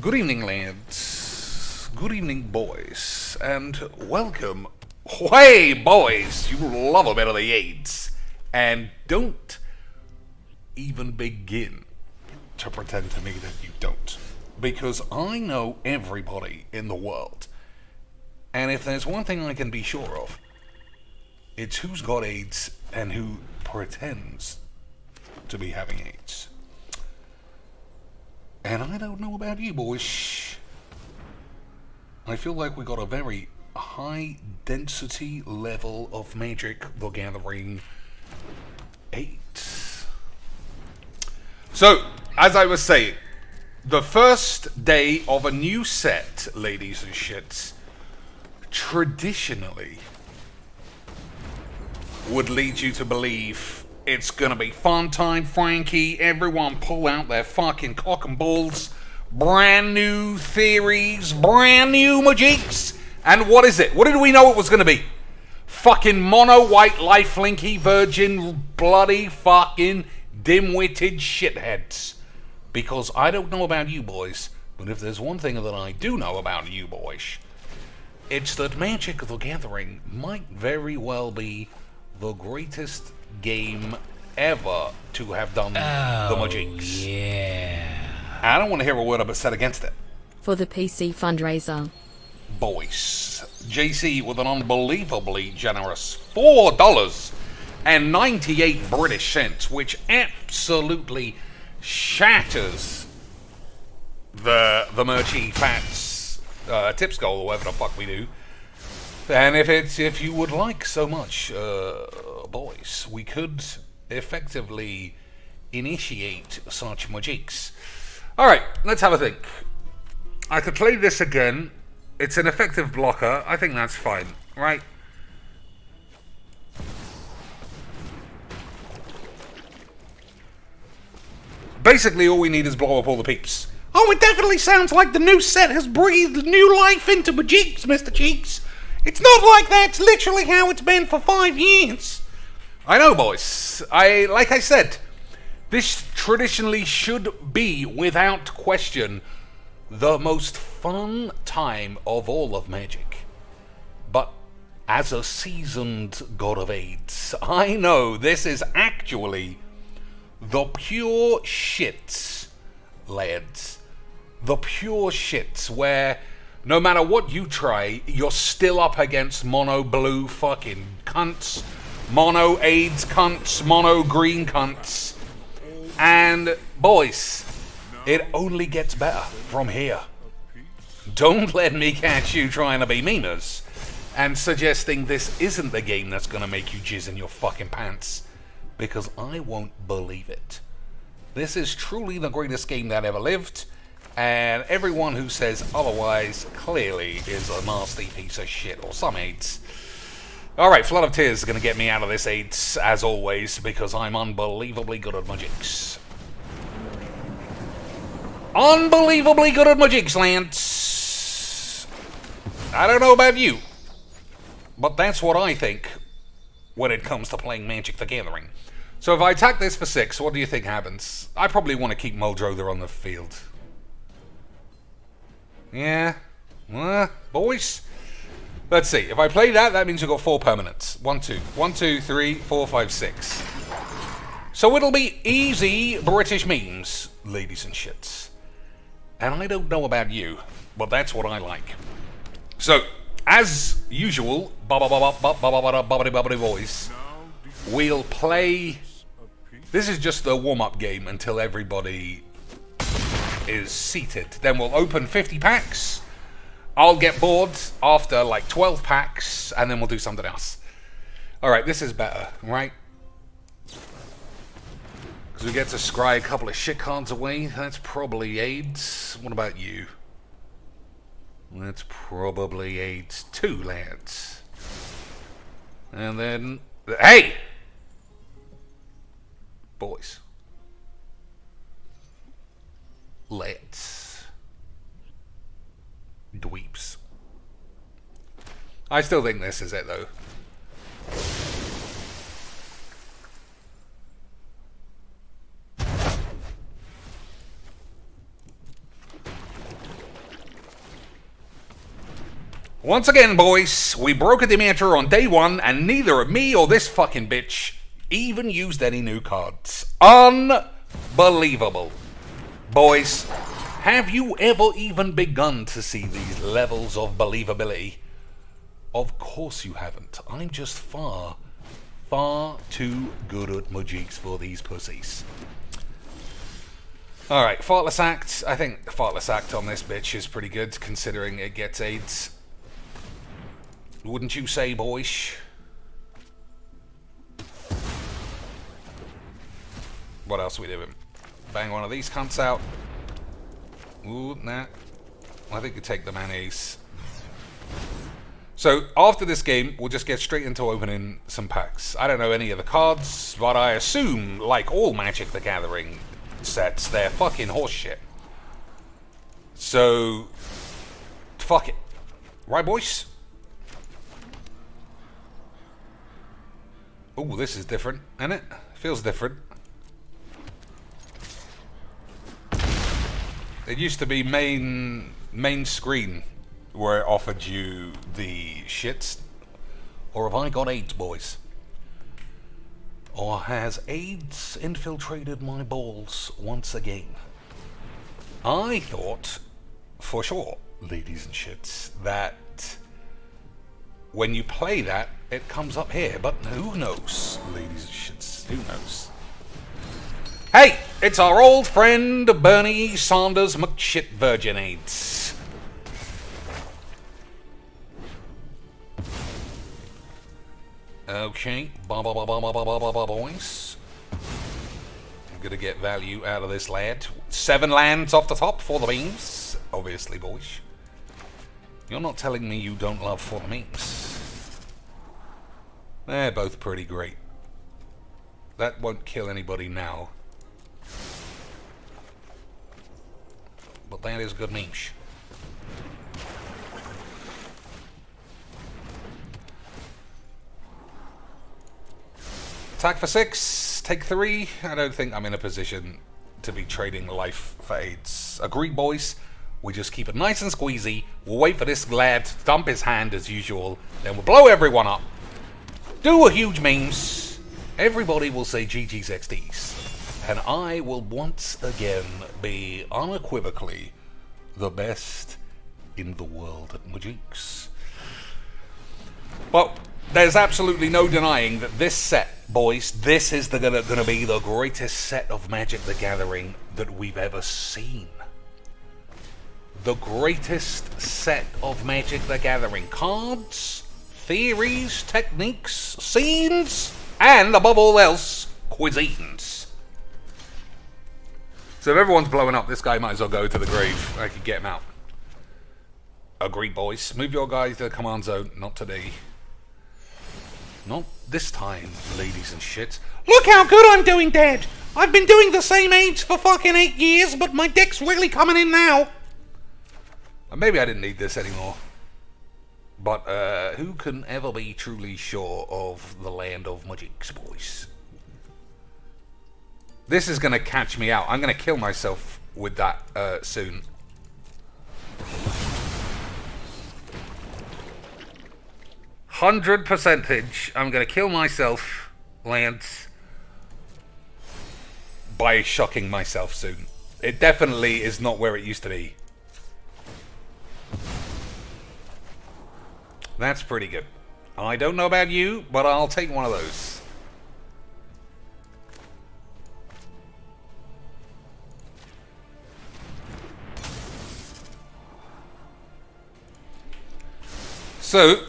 Good evening, lads. Good evening, boys. And welcome. Hey, boys! You love a bit of the AIDS. And don't even begin to pretend to me that you don't. Because I know everybody in the world. And if there's one thing I can be sure of, it's who's got AIDS and who pretends to be having AIDS. And I don't know about you, boys. I feel like we got a very high density level of Magic the Gathering 8. So, as I was saying, the first day of a new set, ladies and shits, traditionally would lead you to believe it's gonna be fun time, Frankie. Everyone pull out their fucking cock and balls. Brand new theories, brand new magics. And what is it? What did we know it was gonna be? Fucking mono white lifelinky virgin bloody fucking dim-witted shitheads. Because I don't know about you boys, but if there's one thing that I do know about you boys, it's that Magic the Gathering might very well be the greatest game ever to have done the magics. Yeah. I don't want to hear a word I've said against it. For the PC fundraiser. Boys. JC with an unbelievably generous $4.98 British cents, which absolutely shatters the Merchie Fats tips goal or whatever the fuck we do. And if you would like so much, boys, we could effectively initiate such magics. Alright, let's have a think. I could play this again. It's an effective blocker. I think that's fine, right? Basically, all we need is blow up all the peeps. Oh, it definitely sounds like the new set has breathed new life into magics, Mr. Cheeks. It's not like that. It's literally how it's been for 5 years. I know, boys. Like I said, this traditionally should be, without question, the most fun time of all of Magic. But as a seasoned god of AIDS, I know this is actually the pure shits, lads. The pure shits where no matter what you try, you're still up against mono blue fucking cunts, mono AIDS cunts, mono green cunts. And boys, it only gets better from here. Don't let me catch you trying to be memers and suggesting this isn't the game that's gonna make you jizz in your fucking pants, because I won't believe it. This is truly the greatest game that ever lived. And everyone who says otherwise clearly is a nasty piece of shit or some AIDS. Alright, Flood of Tears is going to get me out of this AIDS, as always, because I'm unbelievably good at magics. Unbelievably good at magics, Lance. I don't know about you, but that's what I think when it comes to playing Magic the Gathering. So if I attack this for 6, what do you think happens? I probably want to keep Muldrother on the field. Yeah. Boys. Let's see. If I play that, that means we've got 4 permanents. 1, 2. 1, 2, 3, 4, 5, 6. So it'll be easy British memes, ladies and shits. And I don't know about you, but that's what I like. So, as usual, boys, we'll play. This is just a warm-up game until everybody is seated. Then we'll open 50 packs. I'll get bored after like 12 packs, and then we'll do something else. Alright, this is better, right? Because we get to scry a couple of shit cards away. That's probably AIDS. What about you? That's probably AIDS too, lads. And then... Hey! Boys. Let's. Dweeps. I still think this is it, though. Once again, boys, we broke a dementor on day one, and neither me or this fucking bitch even used any new cards. Unbelievable. Boys, have you ever even begun to see these levels of believability? Of course you haven't. I'm just far too good at Majiks for these pussies. Alright, Thoughtless Act. I think Thoughtless Act on this bitch is pretty good, considering it gets AIDS. Wouldn't you say, boys? What else are we doing? Bang one of these cunts out. Ooh, nah. I think you take the mayonnaise. So, after this game, we'll just get straight into opening some packs. I don't know any of the cards, but I assume, like all Magic the Gathering sets, they're fucking horseshit. So, fuck it. Right, boys? Ooh, this is different, isn't it? Feels different. It used to be main screen where it offered you the shits. Or have I got AIDS, boys? Or has AIDS infiltrated my balls once again? I thought, for sure, ladies and shits, that when you play that, it comes up here, but who knows, ladies and shits, who knows? Hey, it's our old friend Bernie Sanders McShit Virgin AIDS. Okay, boys. I'm gonna get value out of this lad. 7 lands off the top for the beams, obviously, boys. You're not telling me you don't love 4 memes. They're both pretty great. That won't kill anybody now. But that is good memes. Attack for 6, take 3. I don't think I'm in a position to be trading life for AIDS. Agreed, boys? We just keep it nice and squeezy. We'll wait for this lad to dump his hand as usual. Then we'll blow everyone up. Do a huge memes. Everybody will say GG's XDs. And I will once again be unequivocally the best in the world at Majiks. Well, there's absolutely no denying that this set, boys, this is gonna be the greatest set of Magic the Gathering that we've ever seen. The greatest set of Magic the Gathering cards, theories, techniques, scenes, and above all else, cuisines. So if everyone's blowing up, this guy might as well go to the grave. I could get him out. Agreed, boys. Move your guys to the command zone. Not today. Not this time, ladies and shit. Look how good I'm doing, Dad! I've been doing the same age for fucking 8 years, but my deck's really coming in now. Maybe I didn't need this anymore. But who can ever be truly sure of the land of Majiks, boys? This is going to catch me out. I'm going to kill myself with that soon. %, I'm going to kill myself, Lance, by shocking myself soon. It definitely is not where it used to be. That's pretty good. I don't know about you, but I'll take one of those. So,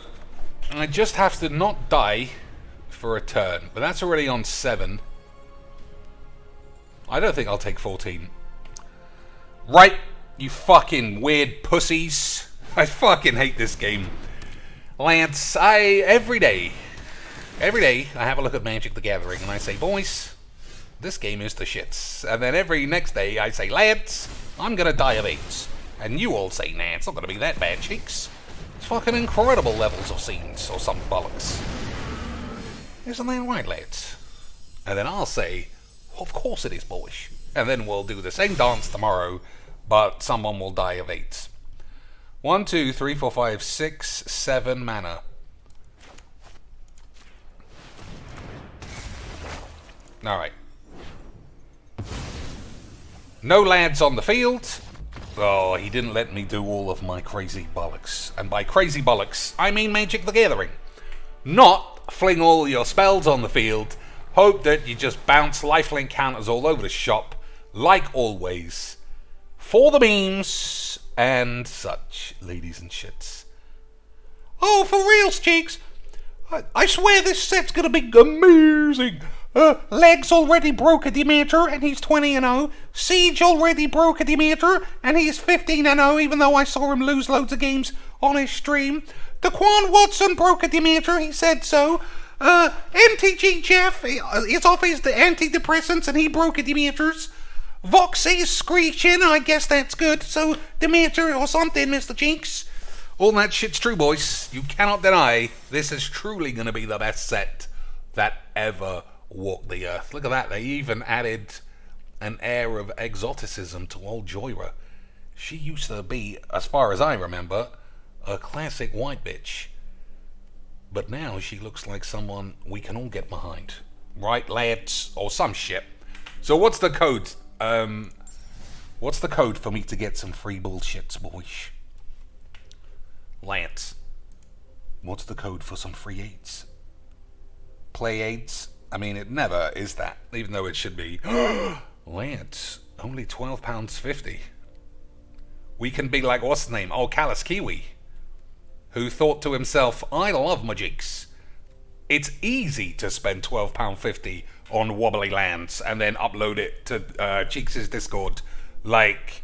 I just have to not die for a turn, but that's already on 7. I don't think I'll take 14. Right, you fucking weird pussies. I fucking hate this game. Lance, every day I have a look at Magic the Gathering and I say, boys, this game is the shits. And then every next day I say, Lance, I'm gonna die of AIDS. And you all say, nah, it's not gonna be that bad, cheeks. It's fucking incredible levels of scenes or some bollocks. Isn't that right, lads? And then I'll say, of course it is, boys. And then we'll do the same dance tomorrow, but someone will die of AIDS. 1, 2, 3, 4, 5, 6, 7 mana. Alright. No lads on the field. Oh, he didn't let me do all of my crazy bollocks. And by crazy bollocks, I mean Magic the Gathering. Not fling all your spells on the field, hope that you just bounce lifelink counters all over the shop, like always, for the memes and such, ladies and shits. Oh, for reals, cheeks. I swear this set's gonna be amazing. Legs already broke a Demeter, and he's 20-0. Siege already broke a Demeter, and he's 15-0, even though I saw him lose loads of games on his stream. Daquan Watson broke a Demeter, he said so. MTG Jeff is off his antidepressants, and he broke a Demeters. Voxy's screeching, I guess that's good. So, Demeter or something, Mr. Cheeks. All that shit's true, boys. You cannot deny this is truly going to be the best set that ever walked the earth. Look at that. They even added an air of exoticism to old Joyra. She used to be, as far as I remember, a classic white bitch. But now she looks like someone we can all get behind. Right, lads? Or some shit. So what's the code? What's the code for me to get some free bullshits, boys? Lance. What's the code for some free aids? Play aids? I mean, it never is that, even though it should be. Lance, only £12.50. We can be like, what's the name? Oh, Callus Kiwi, who thought to himself, I love Magics. It's easy to spend £12.50 on wobbly lands and then upload it to Cheeks' Discord like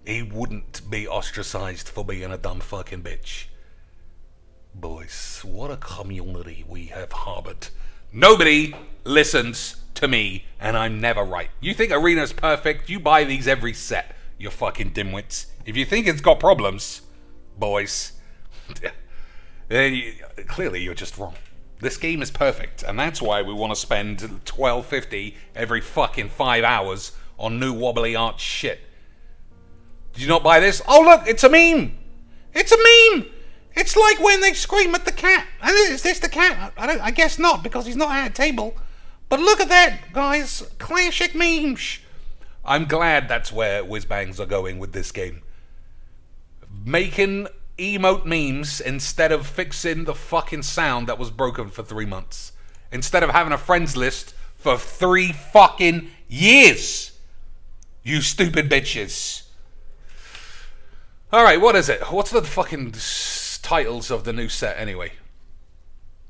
he wouldn't be ostracized for being a dumb fucking bitch. Boys, what a community we have harbored. Nobody listens to me, and I'm never right. You think Arena's perfect? You buy these every set, you fucking dimwits. If you think it's got problems, boys, clearly you're just wrong. This game is perfect, and that's why we want to spend $12.50 every fucking 5 hours on new wobbly art shit. Did you not buy this? Oh look, it's a meme! It's a meme! It's like when they scream at the cat. And is this the cat? I guess not, because he's not at a table. But look at that, guys. Classic memes. I'm glad that's where Whizbangs are going with this game. Making emote memes instead of fixing the fucking sound that was broken for 3 months. Instead of having a friends list for 3 fucking years. You stupid bitches. Alright, what is it? What's the fucking titles of the new set anyway?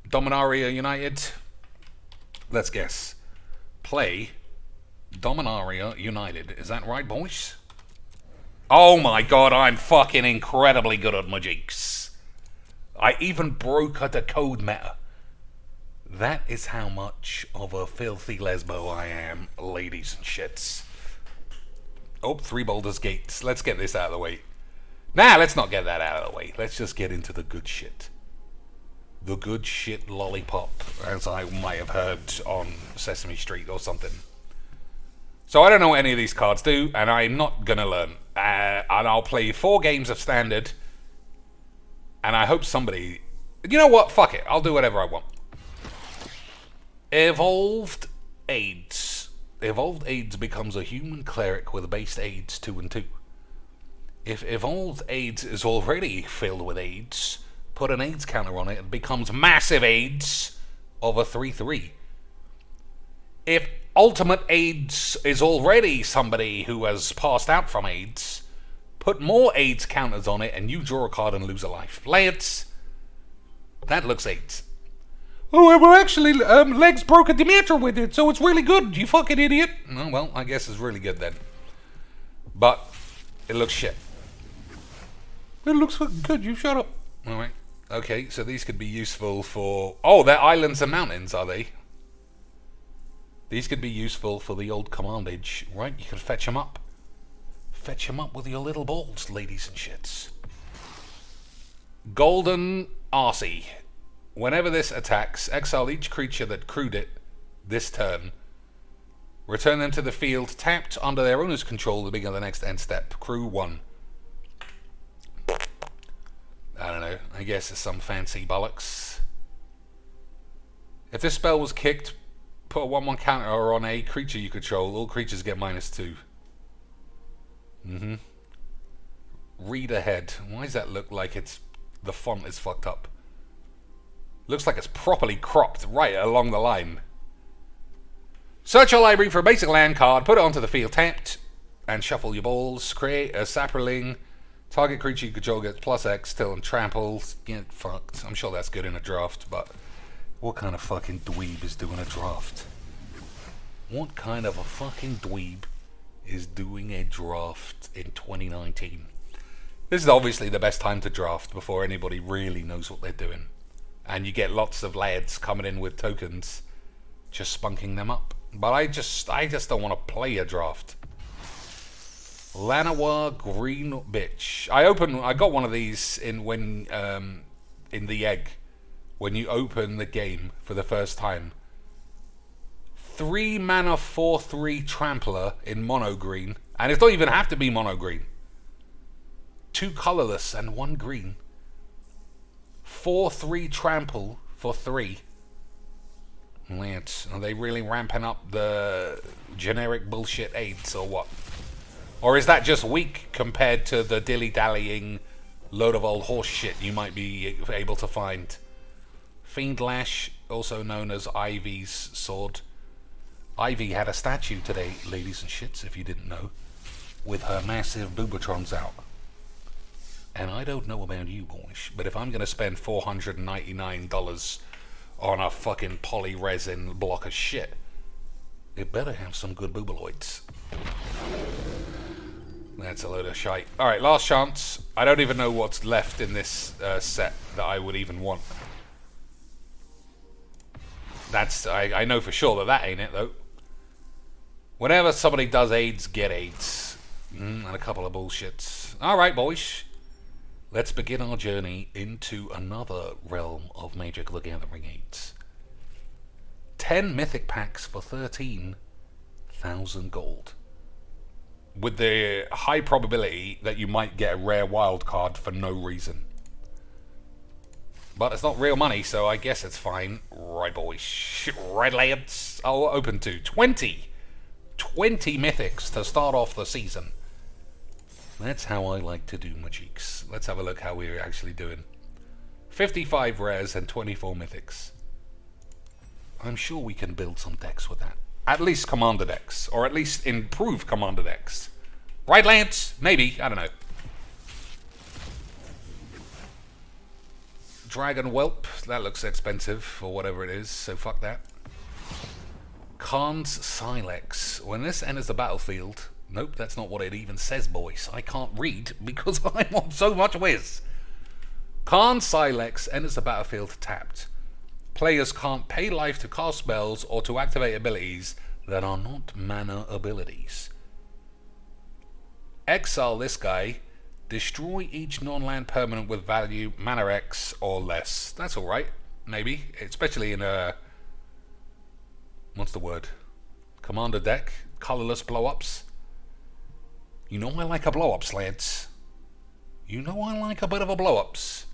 Dominaria United? Let's guess. Play Dominaria United. Is that right, boys? Oh my god, I'm fucking incredibly good at Magics. I even broke a decode meta. That is how much of a filthy lesbo I am, ladies and shits. Oh, 3 Baldur's Gates. Let's get this out of the way. Nah, let's not get that out of the way. Let's just get into the good shit. The good shit lollipop, as I might have heard on Sesame Street or something. So I don't know what any of these cards do, and I'm not gonna learn. And I'll play 4 games of Standard, and I hope somebody... You know what? Fuck it. I'll do whatever I want. Evolved AIDS. Evolved AIDS becomes a human cleric with base AIDS 2 and 2. If Evolved AIDS is already filled with AIDS, put an AIDS counter on it, it becomes Massive AIDS of a 3/3. If Ultimate AIDS is already somebody who has passed out from AIDS, put more AIDS counters on it and you draw a card and lose a life. Lance, that looks AIDS. Oh, well, actually, Legs broke a Demeter with it, so it's really good, you fucking idiot. Oh, well, I guess it's really good then. But it looks shit. It looks fucking good, you shut up. Alright. Okay, so these could be useful for... Oh, they're islands and mountains, are they? These could be useful for the old commandage, right? You could fetch them up. Fetch them up with your little balls, ladies and shits. Golden Arcee. Whenever this attacks, exile each creature that crewed it this turn. Return them to the field tapped under their owner's control at the beginning of the next end step. Crew 1. I don't know. I guess it's some fancy bollocks. If this spell was kicked, put a 1/1 counter on a creature you control. All creatures get -2. Read ahead. Why does that look like it's... the font is fucked up? Looks like it's properly cropped right along the line. Search your library for a basic land card, put it onto the field tapped, and shuffle your balls. Create a sapperling. Target creature you control gets +X till and tramples. Get fucked. I'm sure that's good in a draft, but what kind of fucking dweeb is doing a draft? What kind of a fucking dweeb is doing a draft in 2019? This is obviously the best time to draft before anybody really knows what they're doing. And you get lots of lads coming in with tokens, just spunking them up. But I just don't want to play a draft. Lanawa Green Bitch. I got one of these in the egg when you open the game for the first time. 3 mana 4/3 trampler in mono green, and it don't even have to be mono green. 2 colorless and 1 green. 4/3 trample for 3. Lance, are they really ramping up the generic bullshit aids or what? Or is that just weak compared to the dilly-dallying load of old horse shit you might be able to find? Fiend Lash, also known as Ivy's sword. Ivy had a statue today, ladies and shits, if you didn't know, with her massive boobatrons out. And I don't know about you boys, but if I'm going to spend $499 on a fucking polyresin block of shit, it better have some good boobaloids. That's a load of shite. Alright, last chance. I don't even know what's left in this set that I would even want. I know for sure that ain't it, though. Whenever somebody does AIDS, get AIDS. And a couple of bullshits. Alright, boys. Let's begin our journey into another realm of Magic the Gathering AIDS. 10 mythic packs for 13,000 gold. With the high probability that you might get a rare wild card for no reason. But it's not real money, so I guess it's fine. Right, boys. Right, lads. I'll open to 20 mythics to start off the season. That's how I like to do my cheeks. Let's have a look how we're actually doing. 55 rares and 24 mythics. I'm sure we can build some decks with that. At least commander decks, or at least improve commander decks. Right, Lance? Maybe. I don't know. Dragon Whelp. That looks expensive for whatever it is, so fuck that. Khan's Silex. When this enters the battlefield... Nope, that's not what it even says, boys. I can't read because I'm on so much whiz. Khan's Silex enters the battlefield tapped. Players can't pay life to cast spells or to activate abilities that are not mana abilities. Exile this guy. Destroy each non-land permanent with value mana X or less. That's alright, maybe. Especially in a... what's the word? Commander deck. Colorless blow-ups. You know I like a blow-ups, lads. You know I like a bit of a blow-ups.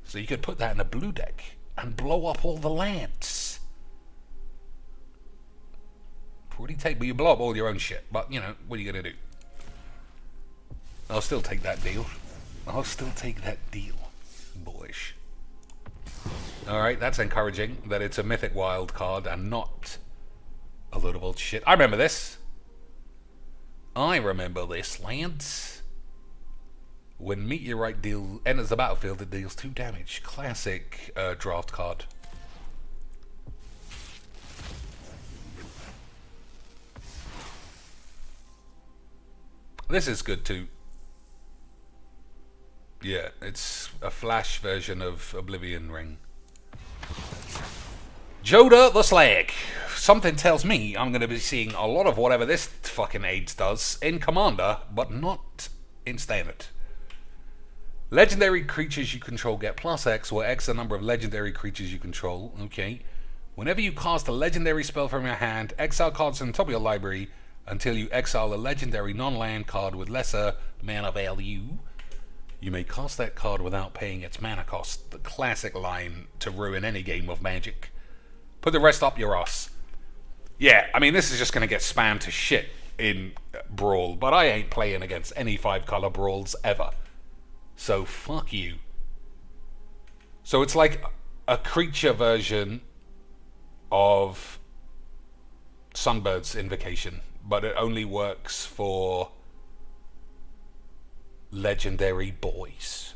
So you could put that in a blue deck and blow up all the lands. Pretty take, but you blow up all your own shit. But, you know, what are you going to do? I'll still take that deal. I'll still take that deal, boys. Alright, that's encouraging that it's a mythic wild card and not a load of old shit. I remember this. I remember this, lads. When Meteorite enters the battlefield, it deals 2 damage. Classic draft card. This is good too. Yeah, it's a flash version of Oblivion Ring. Joda the Slag. Something tells me I'm going to be seeing a lot of whatever this fucking AIDS does in Commander, but not in Standard. Legendary creatures you control get +X, where X the number of legendary creatures you control. Okay. Whenever you cast a legendary spell from your hand, exile cards on the top of your library until you exile a legendary non-land card with lesser mana value. You may cast that card without paying its mana cost. The classic line to ruin any game of Magic. Put the rest up your ass. Yeah, I mean, this is just going to get spammed to shit in Brawl, but I ain't playing against any 5-color Brawls ever. So, fuck you. So it's like a creature version of Sunbird's Invocation, but it only works for legendary boys.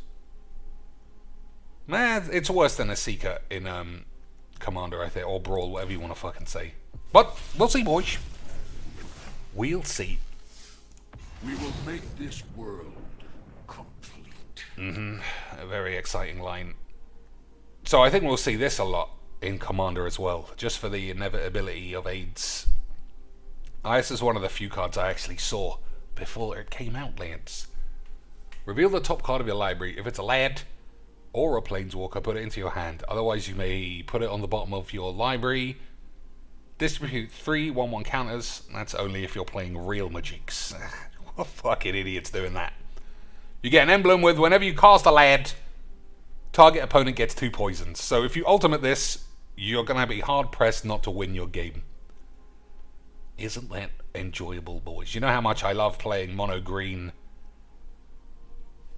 Man, it's worse than a Seeker in Commander, I think, or Brawl, whatever you want to fucking say. But we'll see, boys. We'll see. We will make this world complete. A very exciting line. So I think we'll see this a lot in Commander as well, just for the inevitability of AIDS. This is one of the few cards I actually saw before it came out, Lance. Reveal the top card of your library. If it's a lad or a planeswalker, put it into your hand. Otherwise, you may put it on the bottom of your library. Distribute 3 1/1 counters. That's only if you're playing real Magics. What fucking idiots doing that? You get an emblem with whenever you cast a lad, target opponent gets 2 poisons. So if you ultimate this, you're going to be hard-pressed not to win your game. Isn't that enjoyable, boys? You know how much I love playing mono green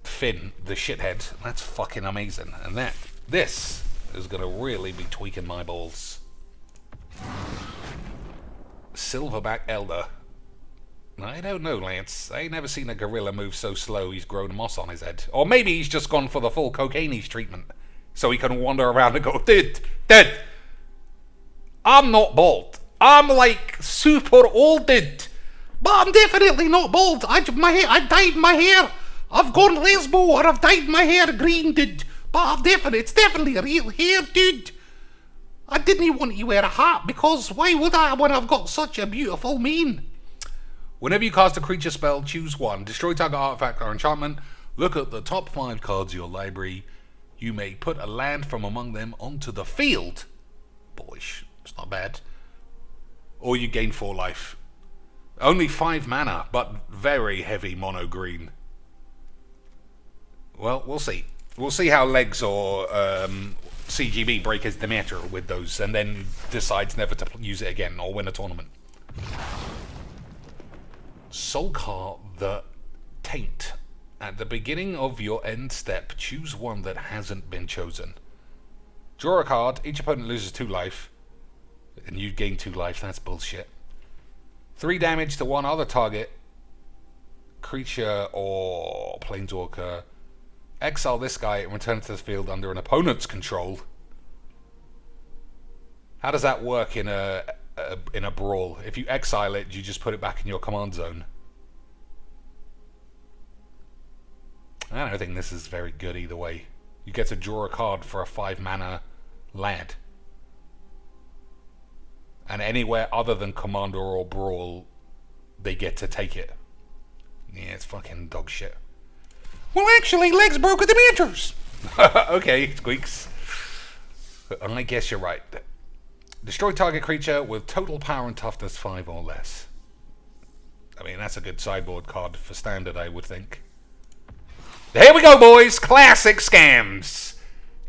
Finn, the shithead. That's fucking amazing. And this is going to really be tweaking my balls. Silverback Elder. I don't know, Lance. I ain't never seen a gorilla move so slow he's grown moss on his head. Or maybe he's just gone for the full cocaine treatment, so he can wander around and go, dude, I'm not bald. I'm like super old, dude. But I'm definitely not bald. I dyed my hair. I've gone lesbo or I've dyed my hair green, dude. But it's definitely real hair, dude. I didn't even want to wear a hat because why would I when I've got such a beautiful mane? Whenever you cast a creature spell, choose one. Destroy target artifact or enchantment. Look at the top 5 cards of your library. You may put a land from among them onto the field. Boys, it's not bad. Or you gain 4 life. Only 5 mana, but very heavy mono green. Well, we'll see. We'll see how Legs or CGB break his Demeter with those and then decides never to use it again or win a tournament. Solkar the Taint. At the beginning of your end step, choose one that hasn't been chosen. Draw a card. Each opponent loses 2 life. And you gain 2 life. That's bullshit. 3 damage to one other target. Creature or planeswalker. Exile this guy and return it to the field under an opponent's control. How does that work in a brawl? If you exile it, you just put it back in your command zone. I don't think this is very good either way. You get to draw a card for a 5 mana lad. And anywhere other than Commander or Brawl, they get to take it. Yeah, it's fucking dog shit. Well, actually, Legs broke the Demeters. Okay, Squeaks. I guess you're right. Destroy target creature with total power and toughness 5 or less. I mean, that's a good sideboard card for standard, I would think. Here we go, boys. Classic scams.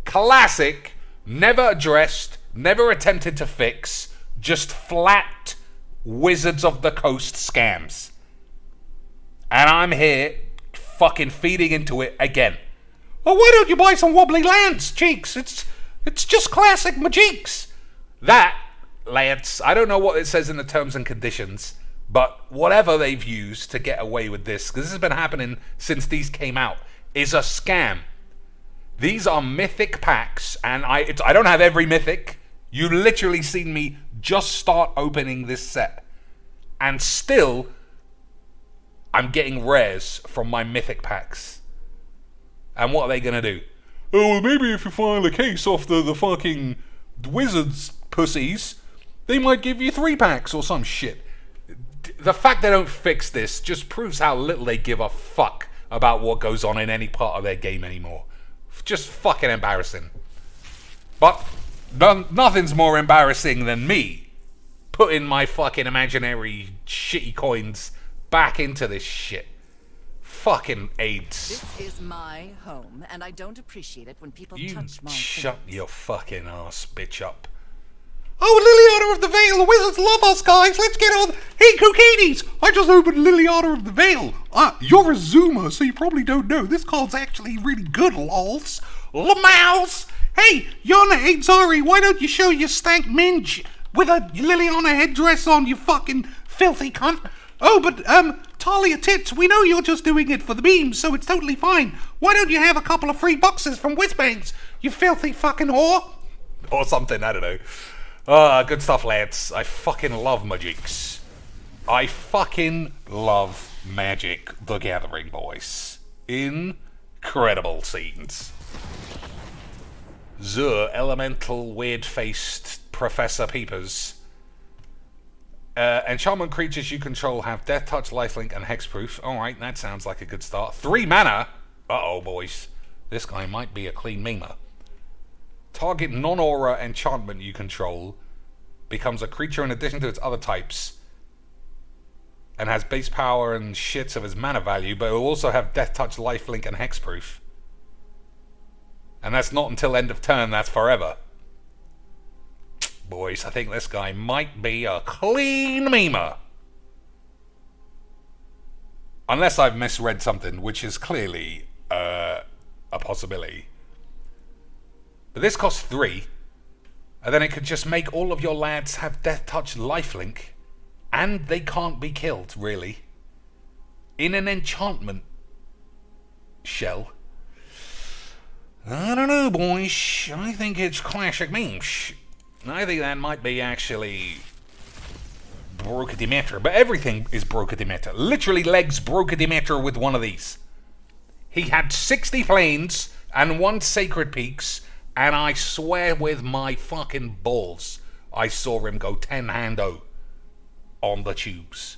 Classic, never addressed, never attempted to fix, just flat Wizards of the Coast scams. And I'm here fucking feeding into it again. Well, why don't you buy some wobbly lands, Cheeks? It's just classic Magics. That, Lance, I don't know what it says in the terms and conditions, but whatever they've used to get away with this, because this has been happening since these came out, is a scam. These are mythic packs, and I don't have every mythic. You literally seen me just start opening this set, and still I'm getting rares from my mythic packs. And what are they gonna do? Oh, well, maybe if you file a case off the fucking Wizards pussies, they might give you 3 packs or some shit. The fact they don't fix this just proves how little they give a fuck about what goes on in any part of their game anymore. Just fucking embarrassing. But nothing's more embarrassing than me putting my fucking imaginary shitty coins back into this shit. Fucking AIDS. This is my home, and I don't appreciate it when people You touch my shut things. your fucking ass, bitch, up. Oh, Liliana of the Vale, the wizards love us, guys. Let's get on. Hey, Cookies, I just opened Liliana of the Vale. You're a Zoomer, so you probably don't know. This card's actually really good, lols. Lamouse. Hey, Yana Azari, why don't you show your stank minge with a Liliana headdress on, you fucking filthy cunt? Oh, but, Talia Tits, we know you're just doing it for the memes, so it's totally fine. Why don't you have a couple of free boxes from Whizbangs, you filthy fucking whore? Or something, I don't know. Good stuff, lads. I fucking love Magics. I fucking love Magic the Gathering, boys. Incredible scenes. Zur, elemental, weird-faced Professor Peepers. Enchantment creatures you control have Death Touch, Lifelink, and Hexproof. Alright, that sounds like a good start. 3 mana? Uh-oh, boys. This guy might be a clean memer. Target non-aura enchantment you control becomes a creature in addition to its other types and has base power and shits of its mana value, but it will also have Death Touch, Lifelink, and Hexproof. And that's not until end of turn, that's forever. Boys, I think this guy might be a clean memer. Unless I've misread something, which is clearly a possibility. But this costs 3. And then it could just make all of your lads have Death Touch Lifelink. And they can't be killed, really. In an enchantment shell. I don't know, boys. I think it's classic memes. I think that might be actually Brokea Demeter. But everything is Brokea Demeter. Literally legs Brokea Demeter with one of these. He had 60 planes and 1 Sacred Peaks. And I swear with my fucking balls, I saw him go 10-hando on the tubes.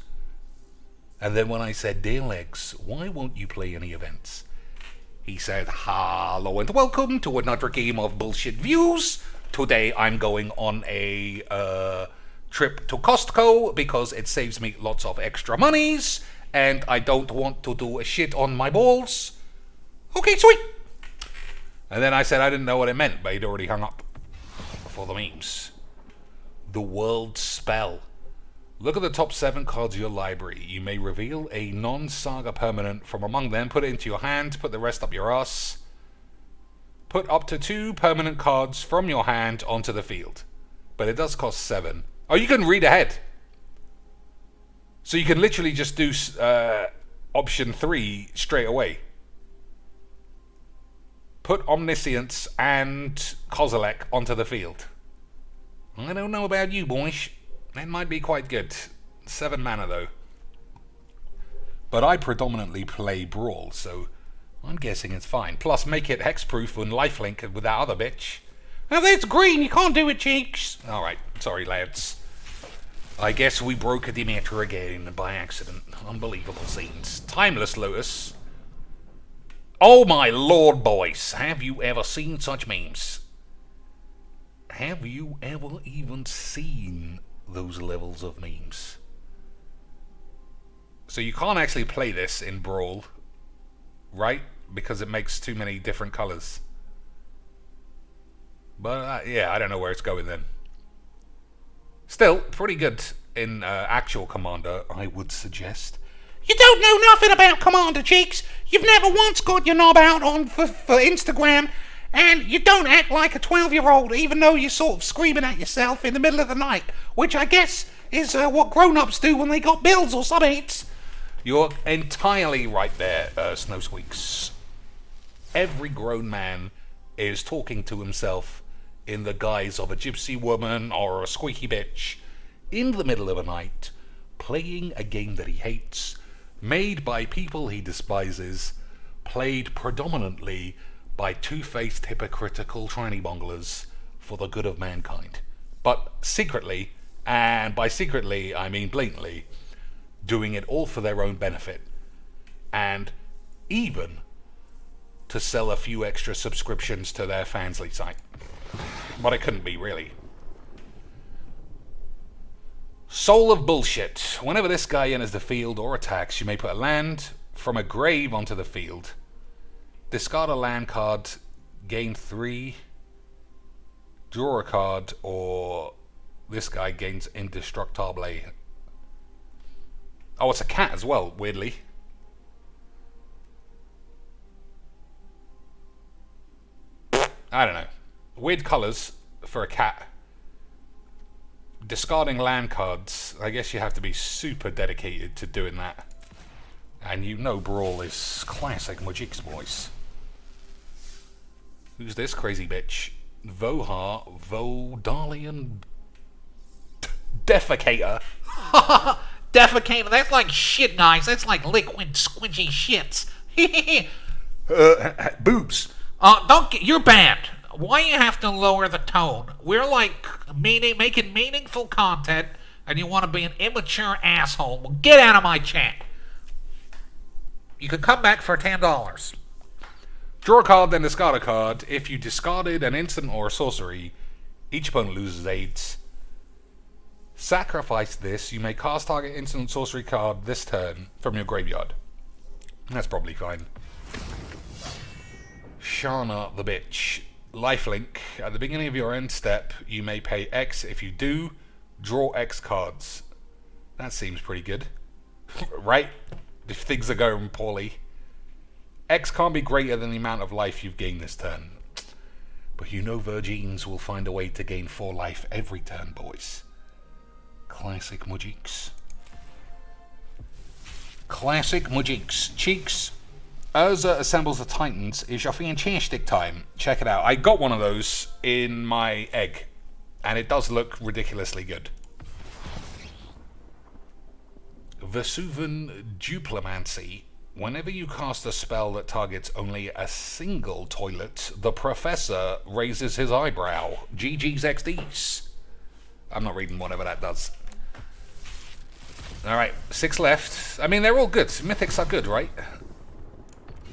And then when I said, "Dear Legs, why won't you play any events?" He said, "Hello and welcome to another game of bullshit views. Today I'm going on a trip to Costco because it saves me lots of extra monies. And I don't want to do a shit on my balls." Okay, sweet. And then I said I didn't know what it meant, but he'd already hung up for the memes. The World Spell. Look at the top 7 cards of your library. You may reveal a non-saga permanent from among them, put it into your hand, put the rest up your ass. Put up to 2 permanent cards from your hand onto the field. But it does cost 7. Oh, you can read ahead. So you can literally just do option 3 straight away. Put Omniscience and Kozilek onto the field. I don't know about you, boys. That might be quite good. 7 mana, though. But I predominantly play Brawl, so I'm guessing it's fine. Plus, make it hexproof and lifelink with that other bitch. Now, that's green. You can't do it, cheeks. Alright. Sorry, lads. I guess we broke a Demeter again by accident. Unbelievable scenes. Timeless Lotus. Oh my lord, boys. Have you ever seen such memes? Have you ever even seen those levels of memes? So you can't actually play this in Brawl, right? Because it makes too many different colors. But yeah, I don't know where it's going then. Still, pretty good in actual Commander, I would suggest. You don't know nothing about Commander, Cheeks. You've never once got your knob out on for Instagram, and you don't act like a 12-year-old, even though you're sort of screaming at yourself in the middle of the night, which I guess is what grown-ups do when they got bills or something. You're entirely right there, Snow Squeaks. Every grown man is talking to himself in the guise of a gypsy woman or a squeaky bitch in the middle of a night, playing a game that he hates, made by people he despises, played predominantly by two-faced hypocritical tranny bonglers for the good of mankind. But secretly, and by secretly I mean blatantly, doing it all for their own benefit, and even to sell a few extra subscriptions to their Fansly site. But it couldn't be, really. Soul of Bullshit. Whenever this guy enters the field or attacks, you may put a land from a grave onto the field. Discard a land card, gain 3, draw a card, or this guy gains indestructible. Oh, it's a cat as well, weirdly. I don't know. Weird colours for a cat. Discarding land cards. I guess you have to be super dedicated to doing that. And you know Brawl is classic Mojix, boys. Who's this crazy bitch? Vohar Vodalian Defecator. Defecator, that's like shit, guys. That's like liquid squidgy shits. Boobs. You're banned. Why you have to lower the tone? We're like making meaningful content, and you want to be an immature asshole. Well, get out of my chat. You can come back for $10. Draw a card, then discard a card. If you discarded an instant or a sorcery, each opponent loses aids. Sacrifice this. You may cast target instant sorcery card this turn from your graveyard. That's probably fine. Shana the bitch. Lifelink. At the beginning of your end step, you may pay X. If you do, draw X cards. That seems pretty good. Right? If things are going poorly. X can't be greater than the amount of life you've gained this turn. But you know Virgins will find a way to gain 4 life every turn, boys. Classic Mojix. Classic Mojix. Cheeks. Urza assembles the Titans is your fantastic time. Check it out. I got one of those in my egg. And it does look ridiculously good. Vesuvan Duplimancy. Whenever you cast a spell that targets only a single toilet, the Professor raises his eyebrow. GG's XDs. I'm not reading whatever that does. Alright, 6 left. I mean, they're all good. Mythics are good, right?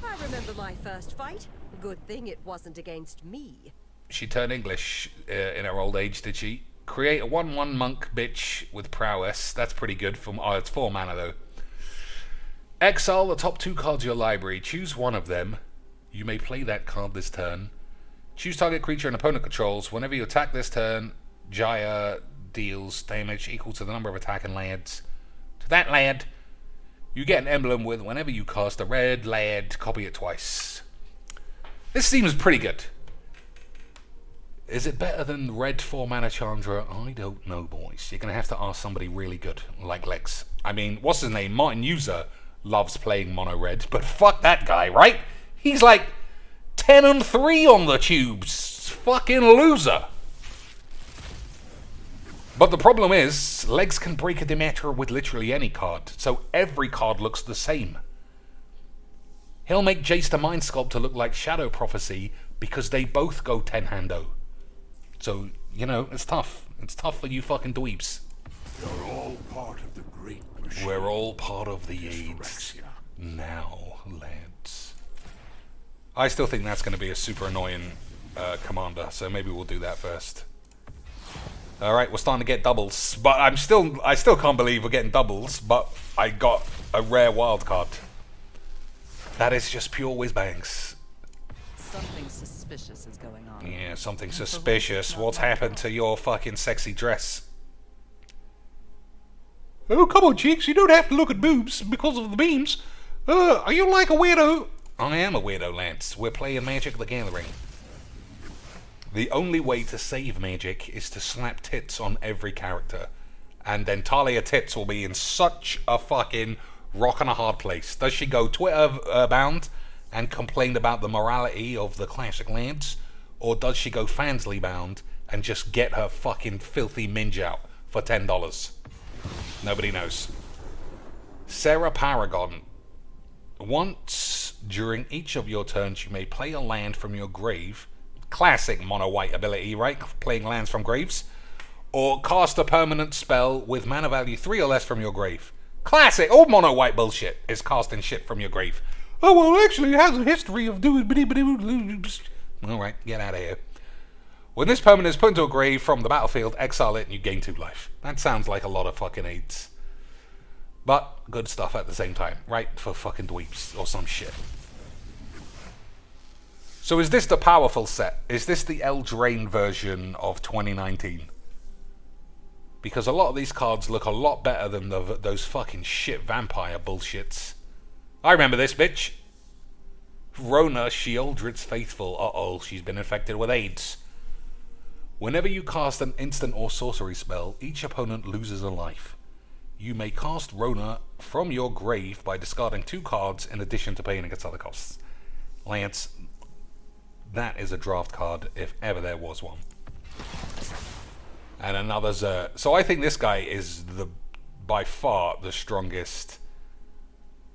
I remember my first fight. Good thing it wasn't against me. She turned English in her old age, did she? Create a 1/1 monk bitch with prowess. That's pretty good. It's 4 mana, though. Exile the top 2 cards of your library. Choose one of them. You may play that card this turn. Choose target creature an opponent controls. Whenever you attack this turn, Jaya deals damage equal to the number of attacking lands. To that land, you get an emblem with whenever you cast a red land, copy it twice. This seems pretty good. Is it better than red 4 mana Chandra? I don't know, boys. You're going to have to ask somebody really good, like Lex. I mean, what's his name? Martin User loves playing mono red, but fuck that guy, right? He's like 10-3 on the tubes. Fucking loser. But the problem is, Legs can break a Demeter with literally any card, so every card looks the same. He'll make Jace the Mind Sculptor look like Shadow Prophecy because they both go 10-hando. So, you know, it's tough. It's tough for you fucking dweebs. You're all part of the great machine. We're all part of the AIDS Phyrexia. now, lads. I still think that's going to be a super annoying commander, so maybe we'll do that first. Alright, we're starting to get doubles, but I still can't believe we're getting doubles, but I got a rare wild card. That is just pure whiz-bangs. Something suspicious is going on. Yeah, something suspicious. What's happened to your fucking sexy dress? Oh, come on, chicks. You don't have to look at boobs because of the beams. Are you like a weirdo? I am a weirdo, Lance. We're playing Magic the Gathering. The only way to save Magic is to slap tits on every character. And then Talia Tits will be in such a fucking rock and a hard place. Does she go Twitter bound and complain about the morality of the classic lands? Or does she go Fansly bound and just get her fucking filthy minge out for $10? Nobody knows. Sarah Paragon. Once during each of your turns, you may play a land from your grave. Classic mono-white ability, right? Playing lands from graves. Or cast a permanent spell with mana value 3 or less from your grave. Classic. All mono-white bullshit is casting shit from your grave. Oh, well, actually, it has a history of doing... Alright, get out of here. When this permanent is put into a grave from the battlefield, exile it and you gain 2 life. That sounds like a lot of fucking AIDS. But good stuff at the same time, right? For fucking dweeps or some shit. So is this the powerful set? Is this the Eldraine version of 2019? Because a lot of these cards look a lot better than those fucking shit vampire bullshits. I remember this bitch. Rona Sheoldred's Faithful. Uh-oh, she's been infected with AIDS. Whenever you cast an instant or sorcery spell, each opponent loses a life. You may cast Rona from your grave by discarding 2 cards in addition to paying against other costs. Lance, that is a draft card if ever there was one. And another Zer. So I think this guy is by far the strongest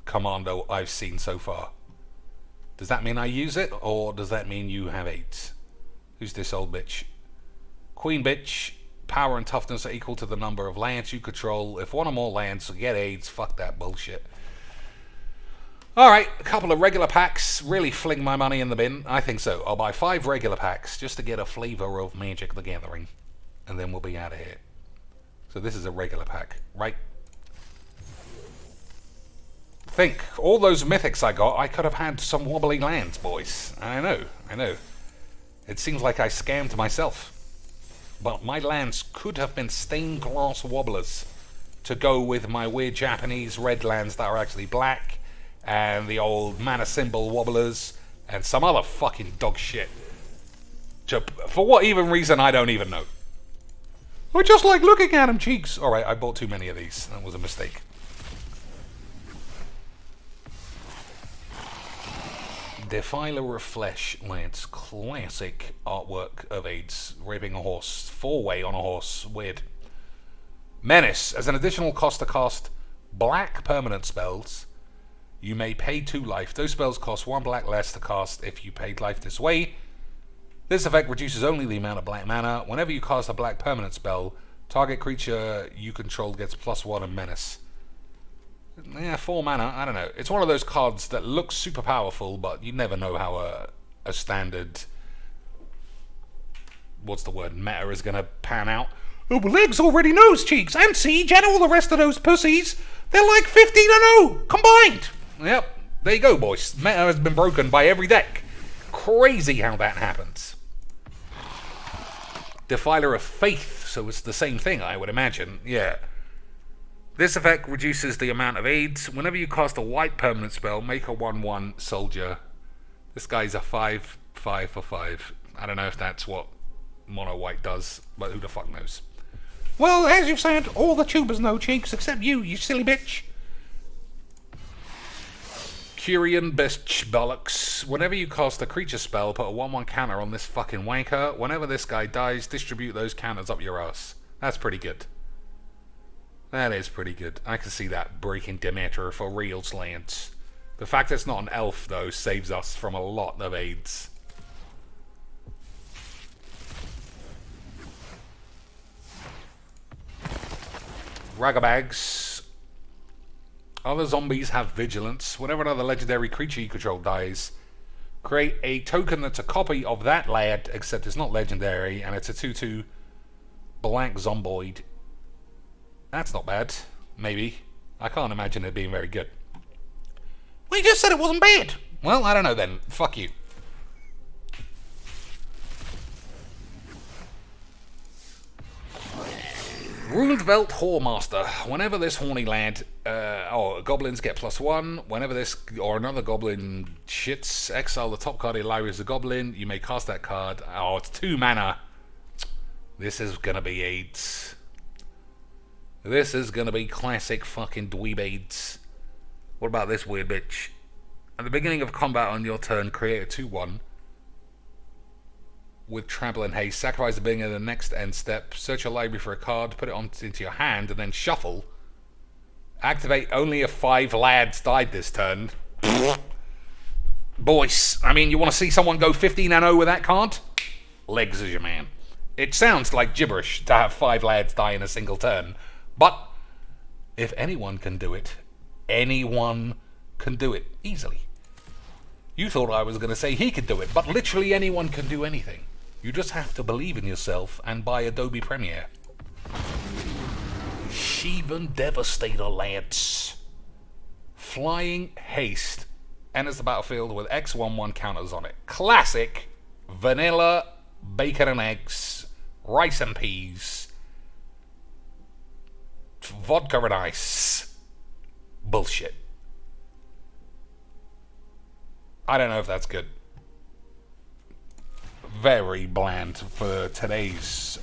commando I've seen so far. Does that mean I use it, or does that mean you have 8? Who's this old bitch? Queen bitch. Power and toughness are equal to the number of lands you control. If one or more lands get AIDS, fuck that bullshit. Alright, a couple of regular packs. Really fling my money in the bin. I think so. I'll buy 5 regular packs just to get a flavour of Magic the Gathering. And then we'll be out of here. So this is a regular pack, right? Think, all those mythics I got, I could have had some wobbly lands, boys. I know. It seems like I scammed myself. But my lands could have been stained glass wobblers to go with my weird Japanese red lands that are actually black, and the old mana symbol wobblers, and some other fucking dog shit. For what even reason, I don't even know. I just like looking at them, cheeks. Alright, I bought too many of these. That was a mistake. Defiler of Flesh, Lance. Classic artwork of AIDS. Raping a horse. 4-way on a horse. Weird. Menace. As an additional cost to cast black permanent spells, you may pay 2 life. Those spells cost 1 black less to cast if you paid life this way. This effect reduces only the amount of black mana. Whenever you cast a black permanent spell, target creature you control gets +1 and Menace. Yeah, 4 mana, I don't know. It's one of those cards that looks super powerful, but you never know how a standard, what's the word, meta is going to pan out. Oh, well, Legs already knows, Cheeks, and Siege, and all the rest of those pussies. They're like 15-0 combined. Yep, there you go, boys. Meta has been broken by every deck. Crazy how that happens. Defiler of Faith, so it's the same thing, I would imagine. Yeah. This effect reduces the amount of aids. Whenever you cast a white permanent spell, make a 1/1 soldier. This guy's a 5/5 for 5. I don't know if that's what mono white does, but who the fuck knows? Well, as you've said, all the tubers know, Cheeks, except you silly bitch. Curian Bitch Bollocks. Whenever you cast a creature spell, put a 1/1 counter on this fucking wanker. Whenever this guy dies, distribute those counters up your ass. That's pretty good. That is pretty good. I can see that breaking Demeter for real slants. The fact it's not an elf, though, saves us from a lot of aids. Ragabags. Other zombies have vigilance. Whenever another legendary creature you control dies, create a token that's a copy of that lad, except it's not legendary, and it's a 2/2 black zomboid. That's not bad. Maybe. I can't imagine it being very good. We just said it wasn't bad. Well, I don't know then. Fuck you. Rundvelt Whoremaster. Whenever this horny lad, goblins get +1. Whenever this or another goblin shits, exile the top card of your library as a goblin. You may cast that card. Oh, it's 2 mana. This is gonna be AIDS. This is gonna be classic fucking dweeb AIDS. What about this weird bitch? At the beginning of combat on your turn, create a 2/1 with Trample and Haste. Sacrifice the beginning of the next end step. Search your library for a card, put it into your hand, and then shuffle. Activate only if 5 lads died this turn. Boys, I mean, you want to see someone go 15-0 with that card? Legs is your man. It sounds like gibberish to have 5 lads die in a single turn. But if anyone can do it, anyone can do it easily. You thought I was going to say he could do it, but literally anyone can do anything. You just have to believe in yourself and buy Adobe Premiere. Shivan Devastator, lads. Flying Haste enters the battlefield with X11 counters on it. Classic vanilla bacon and eggs, rice and peas, vodka and ice. Bullshit. I don't know if that's good. Very bland for today's...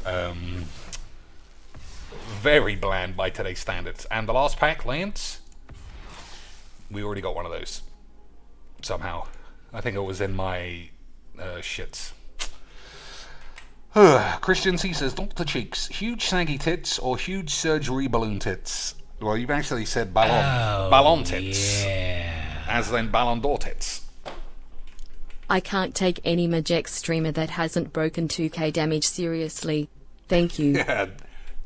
very bland by today's standards. And the last pack lands. We already got one of those. Somehow. I think it was in my shits. Christian C says, Dr. Cheeks, huge saggy tits or huge surgery balloon tits? Well, you've actually said ballon tits. Yeah. As in Ballon d'Or tits. I can't take any Majex streamer that hasn't broken 2k damage seriously. Thank you. Yeah.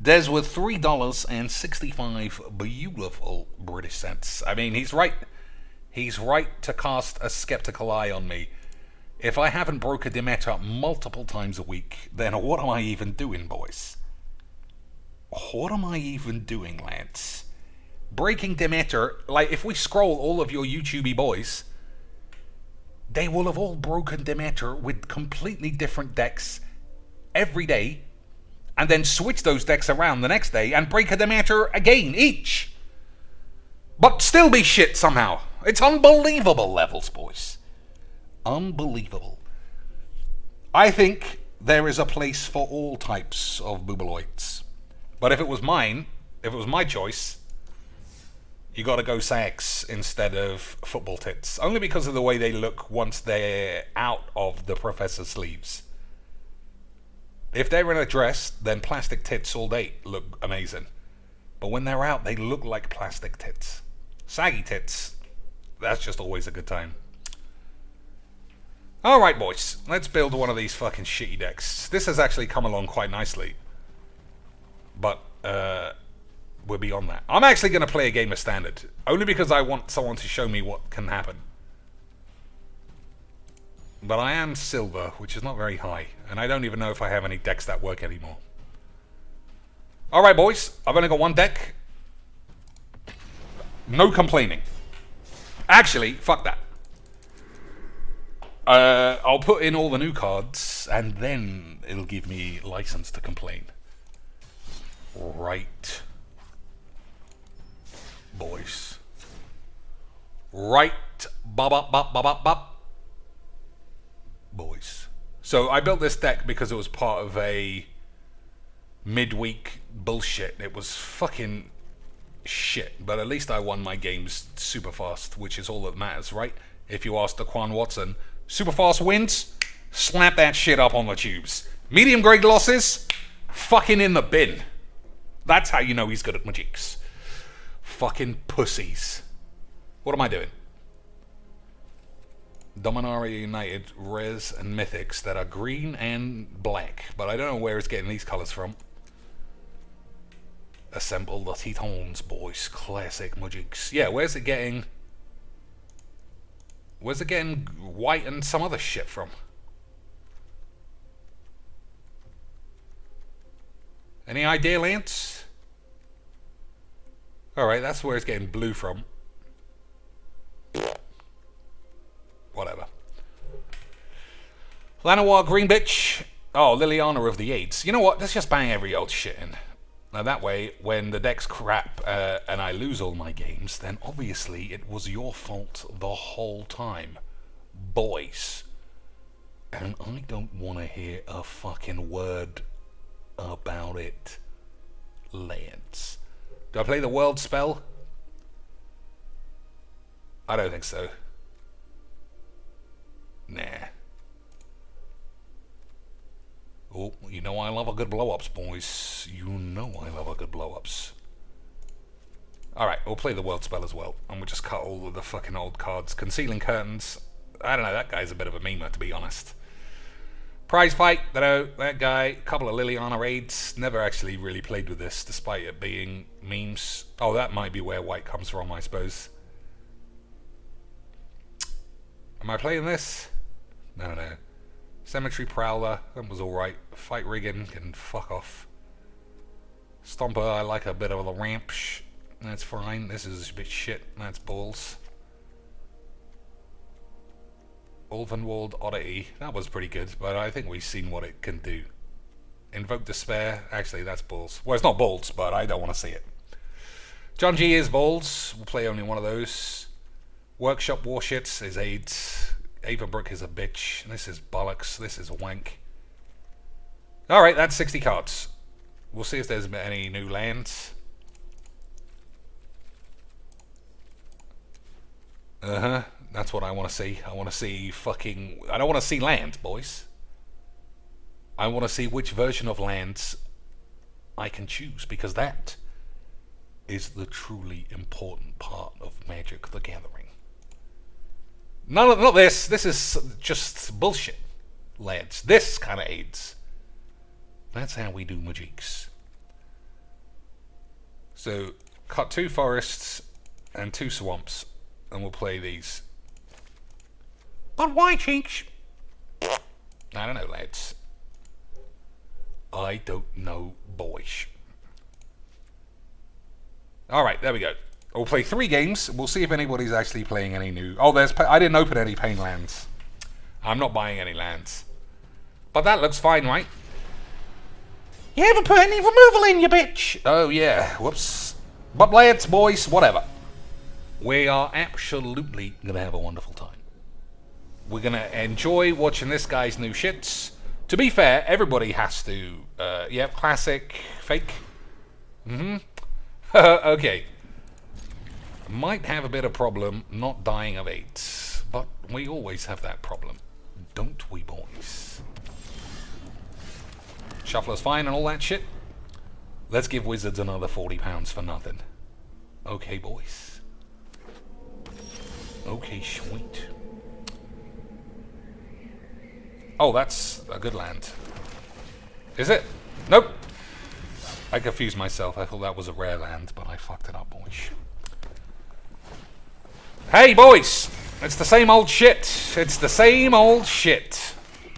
Des with $3.65 beautiful British cents. I mean, he's right. He's right to cast a skeptical eye on me. If I haven't broke a Demeter multiple times a week, then what am I even doing, boys? What am I even doing, lads? Breaking Demeter, like if we scroll all of your YouTubey boys, they will have all broken Demeter with completely different decks every day, and then switch those decks around the next day and break a Demeter again, each. But still be shit somehow. It's unbelievable levels, boys. Unbelievable. I think there is a place for all types of boobaloids. But if it was mine, if it was my choice, you gotta go sags instead of football tits. Only because of the way they look once they're out of the professor's sleeves. If they're in a dress, then plastic tits all day look amazing. But when they're out, they look like plastic tits. Saggy tits, that's just always a good time. Alright, boys, let's build one of these fucking shitty decks. This has actually come along quite nicely. But, we're beyond that. I'm actually going to play a game of Standard. Only because I want someone to show me what can happen. But I am silver, which is not very high. And I don't even know if I have any decks that work anymore. Alright, boys. I've only got one deck. No complaining. Actually, fuck that. I'll put in all the new cards, and then it'll give me license to complain. Right. Boys. Right. Bop, bop, bop, bop, bop, bop. Boys. So I built this deck because it was part of a midweek bullshit. It was fucking shit, but at least I won my games super fast, which is all that matters, right? If you ask Daquan Watson, super fast wins, slap that shit up on the tubes. Medium grade losses, fucking in the bin. That's how you know he's good at magics. Fucking pussies. What am I doing? Dominaria United, Res, and Mythics that are green and black, but I don't know where it's getting these colours from. Assemble the Titans, boys. Classic magics. Yeah, where's it getting... Where's it getting white and some other shit from? Any idea, Lance? Alright, that's where it's getting blue from. Whatever. Lanoir, green bitch. Oh, Liliana of the Aids. You know what? Let's just bang every old shit in. Now that way, when the deck's crap and I lose all my games, then obviously it was your fault the whole time. Boys. And I don't want to hear a fucking word about it. Lance. Do I play the world spell? I don't think so. Nah. Oh, you know I love a good blow-ups, boys. You know I love a good blow-ups. Alright, we'll play the world spell as well. And we'll just cut all of the fucking old cards. Concealing Curtains. I don't know, that guy's a bit of a memer, to be honest. Prize Fight, dunno, that guy. Couple of Liliana raids. Never actually really played with this, despite it being memes. Oh, that might be where white comes from, I suppose. Am I playing this? I don't know. Cemetery Prowler, that was alright. Fight Riggin can fuck off. Stomper, I like a bit of a ramp. That's fine. This is a bit shit. That's balls. Ulvenwald Oddity. That was pretty good, but I think we've seen what it can do. Invoke Despair. Actually, that's balls. Well, it's not balls, but I don't want to see it. John G is balls. We'll play only one of those. Workshop Warshits is AIDS. Avabrook is a bitch. This is bollocks. This is wank. Alright, that's 60 cards. We'll see if there's any new lands. That's what I want to see. I want to see fucking... I don't want to see land, boys. I want to see which version of lands I can choose, because that is the truly important part of Magic the Gathering. Not this. This is just bullshit, lads. This kind of aids. That's how we do Magics. So, cut 2 forests and 2 swamps, and we'll play these. But why, Cheeks? I don't know, lads. I don't know, boys. Alright, there we go. We'll play 3 games. We'll see if anybody's actually playing any new... Oh, I didn't open any Pain lands. I'm not buying any lands. But that looks fine, right? You haven't put any removal in, you bitch! Oh, yeah. Whoops. But lads, boys, whatever. We are absolutely going to have a wonderful time. We're going to enjoy watching this guy's new shits. To be fair, everybody has to... yeah, classic, fake. Okay. Might have a bit of problem not dying of AIDS. But we always have that problem. Don't we, boys? Shuffler's fine and all that shit. Let's give Wizards another £40 for nothing. Okay, boys. Okay, sweet. Oh, that's a good land. Is it? Nope. I confused myself. I thought that was a rare land, but I fucked it up, boys. Hey, boys! It's the same old shit. It's the same old shit.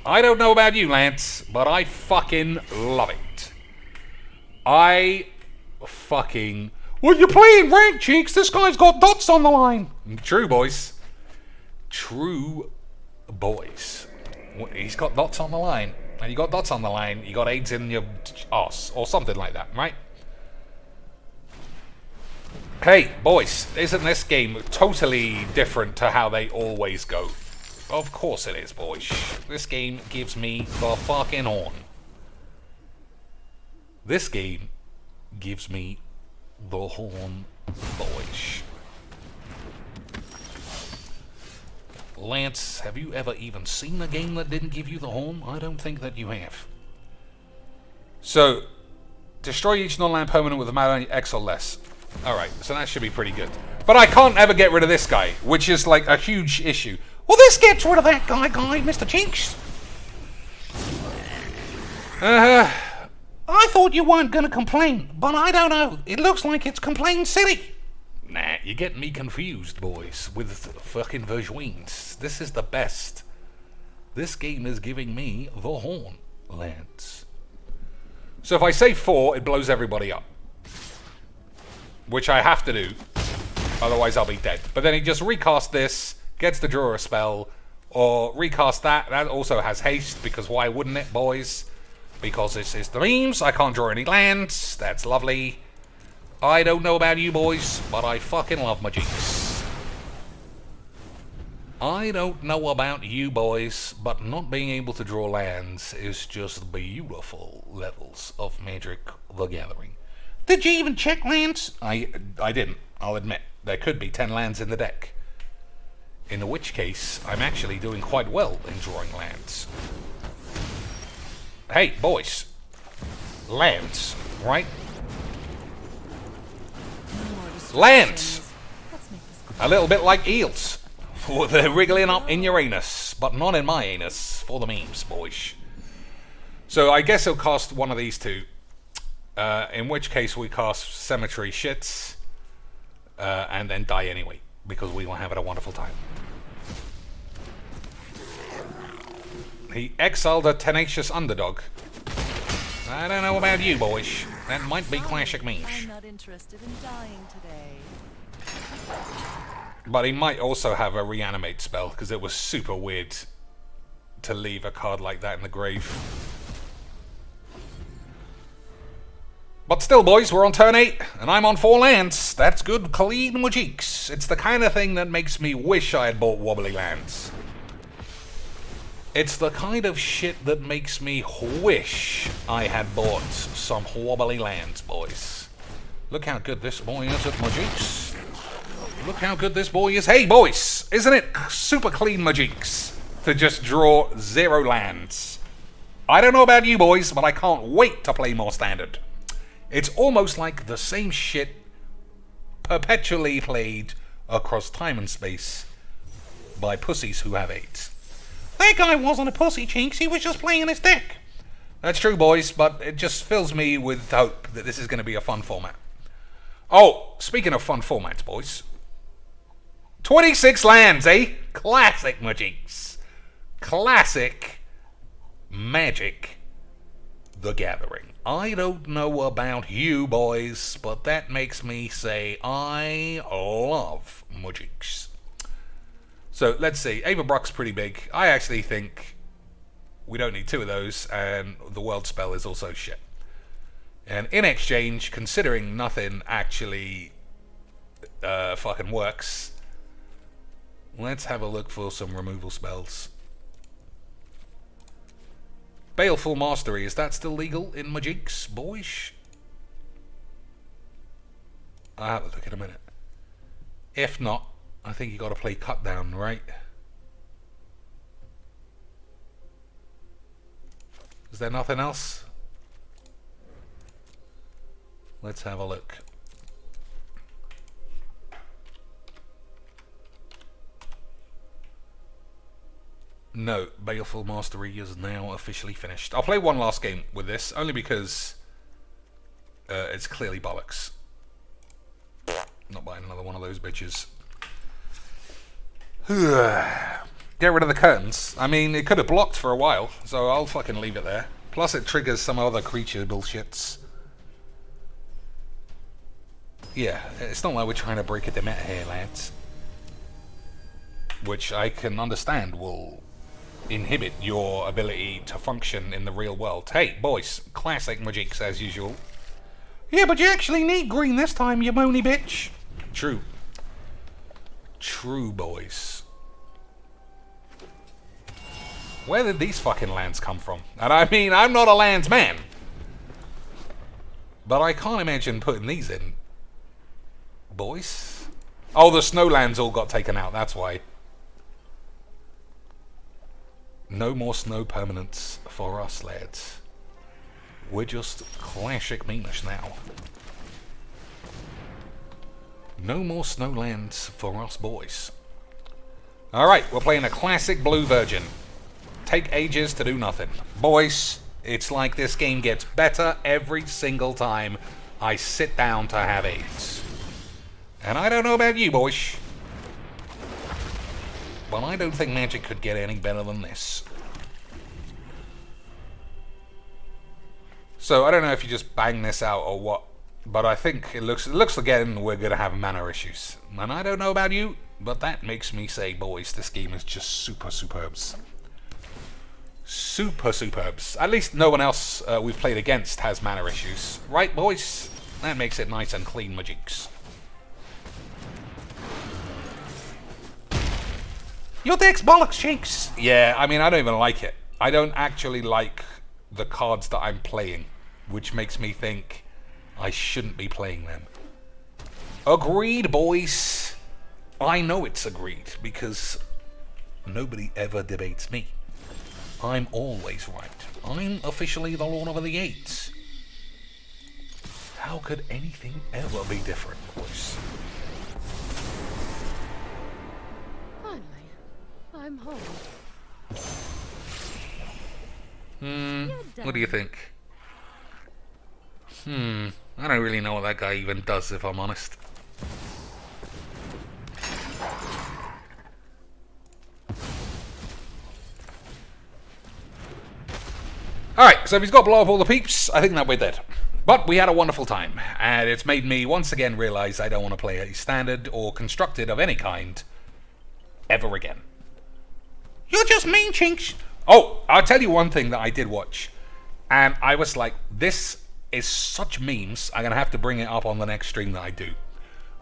I don't know about you, Lance, but I fucking love it. I fucking... Well, you're playing rank, Cheeks. This guy's got dots on the line. True, boys. True, boys. He's got dots on the line. And you got dots on the line, you got AIDS in your arse, or something like that, right? Hey, boys, isn't this game totally different to how they always go? Of course it is, boys. This game gives me the fucking horn. This game gives me the horn, boys. Lance, have you ever even seen a game that didn't give you the horn? I don't think that you have. So, destroy each non-land permanent with a mana X or less. Alright, so that should be pretty good. But I can't ever get rid of this guy, which is like a huge issue. Well, this gets rid of that guy, Mr. Cheeks. I thought you weren't going to complain, but I don't know. It looks like it's Complain City. Nah, you're getting me confused, boys, with fucking Verjuines. This is the best. This game is giving me the horn, lads. So if I say 4, it blows everybody up. Which I have to do, otherwise I'll be dead. But then he just recast this, gets to draw a spell, or recast that. That also has haste, because why wouldn't it, boys? Because this is the memes. I can't draw any lands. That's lovely. I don't know about you boys, but I fucking love Magics. I don't know about you boys, but not being able to draw lands is just beautiful levels of Magic the Gathering. Did you even check lands? I didn't, I'll admit. There could be 10 lands in the deck. In which case, I'm actually doing quite well in drawing lands. Hey, boys. Lands, right? Lands! A little bit like eels. They're wriggling up in your anus, but not in my anus, for the memes, boys. So I guess it'll cost one of these two. In which case we cast Cemetery Shits, and then die anyway, because we will have it a wonderful time. He exiled a Tenacious Underdog. I don't know about you, boys. That might be classic I'm Mish. not interested in dying today. But he might also have a reanimate spell, because it was super weird to leave a card like that in the grave. But still, boys, we're on turn 8, and I'm on 4 lands. That's good, clean majiks. It's the kind of thing that makes me wish I had bought wobbly lands. It's the kind of shit that makes me wish I had bought some wobbly lands, boys. Look how good this boy is at majiks. Look how good this boy is. Hey, boys, isn't it super clean majiks to just draw 0 lands? I don't know about you, boys, but I can't wait to play more Standard. It's almost like the same shit perpetually played across time and space by pussies who have AIDS. That guy wasn't a pussy, Chinks. He was just playing his deck. That's true, boys, but it just fills me with hope that this is going to be a fun format. Oh, speaking of fun formats, boys. 26 lands, eh? Classic Magics. Classic Magic the Gathering. I don't know about you, boys, but that makes me say I love Magics. So, let's see. Ava Brock's pretty big. I actually think we don't need 2 of those, and the World Spell is also shit. And in exchange, considering nothing actually fucking works, let's have a look for some removal spells. Baleful Mastery, is that still legal in Magics, boys? I'll have a look in a minute. If not, I think you got to play Cut Down, right? Is there nothing else? Let's have a look. No, Baleful Mastery is now officially finished. I'll play one last game with this, only because it's clearly bollocks. Not buying another one of those bitches. Get rid of the curtains. I mean, it could have blocked for a while, so I'll fucking leave it there. Plus it triggers some other creature bullshits. Yeah, it's not like we're trying to break the meta here, lads. Which I can understand will inhibit your ability to function in the real world. Hey, boys, classic Magics as usual. Yeah, but you actually need green this time, you moany bitch. True. True, boys. Where did these fucking lands come from? And I mean, I'm not a lands man, but I can't imagine putting these in. Boys? Oh, the snowlands all got taken out, that's why. No more snow permanents for us, lads. We're just classic Mish now. No more snowlands for us, boys. Alright, we're playing a classic Blue Virgin. Take ages to do nothing. Boys, it's like this game gets better every single time I sit down to have AIDS. And I don't know about you, boys, but I don't think Magic could get any better than this. So I don't know if you just bang this out or what, but I think it looks again we're gonna have mana issues. And I don't know about you, but that makes me say, boys, this game is just super superbs. Super superbs. At least no one else we've played against has mana issues. Right, boys? That makes it nice and clean, Magics. Your deck's bollocks, Chinks. Yeah, I mean, I don't even like it. I don't actually like the cards that I'm playing, which makes me think I shouldn't be playing them. Agreed, boys. I know it's agreed, because nobody ever debates me. I'm always right. I'm officially the Lord of the Eights. How could anything ever be different, boys? Finally, I'm home. What do you think? I don't really know what that guy even does, if I'm honest. Alright, so if he's got to blow up all the peeps, I think that we're dead. But we had a wonderful time, and it's made me once again realize I don't want to play a standard or constructed of any kind ever again. You're just mean, Chinks. Oh, I'll tell you one thing that I did watch, and I was like, this is such memes, I'm going to have to bring it up on the next stream that I do.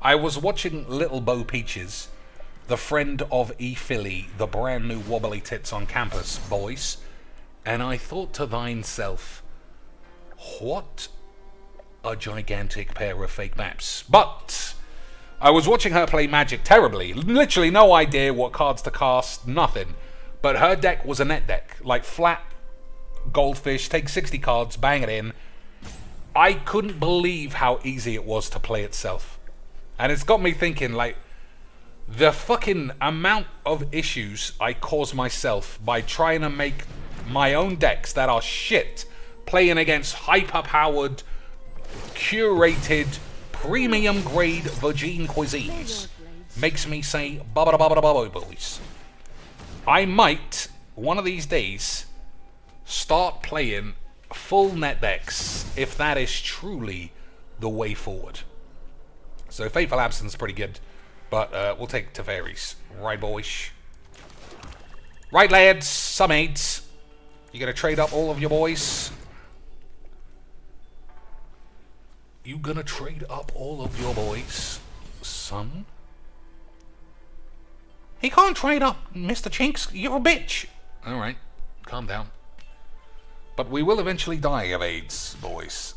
I was watching Little Bo Peaches, the friend of E-Philly, the brand new wobbly tits on campus, boys, and I thought to thine self, what a gigantic pair of fake maps. But I was watching her play Magic terribly, literally no idea what cards to cast, nothing. But her deck was a net deck, like flat goldfish, take 60 cards, bang it in. I couldn't believe how easy it was to play itself. And it's got me thinking, like, the fucking amount of issues I cause myself by trying to make my own decks that are shit, playing against hyper-powered, curated, premium-grade Virgin cuisines, makes me say, ba-ba-da-ba-ba-da-ba, boys. I might, one of these days, start playing full net decks, if that is truly the way forward. So Fateful Absence is pretty good, but we'll take Teferis. Right, boys? Right, lads, some aids. You gonna trade up all of your boys? You gonna trade up all of your boys, son? He can't trade up, Mr. Chinks. You're a bitch. Alright, calm down. But we will eventually die of AIDS, boys.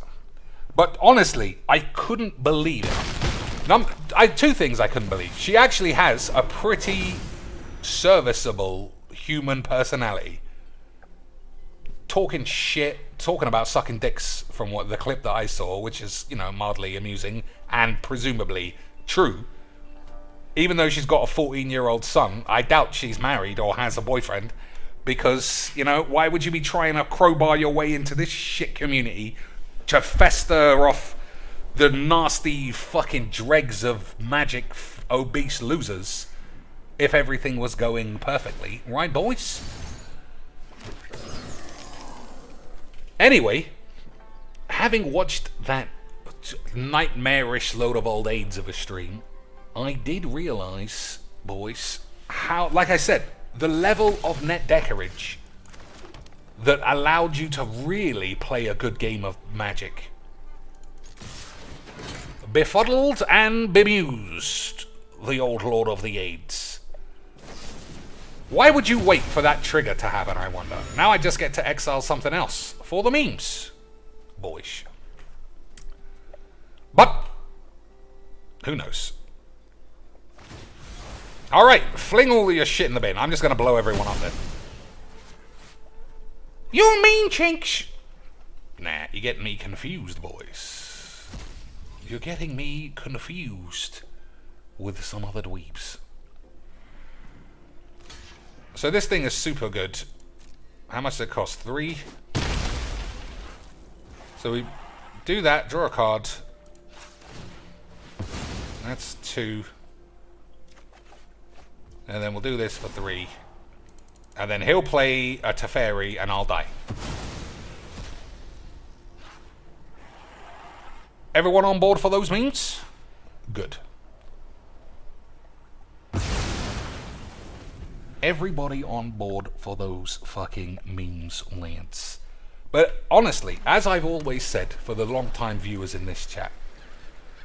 But honestly, I couldn't believe it. Two things I couldn't believe. She actually has a pretty serviceable human personality. Talking shit, talking about sucking dicks from the clip that I saw, which is, you know, mildly amusing and presumably true. Even though she's got a 14-year-old son, I doubt she's married or has a boyfriend. Because, you know, why would you be trying to crowbar your way into this shit community to fester off the nasty fucking dregs of Magic obese losers if everything was going perfectly? Right, boys? Anyway, having watched that nightmarish load of old AIDS of a stream, I did realise, boys, how, like I said, the level of net deckerage that allowed you to really play a good game of Magic. Befuddled and bemused, the old Lord of the AIDS. Why would you wait for that trigger to happen, I wonder? Now I just get to exile something else for the memes, boys. But who knows? Alright, fling all your shit in the bin. I'm just going to blow everyone up then. You're mean, Chinks. Nah, you're getting me confused, boys. You're getting me confused with some other dweebs. So this thing is super good. How much does it cost? 3? So we do that, draw a card. That's 2. And then we'll do this for 3. And then he'll play a Teferi and I'll die. Everyone on board for those memes? Good. Everybody on board for those fucking memes, lads. But honestly, as I've always said for the long-time viewers in this chat,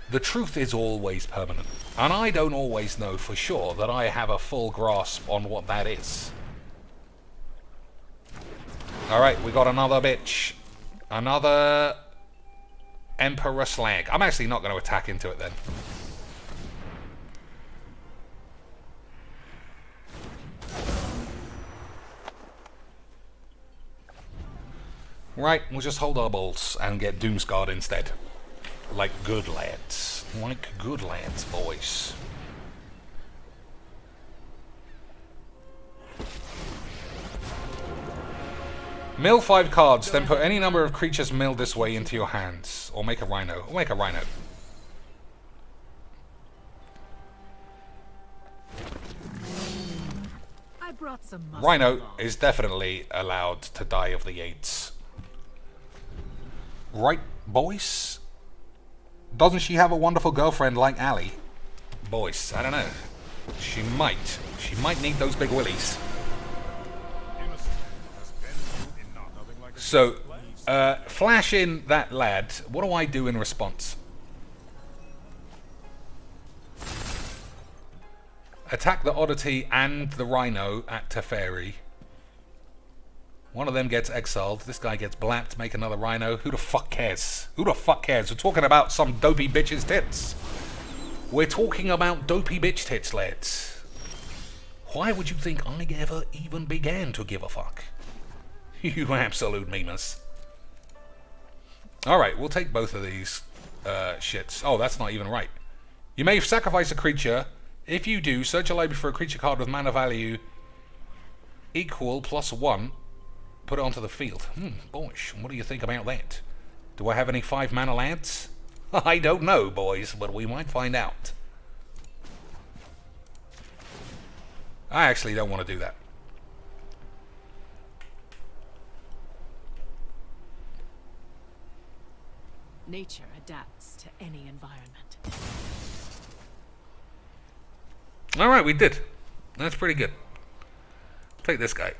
the truth is always permanent. And I don't always know for sure that I have a full grasp on what that is. Alright, we got another bitch. Another Emperor Slag. I'm actually not going to attack into it then. Right, we'll just hold our bolts and get Doomsguard instead. Like good lads. Like good lads, boys. Mill 5 cards, then put any number of creatures milled this way into your hands. Or make a rhino. Or make a rhino. I brought some Rhino is definitely allowed to die of the AIDS. Right, boys? Doesn't she have a wonderful girlfriend like Ali? Boys, I don't know. She might. She might need those big willies. So, flash in that lad. What do I do in response? Attack the oddity and the rhino at Teferi. One of them gets exiled. This guy gets blapped. Make another rhino. Who the fuck cares? Who the fuck cares? We're talking about some dopey bitch's tits. We're talking about dopey bitch tits, lads. Why would you think I ever even began to give a fuck? You absolute memers. Alright, we'll take both of these shits. Oh, that's not even right. You may sacrifice a creature. If you do, search your library for a creature card with mana value equal +1. Put it onto the field. Boys, what do you think about that? Do I have any 5 mana lads? I don't know, boys, but we might find out. I actually don't want to do that. Nature adapts to any environment. Alright, we did. That's pretty good. Take this guy.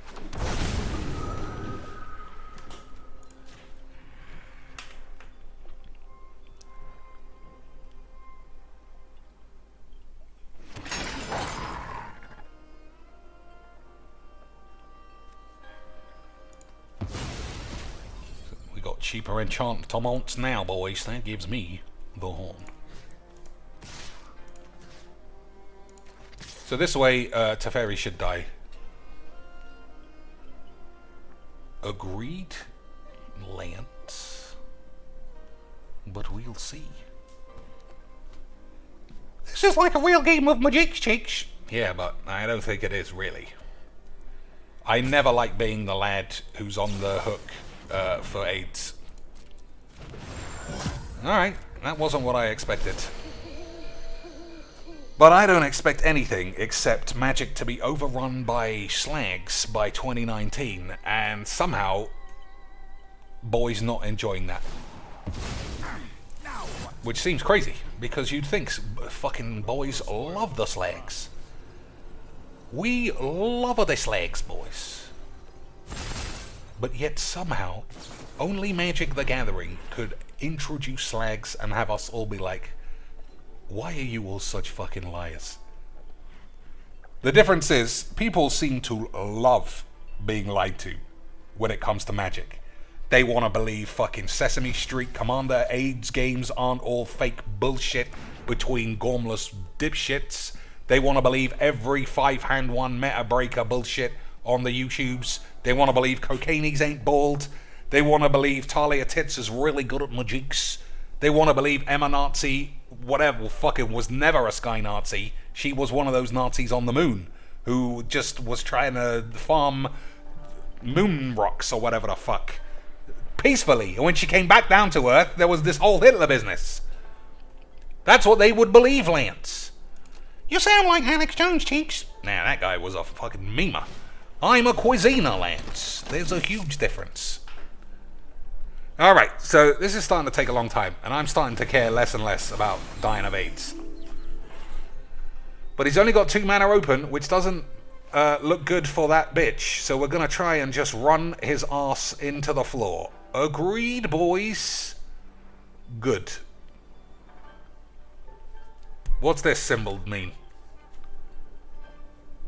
We got cheaper enchantments now, boys. That gives me the horn. So this way, Teferi should die. Agreed, Lance. But we'll see. This is like a real game of Magic's Cheeks. Yeah, but I don't think it is, really. I never like being the lad who's on the hook for AIDS. Alright, that wasn't what I expected. But I don't expect anything except Magic to be overrun by slags by 2019, and somehow boys not enjoying that. Which seems crazy, because you'd think fucking boys love the slags. We love the slags, boys. But yet somehow, only Magic the Gathering could introduce slags and have us all be like, why are you all such fucking liars? The difference is, people seem to love being lied to when it comes to Magic. They want to believe fucking Sesame Street Commander AIDS games aren't all fake bullshit between gormless dipshits. They want to believe every 5-hand-1 meta breaker bullshit on the YouTubes. They want to believe Cocainies ain't bald. They want to believe Talia Tits is really good at magics. They want to believe Emma Nazi, whatever, fucking was never a Sky Nazi. She was one of those Nazis on the moon who just was trying to farm moon rocks or whatever the fuck peacefully. And when she came back down to Earth, there was this whole Hitler business. That's what they would believe, Lance. You sound like Alex Jones, Cheeks. Nah, that guy was a fucking memer. I'm a Cuisiner, Lance. There's a huge difference. Alright, so this is starting to take a long time, and I'm starting to care less and less about dying of AIDS. But he's only got 2 mana open, which doesn't look good for that bitch, so we're gonna try and just run his ass into the floor. Agreed, boys? Good. What's this symbol mean?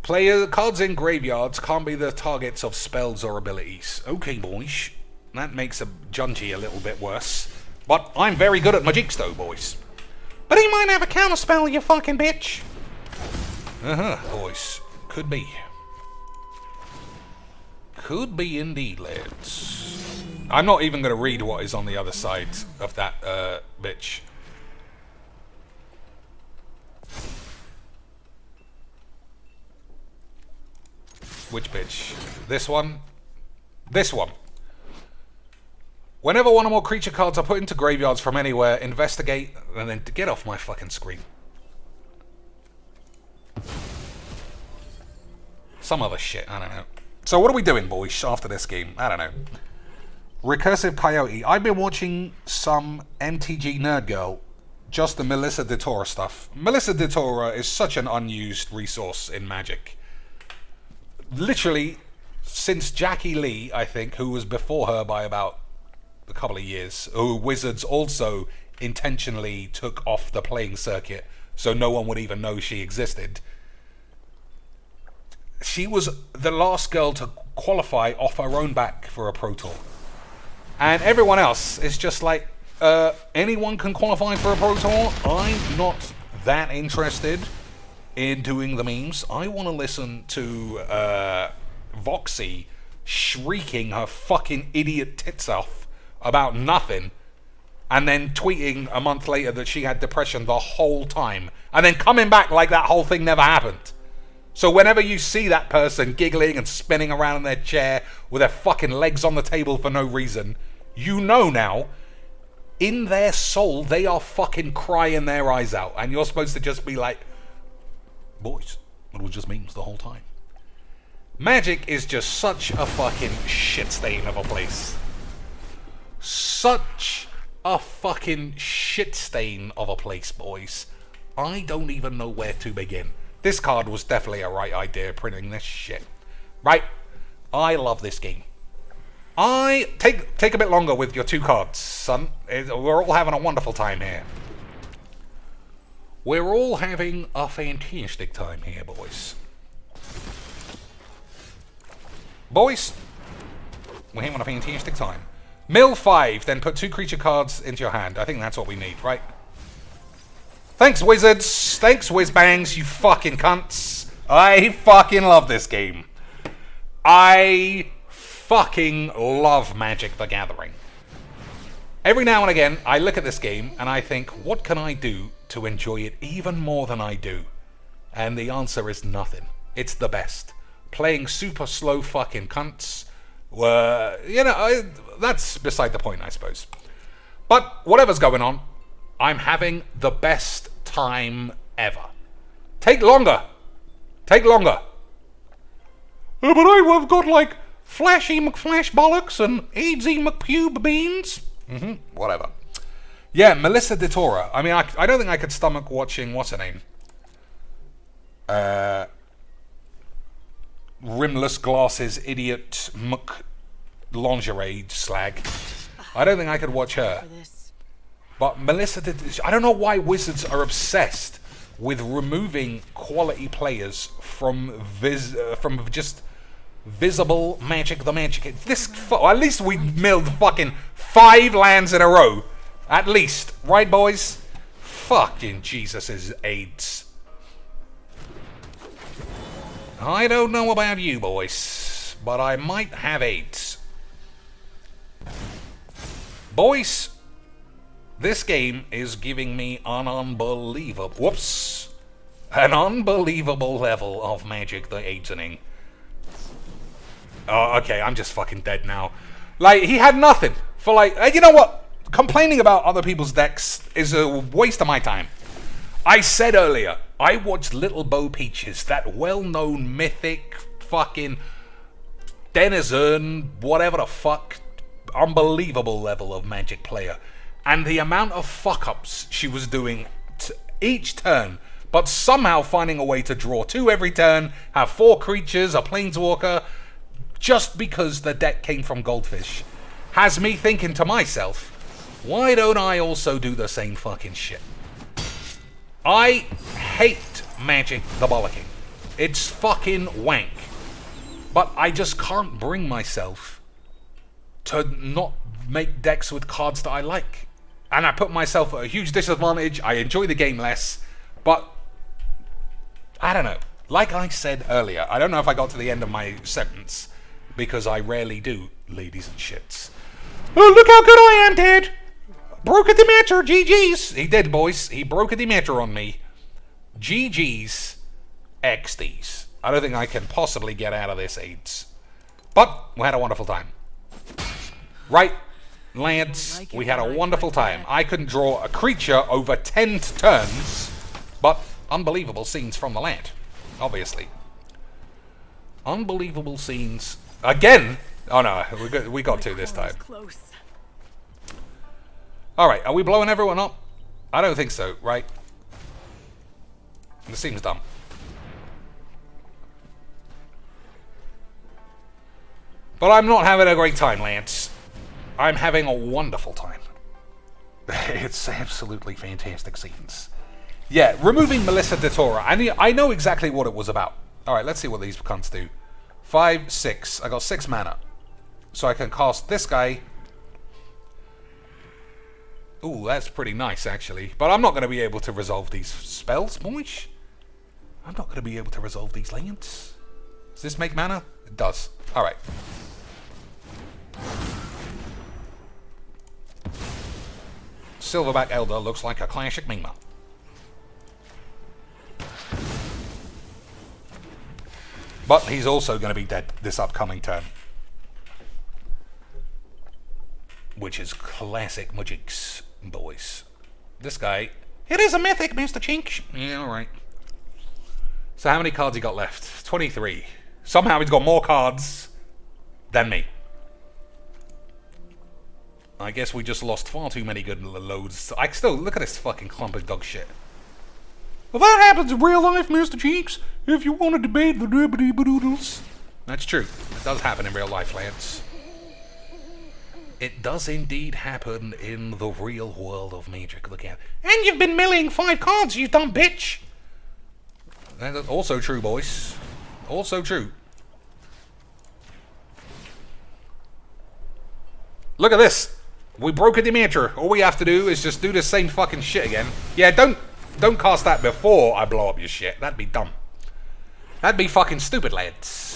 Player cards in graveyards can't be the targets of spells or abilities. Okay, boys. That makes a Junji a little bit worse. But I'm very good at magics though, boys. But he might have a counterspell, you fucking bitch. Boys. Could be. Could be indeed, lads. I'm not even going to read what is on the other side of that bitch. Which bitch? This one? This one. Whenever one or more creature cards are put into graveyards from anywhere, investigate, and then get off my fucking screen. Some other shit, I don't know. So what are we doing, boys, after this game? I don't know. Recursive Coyote. I've been watching some MTG Nerd Girl, just the Melissa DeTora stuff. Melissa DeTora is such an unused resource in Magic. Literally, since Jackie Lee, I think, who was before her by about a couple of years, who Wizards also intentionally took off the playing circuit so no one would even know she existed. She was the last girl to qualify off her own back for a Pro Tour. And everyone else is just like, anyone can qualify for a Pro Tour. I'm not that interested in doing the memes. I want to listen to Voxy shrieking her fucking idiot tits off about nothing, and then tweeting a month later that she had depression the whole time, and then coming back like that whole thing never happened. So whenever you see that person giggling and spinning around in their chair with their fucking legs on the table for no reason, you know now, in their soul, they are fucking crying their eyes out. And you're supposed to just be like, boys, it was just memes the whole time. Magic is just such a fucking shit stain of a place. Such a fucking shit stain of a place, boys. I don't even know where to begin. This card was definitely a right idea, printing this shit. Right, I love this game. I take a bit longer with your 2 cards, son. We're all having a wonderful time here. We're all having a fantastic time here, boys. Boys, we're having a fantastic time. Mill 5, then put 2 creature cards into your hand. I think that's what we need, right? Thanks, Wizards. Thanks, Whizbangs, you fucking cunts. I fucking love this game. I fucking love Magic the Gathering. Every now and again, I look at this game and I think, what can I do to enjoy it even more than I do? And the answer is nothing. It's the best. Playing super slow fucking cunts. That's beside the point, I suppose. But whatever's going on, I'm having the best time ever. Take longer. Take longer. But I've got like Flashy McFlash Bollocks and Aidsy McPube Beans. Whatever. Yeah, Melissa DeTora. I mean, I don't think I could stomach watching, what's her name? Rimless Glasses Idiot Lingerie Slag. I don't think I could watch her. But Melissa I don't know why Wizards are obsessed with removing quality players from just visible Magic the Magic. At least we milled fucking 5 lands in a row. At least. Right, boys? Fucking Jesus is AIDS. I don't know about you, boys, but I might have AIDS. Boys, this game is giving me an unbelievable level of Magic the Aidsening. Oh, okay, I'm just fucking dead now. Like, he had nothing for like, you know what? Complaining about other people's decks is a waste of my time. I said earlier, I watched Little Bo Peaches, that well-known mythic fucking denizen, whatever the fuck, unbelievable level of Magic player. And the amount of fuck-ups she was doing each turn, but somehow finding a way to draw 2 every turn, have 4 creatures, a planeswalker, just because the deck came from Goldfish, has me thinking to myself, why don't I also do the same fucking shit? I hate Magic the Bollocking. It's fucking wank. But I just can't bring myself to not make decks with cards that I like. And I put myself at a huge disadvantage. I enjoy the game less. But, I don't know. Like I said earlier, I don't know if I got to the end of my sentence, because I rarely do, ladies and shits. Oh, look how good I am, Dad! Broke a Demeter, GG's! He did, boys. He broke a Demeter on me. GG's, XD's. I don't think I can possibly get out of this AIDS. But, we had a wonderful time. Right, lads, we had a wonderful time. I couldn't draw a creature over 10 turns, but unbelievable scenes from the land, obviously. Unbelievable scenes. Again, Oh no, we got two this time. Close. Alright, are we blowing everyone up? I don't think so, right? This seems dumb. But I'm not having a great time, Lance. I'm having a wonderful time. It's absolutely fantastic scenes. Yeah, removing Melissa DeTora. I know exactly what it was about. Alright, let's see what these cunts do. 5, 6. I got 6 mana. So I can cast this guy. Ooh, that's pretty nice, actually. But I'm not going to be able to resolve these spells, boys. I'm not going to be able to resolve these lands. Does this make mana? It does. Alright. Silverback Elder looks like a classic meme. But he's also going to be dead this upcoming turn. Which is classic Magics, boys. This guy... It is a mythic, Mr. Chink. Yeah, alright. So how many cards he got left? 23. Somehow he's got more cards than me. I guess we just lost far too many good loads. I still... Look at this fucking clump of dog shit. Well, that happens in real life, Mr. Cheeks. If you want to debate the doodles. That's true. It does happen in real life, Lance. It does indeed happen in the real world of Magic the Gathering. And you've been milling 5 cards, you dumb bitch. That's also true, boys. Also true. Look at this. We broke a Dementor. All we have to do is just do the same fucking shit again. Yeah, don't cast that before I blow up your shit. That'd be dumb. That'd be fucking stupid, lads.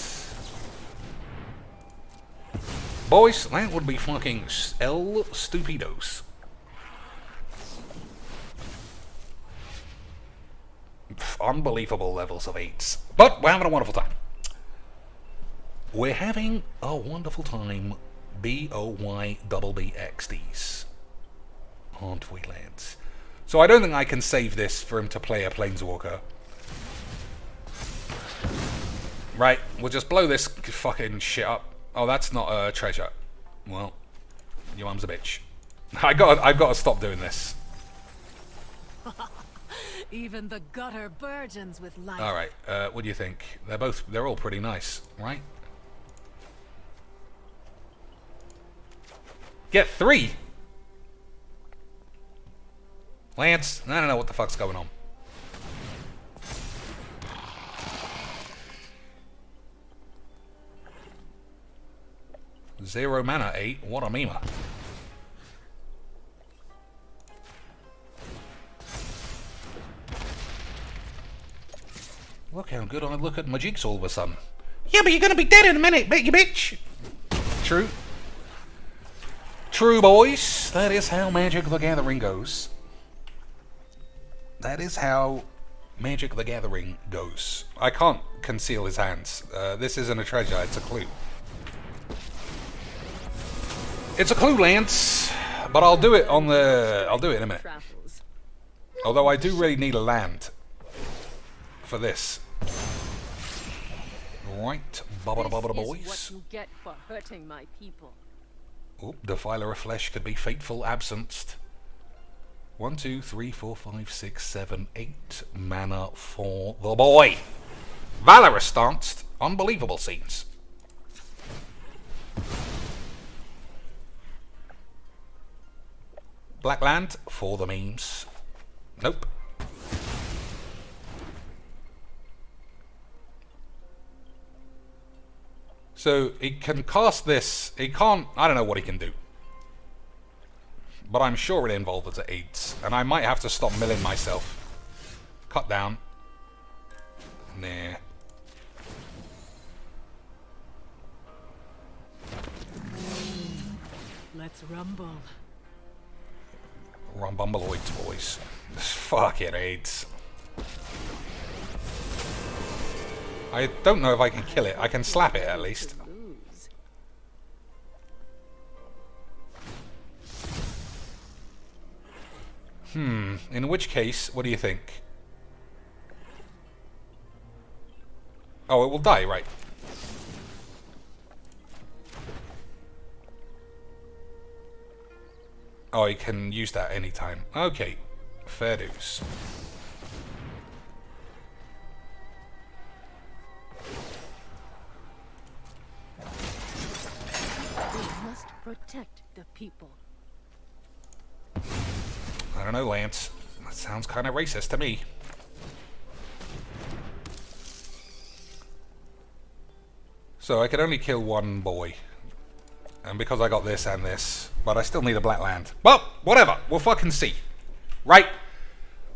Boys, that would be fucking El Stupidos. Unbelievable levels of 8s. But we're having a wonderful time. We're having a wonderful time. BOYBBXDs. Aren't we, lads? So I don't think I can save this for him to play a Planeswalker. Right, we'll just blow this fucking shit up. Oh, that's not a treasure. Well, your mum's a bitch. I've got to stop doing this. Even the gutter burgeons with life. All right, what do you think? They're all pretty nice, right? Get 3. Lance, I don't know what the fuck's going on. Zero mana, 8. What a mema. Look how good I look at Magics all of a sudden. Yeah, but you're gonna be dead in a minute, you bitch. True. True, boys. That is how Magic the Gathering goes. That is how Magic the Gathering goes. I can't conceal his hands. This isn't a treasure, it's a clue. It's a clue, Lance. But I'll do it on the... I'll do it in a minute. Although I do really need a land for this. Right, bubba boys. What you get for hurting my people. Oh, Defiler of Flesh could be fateful absenced. 1, 2, 3, 4, 5, 6, 7, 8 mana for the boy. Valorous stanced. Unbelievable scenes. Black land for the memes. Nope. So he can cast this. He can't. I don't know what he can do. But I'm sure it involves the 8s. And I might have to stop milling myself. Cut down. Nah. Let's rumble. Rumbumbleoids, boys. Fuck it, 8s. I don't know if I can kill it. I can slap it at least. In which case, what do you think? Oh, it will die, right. Oh, you can use that anytime. Okay. Fair dues. We must protect the people. I don't know, Lance. That sounds kind of racist to me. So I could only kill one boy. And because I got this and this, but I still need a black land. Well, whatever. We'll fucking see. Right?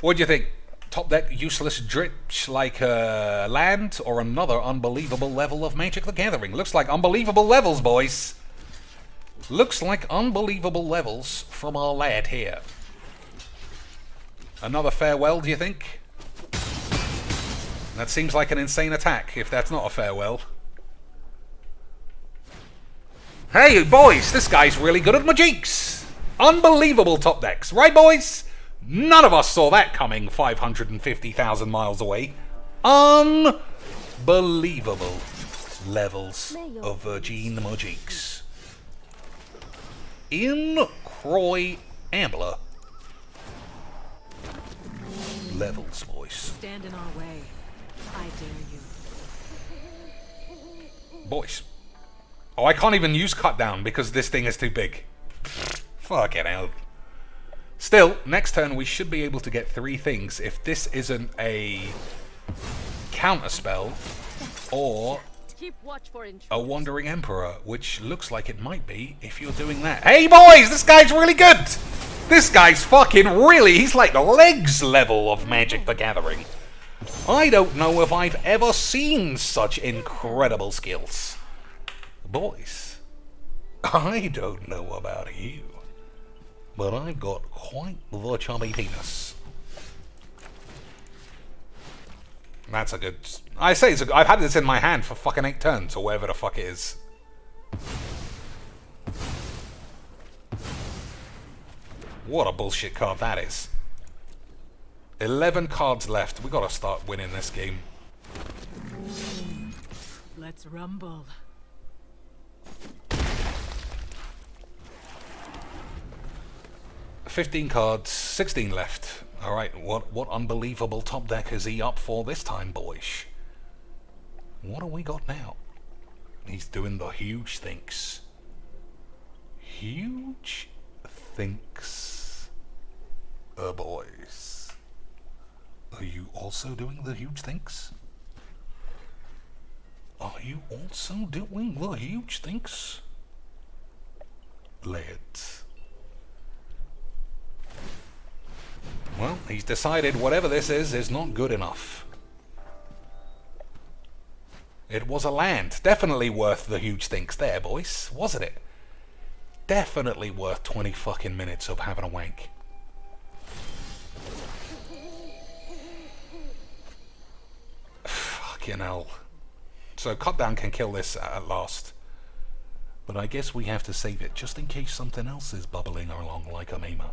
What do you think? Top deck useless dritch like land or another unbelievable level of Magic the Gathering? Looks like unbelievable levels, boys. Looks like unbelievable levels from our lad here. Another farewell, do you think? That seems like an insane attack, if that's not a farewell. Hey, boys, this guy's really good at Majiks. Unbelievable top decks, right, boys? None of us saw that coming 550,000 miles away. Unbelievable levels of Virgin Majiks. In Croy Ambler. Levels, boys. Stand in our way. I dare you. Boys. Oh, I can't even use cut down because this thing is too big. Fucking hell. Still, next turn we should be able to get 3 things if this isn't a counterspell or Keep watch for intruders. a Wandering Emperor, which looks like it might be if you're doing that. Hey boys, this guy's really good! This guy's fucking really, he's like the legs level of Magic the Gathering. I don't know if I've ever seen such incredible skills. Boys, I don't know about you, but I've got quite the chubby penis. That's a good... I say it's a, I've had this in my hand for fucking 8 turns, or whatever the fuck it is. What a bullshit card that is. 11 cards left. We gotta start winning this game. Let's rumble. $15 cards, 16 left. Alright, what unbelievable top deck is he up for this time, boys? What do we got now? He's doing the huge thinks. Huge thinks. Boys. Are you also doing the huge thinks? Are you also doing the huge thinks? Lads. Well, he's decided whatever this is not good enough. It was a land. Definitely worth the huge thinks there, boys. Wasn't it? Definitely worth 20 fucking minutes of having a wank. Fucking hell. So cut down can kill this at last. But I guess we have to save it just in case something else is bubbling along like a mema.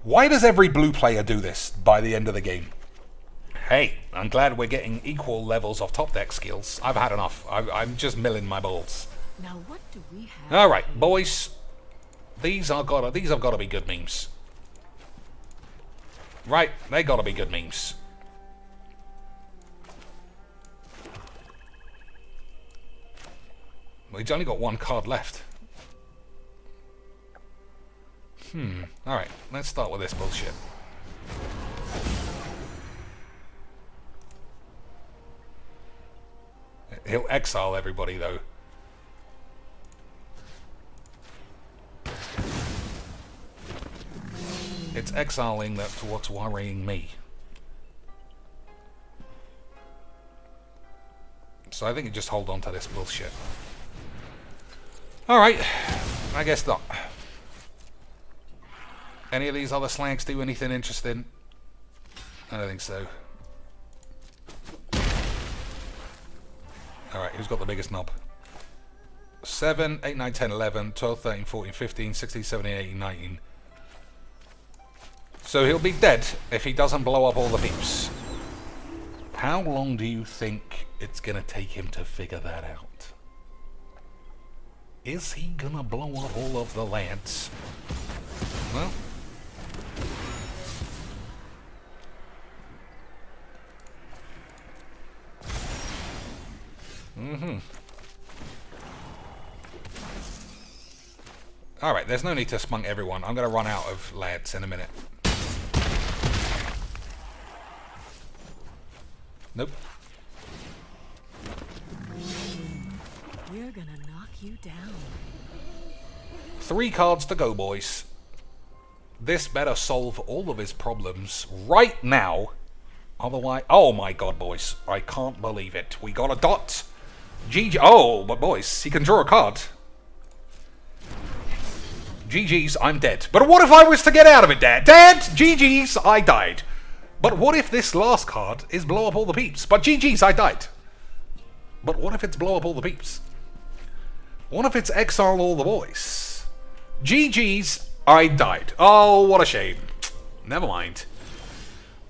Why does every blue player do this by the end of the game? Hey, I'm glad we're getting equal levels of top deck skills. I've had enough. I'm just milling my balls. Now what do we have? All right, boys. These have got to be good memes. Right, they got to be good memes. We've only got 1 card left. Alright, let's start with this bullshit. He'll exile everybody, though. It's exiling that's what's worrying me. So I think you just hold on to this bullshit. Alright, I guess not. Any of these other slangs do anything interesting? I don't think so. Alright, who's got the biggest knob? 7, 8, 9, 10, 11, 12, 13, 14, 15, 16, 17, 18, 19. So he'll be dead if he doesn't blow up all the peeps. How long do you think it's going to take him to figure that out? Is he gonna blow up all of the lads? Well... Alright, there's no need to spunk everyone. I'm gonna run out of lads in a minute. Nope. We're gonna knock you down. 3 cards to go, boys. This better solve all of his problems right now. Otherwise... Oh my god, boys. I can't believe it. We got a dot. GG... Oh, but boys, he can draw a card. GG's, I'm dead. But what if I was to get out of it, Dad? Dad, GG's, I died. But what if this last card is blow up all the peeps? But GG's, I died. But what if it's blow up all the peeps? What if it's exile all the boys? GG's, I died. Oh, what a shame. Never mind.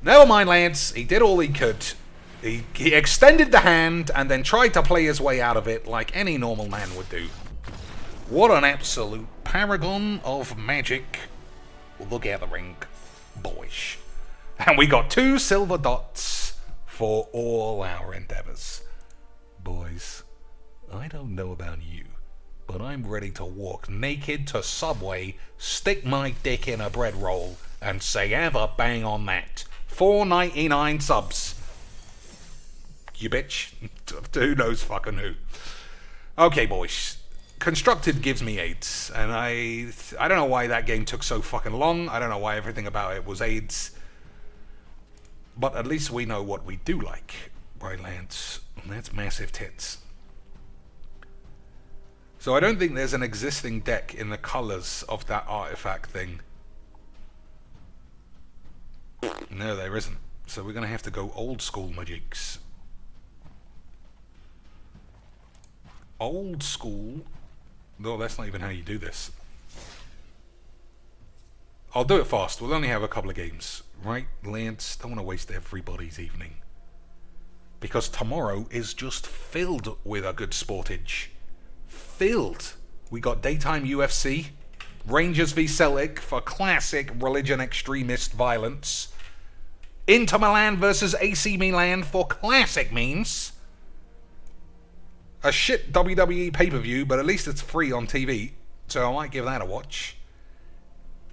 Never mind, lads. He did all he could. He extended the hand and then tried to play his way out of it like any normal man would do. What an absolute paragon of magic the gathering, boys. And we got 2 silver dots for all our endeavors. Boys, I don't know about you, but I'm ready to walk naked to Subway, stick my dick in a bread roll, and say have a bang on that. $4.99 subs. You bitch. Who knows fucking who. Okay, boys. Constructed gives me AIDS, and I don't know why that game took so fucking long. I don't know why everything about it was AIDS. But at least we know what we do like, right, Lance? And that's massive tits. So I don't think there's an existing deck in the colors of that artifact thing. No, there isn't. So we're going to have to go old school magics. Old school... No, that's not even how you do this. I'll do it fast. We'll only have a couple of games. Right, Lance? Don't want to waste everybody's evening. Because tomorrow is just filled with a good sportage. Filled. We got daytime UFC. Rangers v Celtic for classic religion extremist violence. Inter Milan versus AC Milan for classic means. A shit WWE pay-per-view, but at least it's free on TV, so I might give that a watch.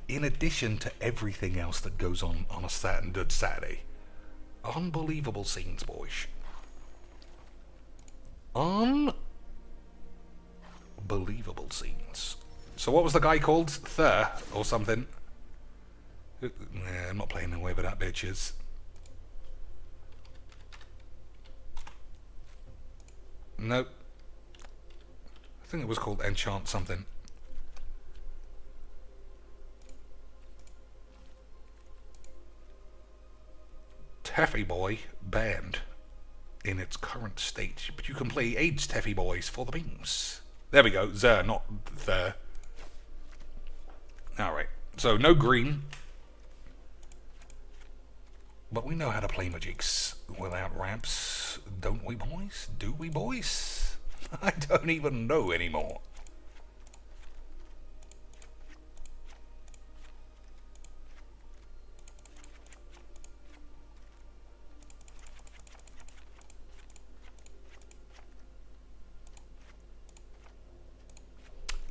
In addition to everything else that goes on a standard Saturday. Unbelievable scenes, boys. Unbelievable scenes. So what was the guy called? Thur, or something? Nah, I'm not playing away with that, bitches. Nope. I think it was called Enchant something. Taffy Boy banned in its current state, but you can play AIDS Taffy Boys for the beams. There we go, Zer, not there. Alright, so no green. But we know how to play magics without ramps, don't we, boys? Do we, boys? I don't even know anymore.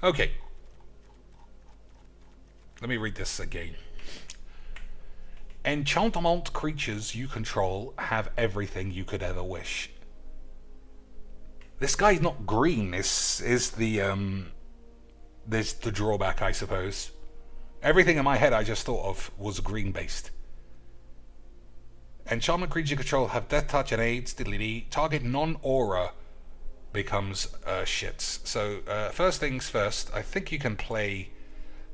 Okay. Let me read this again. Enchantment creatures you control have everything you could ever wish. This guy's not green. This is the drawback, I suppose. Everything in my head I just thought of was green based. Enchantment creatures you control have death touch and AIDS. Target non-aura becomes shits. So first things first, I think you can play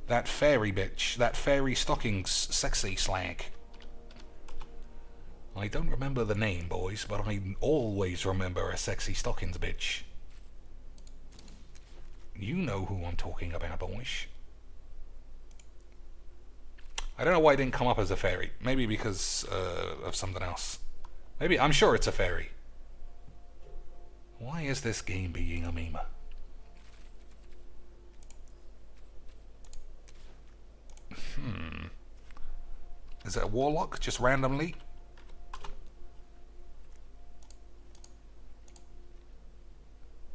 that fairy bitch, that fairy stockings sexy slag. I don't remember the name, boys, but I always remember a sexy stockings bitch. You know who I'm talking about, boys. I don't know why it didn't come up as a fairy. Maybe because of something else. Maybe, I'm sure it's a fairy. Why is this game being a meme? Is it a warlock, just randomly?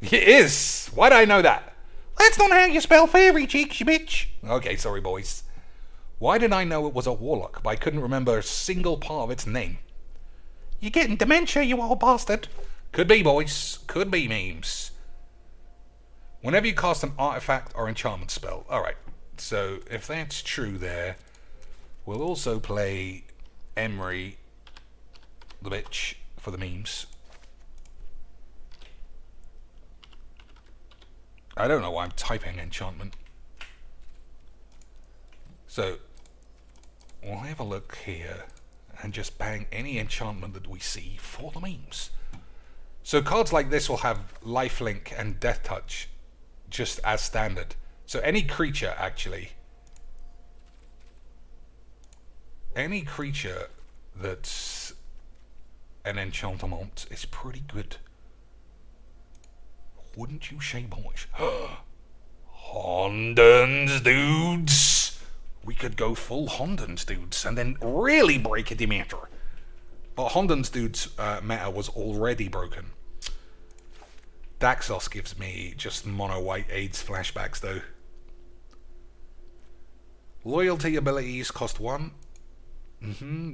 It is! Why do I know that? That's not how you spell fairy, cheeks, you bitch. Okay, sorry, boys. Why did I know it was a warlock, but I couldn't remember a single part of its name? You're getting dementia, you old bastard. Could be, boys. Could be memes. Whenever you cast an artifact or enchantment spell. Alright, so if that's true there, we'll also play Emery, the bitch, for the memes. I don't know why I'm typing enchantment. So, we'll have a look here and just bang any enchantment that we see for the memes. So cards like this will have lifelink and death touch just as standard. So any creature, actually, any creature that's an enchantment is pretty good. Wouldn't you say, boys? Hondens, dudes! We could go full Hondens, dudes, and then really break it matter. But Hondens, dudes, meta was already broken. Daxos gives me just mono-white AIDS flashbacks, though. Loyalty abilities cost 1.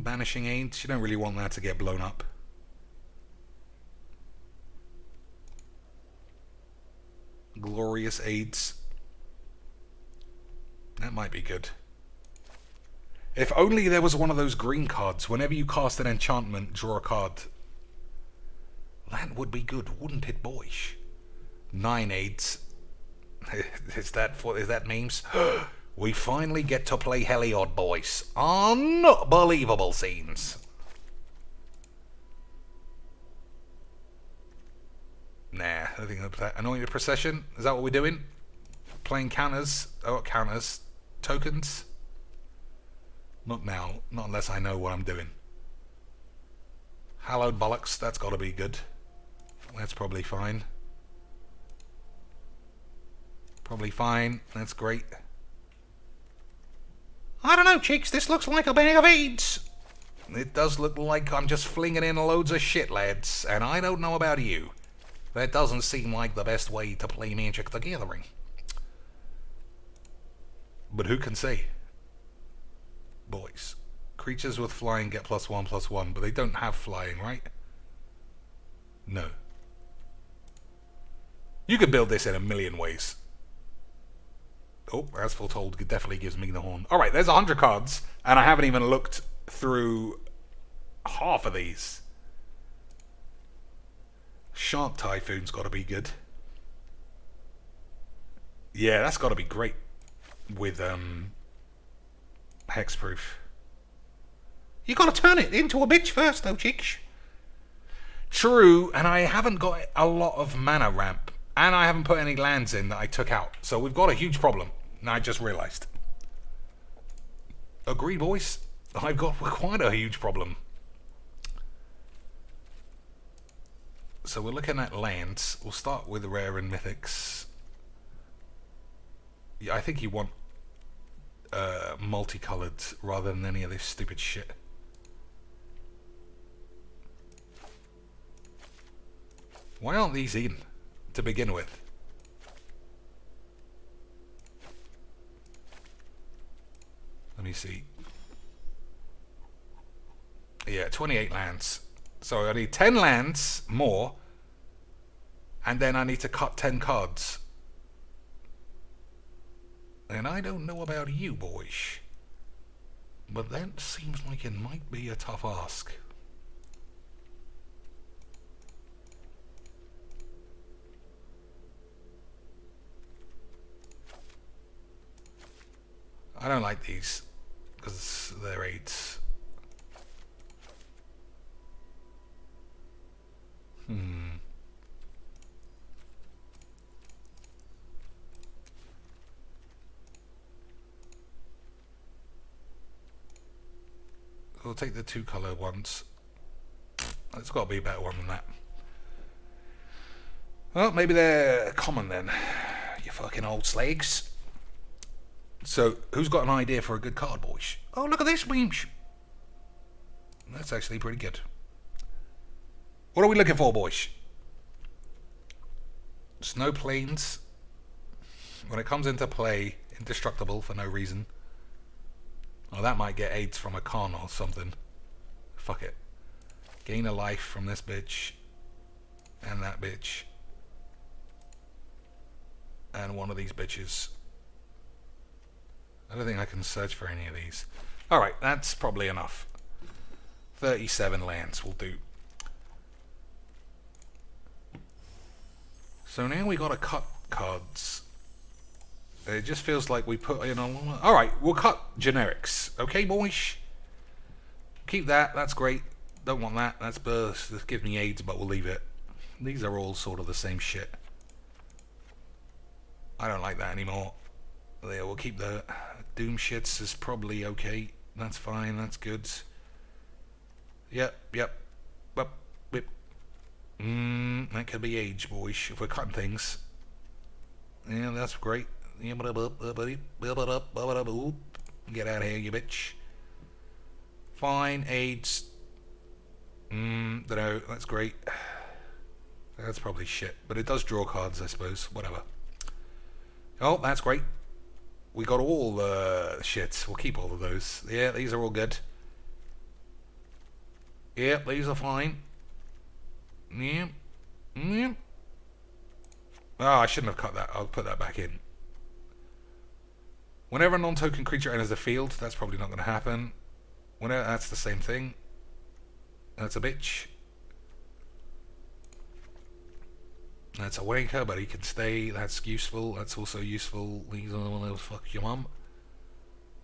Banishing AIDS. You don't really want that to get blown up. Glorious AIDS. That might be good. If only there was one of those green cards. Whenever you cast an enchantment, draw a card. That would be good, wouldn't it, boys? 9 AIDS. Is that memes? We finally get to play Heliod, boys. Unbelievable scenes. Nah, I think that's that. Anointed Procession? Is that what we're doing? Playing counters? Oh, counters. Tokens? Not now. Not unless I know what I'm doing. Hallowed Bollocks. That's got to be good. That's probably fine. Probably fine. That's great. I don't know, chicks. This looks like a bag of AIDS. It does look like I'm just flinging in loads of shit, lads. And I don't know about you. That doesn't seem like the best way to play Magic the Gathering. But who can say? Boys. Creatures with flying get +1/+1, but they don't have flying, right? No. You could build this in a million ways. Oh, as foretold, it definitely gives me the horn. Alright, there's 100 cards, and I haven't even looked through half of these. Shark Typhoon's got to be good. Yeah, that's got to be great with hexproof. You got to turn it into a bitch first, though, chicks. True, and I haven't got a lot of mana ramp, and I haven't put any lands in that I took out, so we've got a huge problem. And I just realised. Agreed, boys. I've got quite a huge problem. So we're looking at lands. We'll start with rare and mythics. Yeah, I think you want multicoloured rather than any of this stupid shit. Why aren't these in to begin with? Let me see. Yeah, 28 lands. So I need 10 lands more, and then I need to cut 10 cards. And I don't know about you, boys, but that seems like it might be a tough ask. I don't like these because they're 8s. We'll take the 2-colour ones. It's got to be a better one than that. Well, maybe they're common then. You fucking old slags. So, who's got an idea for a good card, boys? Oh, look at this meme. That's actually pretty good. What are we looking for, boys? Snow planes. When it comes into play, indestructible for no reason. Oh, that might get AIDS from a con or something. Fuck it. Gain a life from this bitch. And that bitch. And one of these bitches. I don't think I can search for any of these. Alright, that's probably enough. 37 lands will do. So now we gotta cut cards. It just feels like we put in a... Alright, we'll cut generics. Okay, boys? Keep that, that's great. Don't want that, that's burst. This gives me AIDS, but we'll leave it. These are all sort of the same shit. I don't like that anymore. There, we'll keep the Doom shits is probably okay. That's fine, that's good. Yep. That could be age, boys, if we're cutting things. Yeah, that's great. Get out of here, you bitch. Fine, AIDS. Dunno, that's great. That's probably shit, but it does draw cards, I suppose. Whatever. Oh, that's great. We got all the shits. We'll keep all of those. Yeah, these are all good. Yeah, these are fine. Yeah. Oh, I shouldn't have cut that. I'll put that back in. Whenever a non-token creature enters the field, that's probably not going to happen. Whenever, that's the same thing. That's a bitch. That's a wanker, but he can stay. That's useful. That's also useful. These are the one that fuck your mum.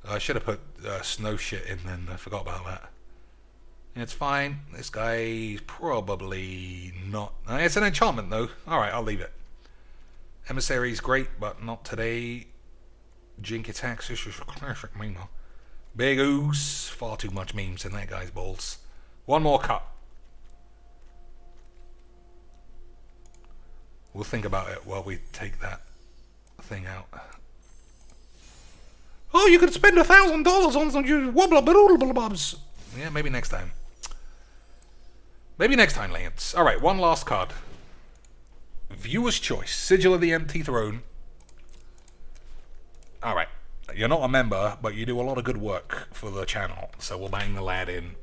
I should have put snow shit in then. I forgot about that. It's fine. This guy's probably not... It's an enchantment, though. Alright, I'll leave it. Emissary's great, but not today. Jink attacks. This is a classic meme. Big ooze. Far too much memes in that guy's balls. One more cut. We'll think about it while we take that thing out. Oh, you could spend $1,000 on some wobbler-boodle-bobs. Yeah, maybe next time. Maybe next time, Lance. Alright, one last card. Viewer's Choice. Sigil of the Empty Throne. Alright. You're not a member, but you do a lot of good work for the channel. So we'll bang the lad in.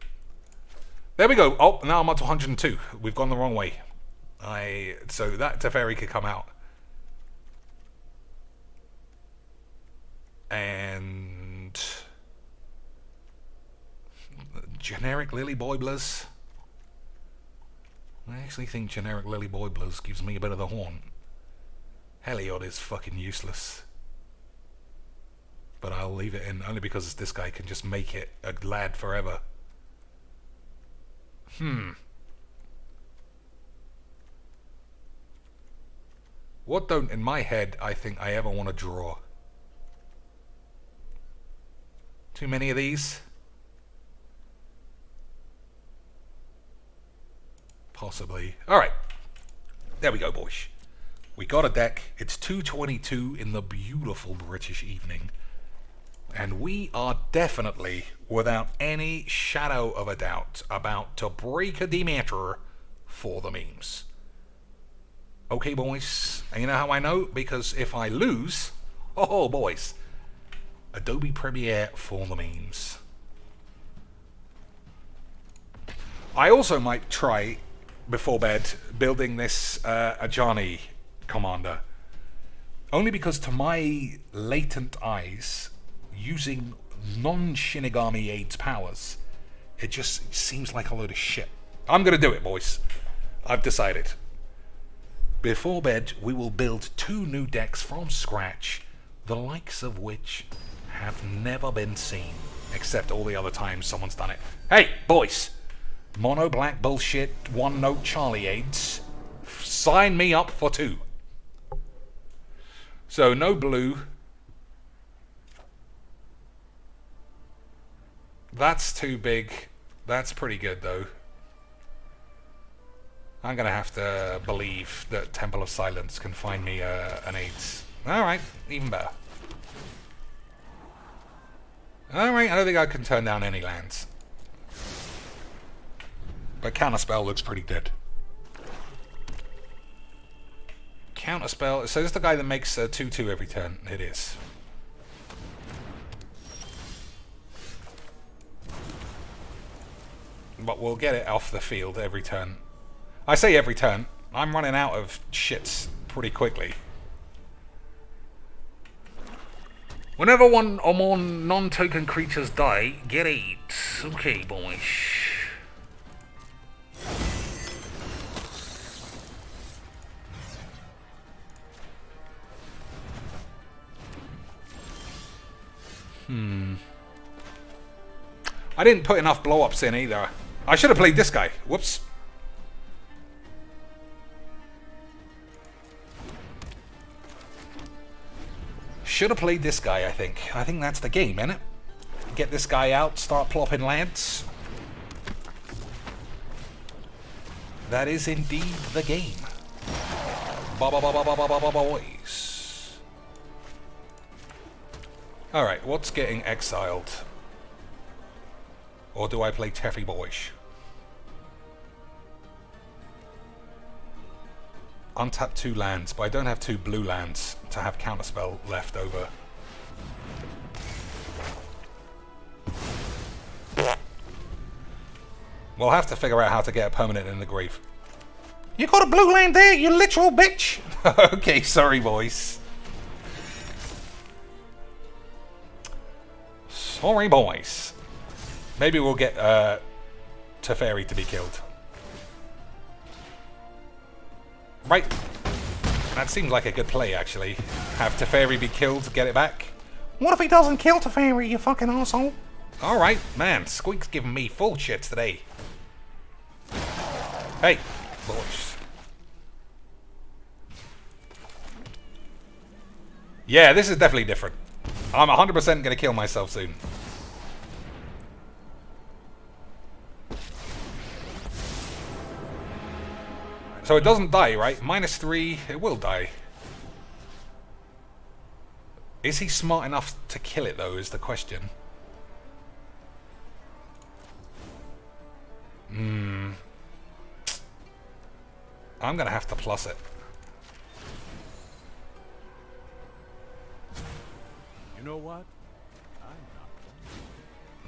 There we go. Oh, now I'm up to 102. We've gone the wrong way. So that Teferi could come out. And... generic Lily Boiblers. I actually think generic Lily Boiblers gives me a bit of the horn. Heliod is fucking useless. But I'll leave it in only because this guy can just make it a lad forever. What don't, in my head, I think I ever want to draw? Too many of these? Possibly. Alright. There we go, boys. We got a deck. It's 2:22 in the beautiful British evening. And we are definitely, without any shadow of a doubt, about to break a demeter for the memes. Okay, boys. And you know how I know? Because if I lose... Oh, boys. Adobe Premiere for the memes. I also might try, before bed, building this Ajani commander. Only because to my latent eyes, using non-Shinigami AIDS powers, it just seems like a load of shit. I'm going to do it, boys. I've decided. Before bed, we will build 2 new decks from scratch, the likes of which have never been seen, except all the other times someone's done it. Hey, boys! Mono black bullshit, one note Charlie AIDS. Sign me up for 2. So, no blue. That's too big. That's pretty good, though. I'm going to have to believe that Temple of Silence can find me an AIDS. Alright, even better. Alright, I don't think I can turn down any lands. But Counterspell looks pretty dead. Counterspell, so this is the guy that makes 2/2 every turn. It is. But we'll get it off the field every turn. I say every turn. I'm running out of shits pretty quickly. Whenever one or more non-token creatures die, get 8. Okay, boys. I didn't put enough blow-ups in either. I should have played this guy. Whoops. Should have played this guy, I think. I think that's the game, innit? Get this guy out, start plopping lands. That is indeed the game. Boys. Alright, what's getting exiled? Or do I play Teffy Boys? Untap 2 lands, but I don't have 2 blue lands to have Counterspell left over. We'll have to figure out how to get a permanent in the grave. You got a blue land there, you literal bitch! Okay, sorry boys. Sorry boys. Maybe we'll get Teferi to be killed. Right. That seems like a good play, actually. Have Teferi be killed to get it back. What if he doesn't kill Teferi, you fucking asshole? Alright, man, Squeak's giving me full shits today. Hey, boys. Yeah, this is definitely different. I'm 100% going to kill myself soon. So it doesn't die, right? -3, it will die. Is he smart enough to kill it, though, is the question. I'm going to have to plus it. You know what?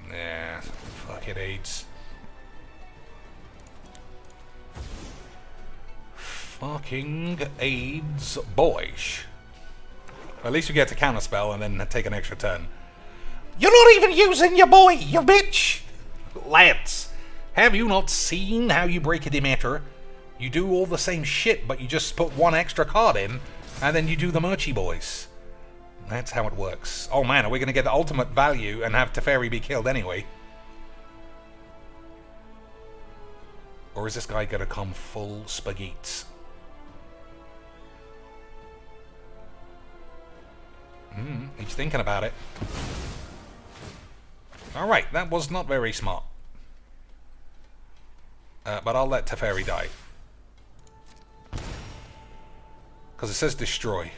Yeah, fuck it, AIDS. Fucking AIDS, boys. At least you get to counterspell and then take an extra turn. You're not even using your boy, you bitch! Lads, have you not seen how you break a Demeter? You do all the same shit, but you just put one extra card in, and then you do the Murchy boys. That's how it works. Oh man, are we going to get the ultimate value and have Teferi be killed anyway? Or is this guy going to come full spaghetti? He's thinking about it. Alright, that was not very smart. But I'll let Teferi die. Because it says destroy.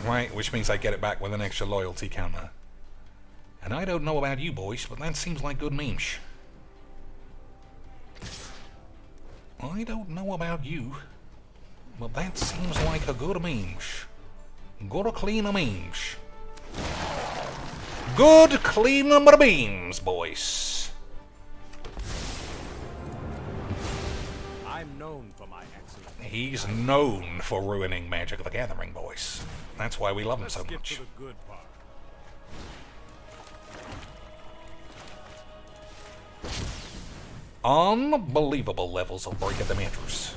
Right, which means I get it back with an extra loyalty counter. And I don't know about you boys, but that seems like good memes. I don't know about you, but that seems like a good memes. Good clean memes. Good clean memes, boys. I'm known for my excellence. He's known for ruining Magic the Gathering, boys. That's why we love him so Let's get much. to the good part. Unbelievable levels of Break of the Mantras.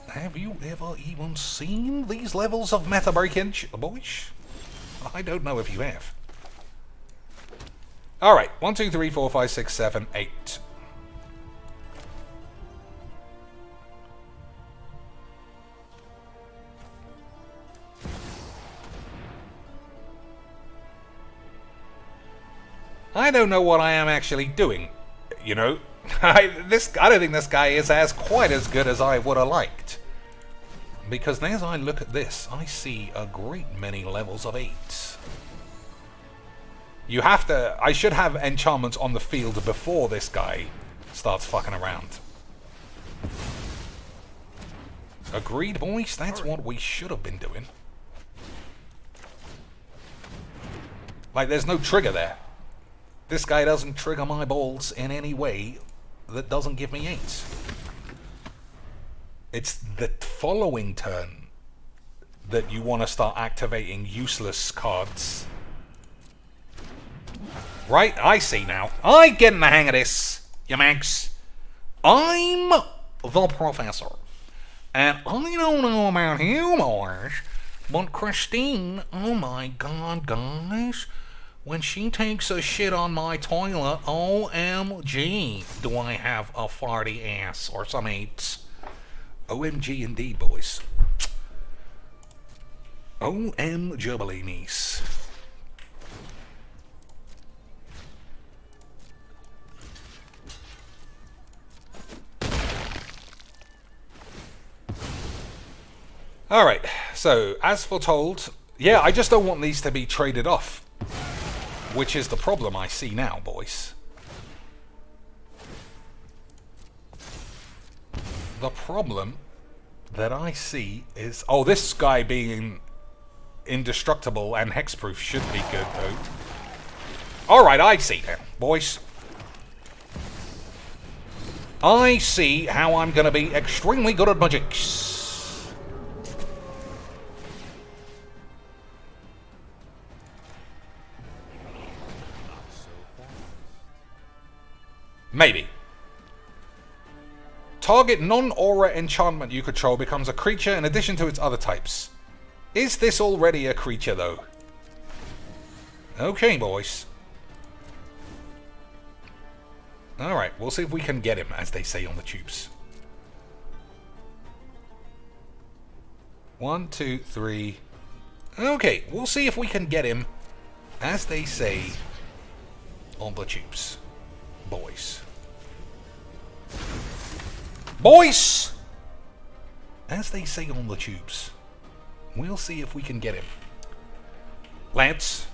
Have you ever even seen these levels of meta breakage, boys? I don't know if you have. Alright, 1, 2, 3, 4, 5, 6, 7, 8. I don't know what I am actually doing, you know. I don't think this guy is quite as good as I would have liked. Because as I look at this, I see a great many levels of 8s. You have to... I should have enchantments on the field before this guy starts fucking around. Agreed, boys? That's what we should have been doing. Like, there's no trigger there. This guy doesn't trigger my balls in any way that doesn't give me 8s. It's the following turn that you want to start activating useless cards. Right, I see now. I get in the hang of this, you mags. I'm the professor. And I don't know about you boys, but Christine, oh my god, guys. When she takes a shit on my toilet, OMG, do I have a farty ass or some 8s. OMG indeed, boys. OM Jubilees. Alright, so, as foretold, yeah, I just don't want these to be traded off. Which is the problem I see now, boys. The problem that I see is... Oh, this guy being indestructible and hexproof should be good, though. Alright, I see now, boys. I see how I'm going to be extremely good at magics. Maybe. Target non-aura enchantment you control becomes a creature in addition to its other types. Is this already a creature, though? Okay, boys. Alright, we'll see if we can get him, as they say on the tubes. 1, 2, 3. Okay, we'll see if we can get him, as they say on the tubes. Boys. Boys! As they say on the tubes. We'll see if we can get him. Lads.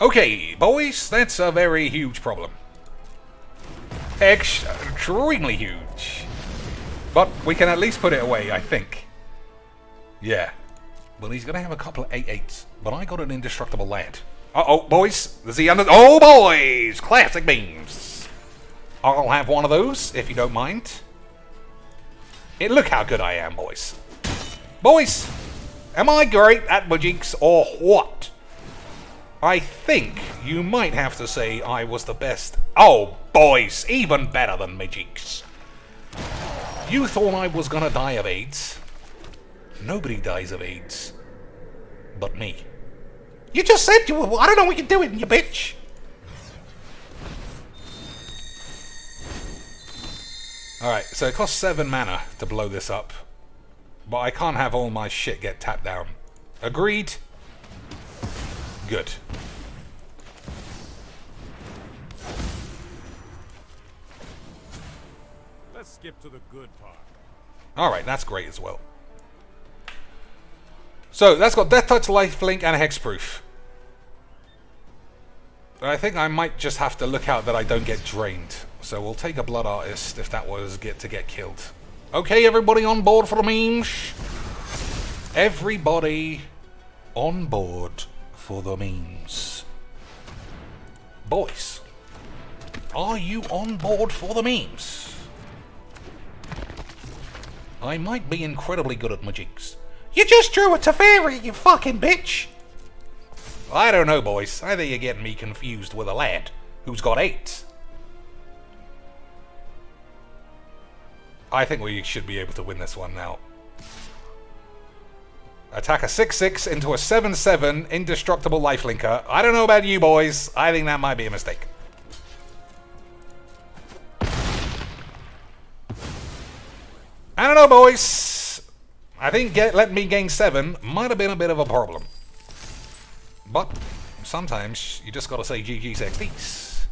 Okay, boys, that's a very huge problem. Extremely huge. But we can at least put it away, I think. Yeah. Well, he's going to have a couple of 8/8s. But I got an indestructible lad. Uh-oh, boys. Is he under... Oh, boys! Classic beams. I'll have one of those, if you don't mind. Look how good I am, boys. Boys! Am I great at magics or what? I think you might have to say I was the best. Oh, boys! Even better than magics. You thought I was gonna die of AIDS. Nobody dies of AIDS. But me. You just said you were... I don't know what you're doing, you bitch! Alright, so it costs 7 mana to blow this up. But I can't have all my shit get tapped down. Agreed? Good. Let's skip to the good part. Alright, that's great as well. So, that's got Death Touch, Lifelink, and Hexproof. I think I might just have to look out that I don't get drained. So we'll take a Blood Artist if that was to get killed. Okay, everybody on board for the memes? Everybody on board for the memes. Boys, are you on board for the memes? I might be incredibly good at magics. You just drew a Teferi, you fucking bitch! I don't know, boys. I think you're getting me confused with a lad who's got 8. I think we should be able to win this one now. Attack a 6/6 into a 7/7 indestructible lifelinker. I don't know about you boys. I think that might be a mistake. I don't know, boys. I think letting me gain 7 might have been a bit of a problem. But sometimes you just gotta say GG's XDs.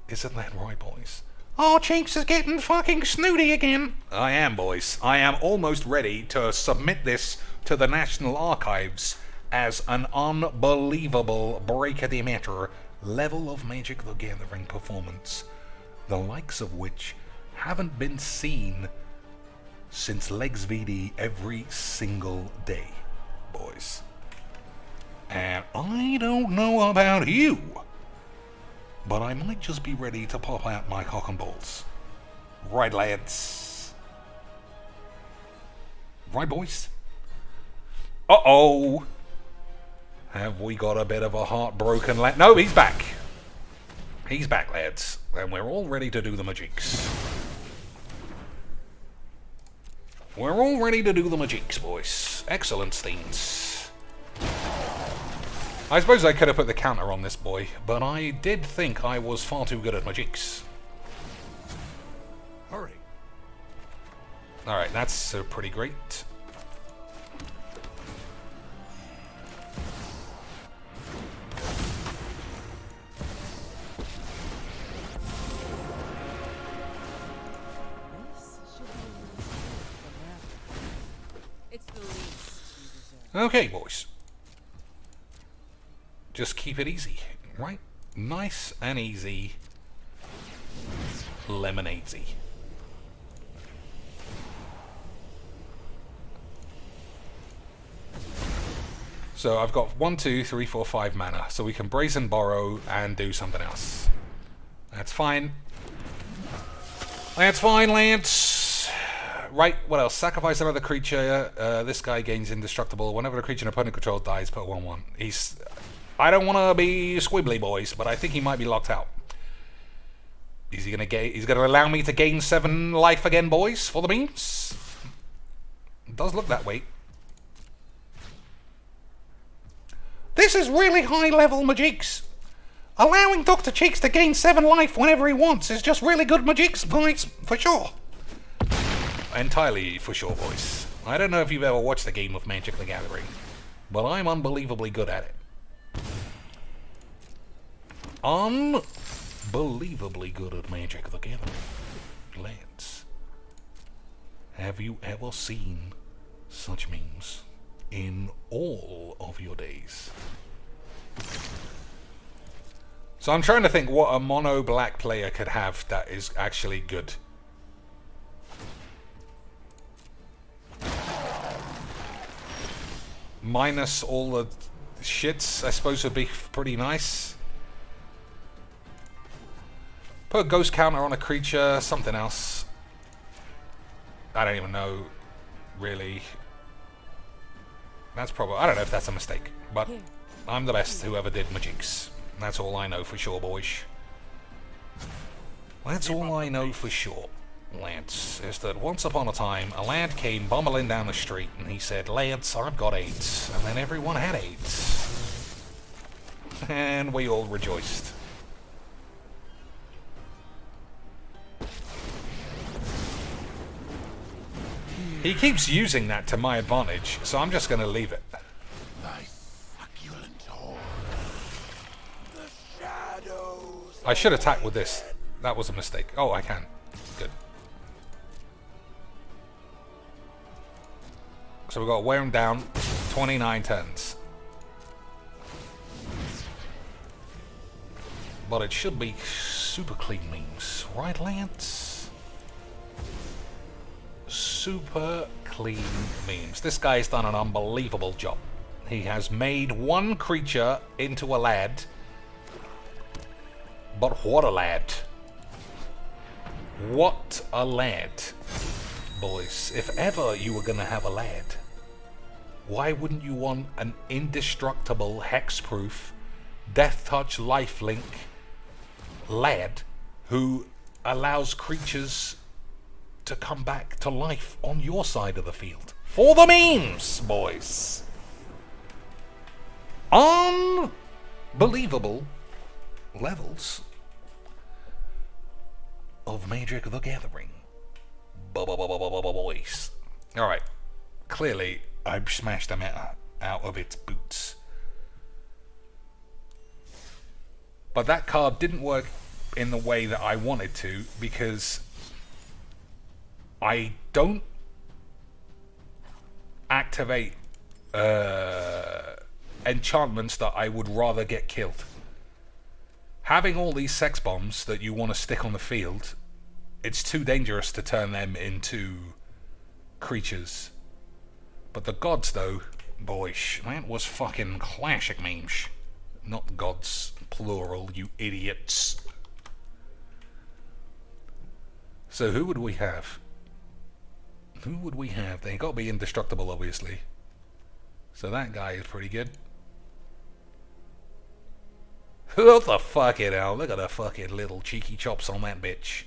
Isn't that right, boys? Oh, Chinks is getting fucking snooty again. I am, boys. I am almost ready to submit this to the National Archives as an unbelievable Brokea level of Magic the Gathering performance, the likes of which haven't been seen since Legs VD every single day, boys. And I don't know about you, but I might just be ready to pop out my cock and balls. Right, lads? Right, boys? Uh-oh! Have we got a bit of a heartbroken lad? No, he's back. He's back, lads. And we're all ready to do the magics. We're all ready to do the magics, boys. Excellent things. I suppose I could have put the counter on this boy, but I did think I was far too good at magics. Hurry. Alright, that's pretty great. It's the least you deserve. Okay, boys. Just keep it easy, right? Nice and easy. Lemonade-y. So I've got 1, 2, 3, 4, 5 mana, so we can brazen borrow and do something else. That's fine. That's fine, Lance. Right, what else? Sacrifice another creature. This guy gains indestructible. Whenever a creature an opponent controls dies, put 1/1. He's... I don't want to be squibbly, boys, but I think he might be locked out. Is he gonna he's gonna allow me to gain 7 life again, boys, for the memes? It does look that way. This is really high-level magics. Allowing Dr. Cheeks to gain 7 life whenever he wants is just really good magics, boys, for sure. Entirely for sure, boys. I don't know if you've ever watched a game of Magic the Gathering, but I'm unbelievably good at it. Unbelievably good at Magic the Gathering. Lads, have you ever seen such memes in all of your days? So I'm trying to think what a mono black player could have that is actually good. Minus all the shits, I suppose, would be pretty nice. Put a ghost counter on a creature, something else. I don't even know, really. That's probably... I don't know if that's a mistake, but I'm the best who ever did magics. That's all I know for sure, boys. That's all I know for sure, lads, is that once upon a time, a lad came bumbling down the street and he said, "Lads, I've got AIDS." And then everyone had AIDS. And we all rejoiced. He keeps using that to my advantage, so I'm just going to leave it. I should attack with this. That was a mistake. Oh, I can. Good. So we've got to wear him down. 29 turns. But it should be super clean memes. Right, Lance? Super clean memes. This guy's done an unbelievable job. He has made one creature into a lad. But what a lad. What a lad. Boys, if ever you were gonna have a lad, why wouldn't you want an indestructible, hexproof, death touch lifelink lad who allows creatures to come back to life on your side of the field? For the memes, boys. Unbelievable levels of Magic the Gathering. Boys. Alright. Clearly, I've smashed them out of its boots. But that card didn't work in the way that I wanted to, because I don't activate enchantments that I would rather get killed. Having all these sex bombs that you want to stick on the field, it's too dangerous to turn them into creatures. But the gods, though, boy, that was fucking classic memes. Not gods, plural, you idiots. So who would we have? Who would we have? They got to be indestructible, obviously. So that guy is pretty good. What the fucking hell? Look at the fucking little cheeky chops on that bitch.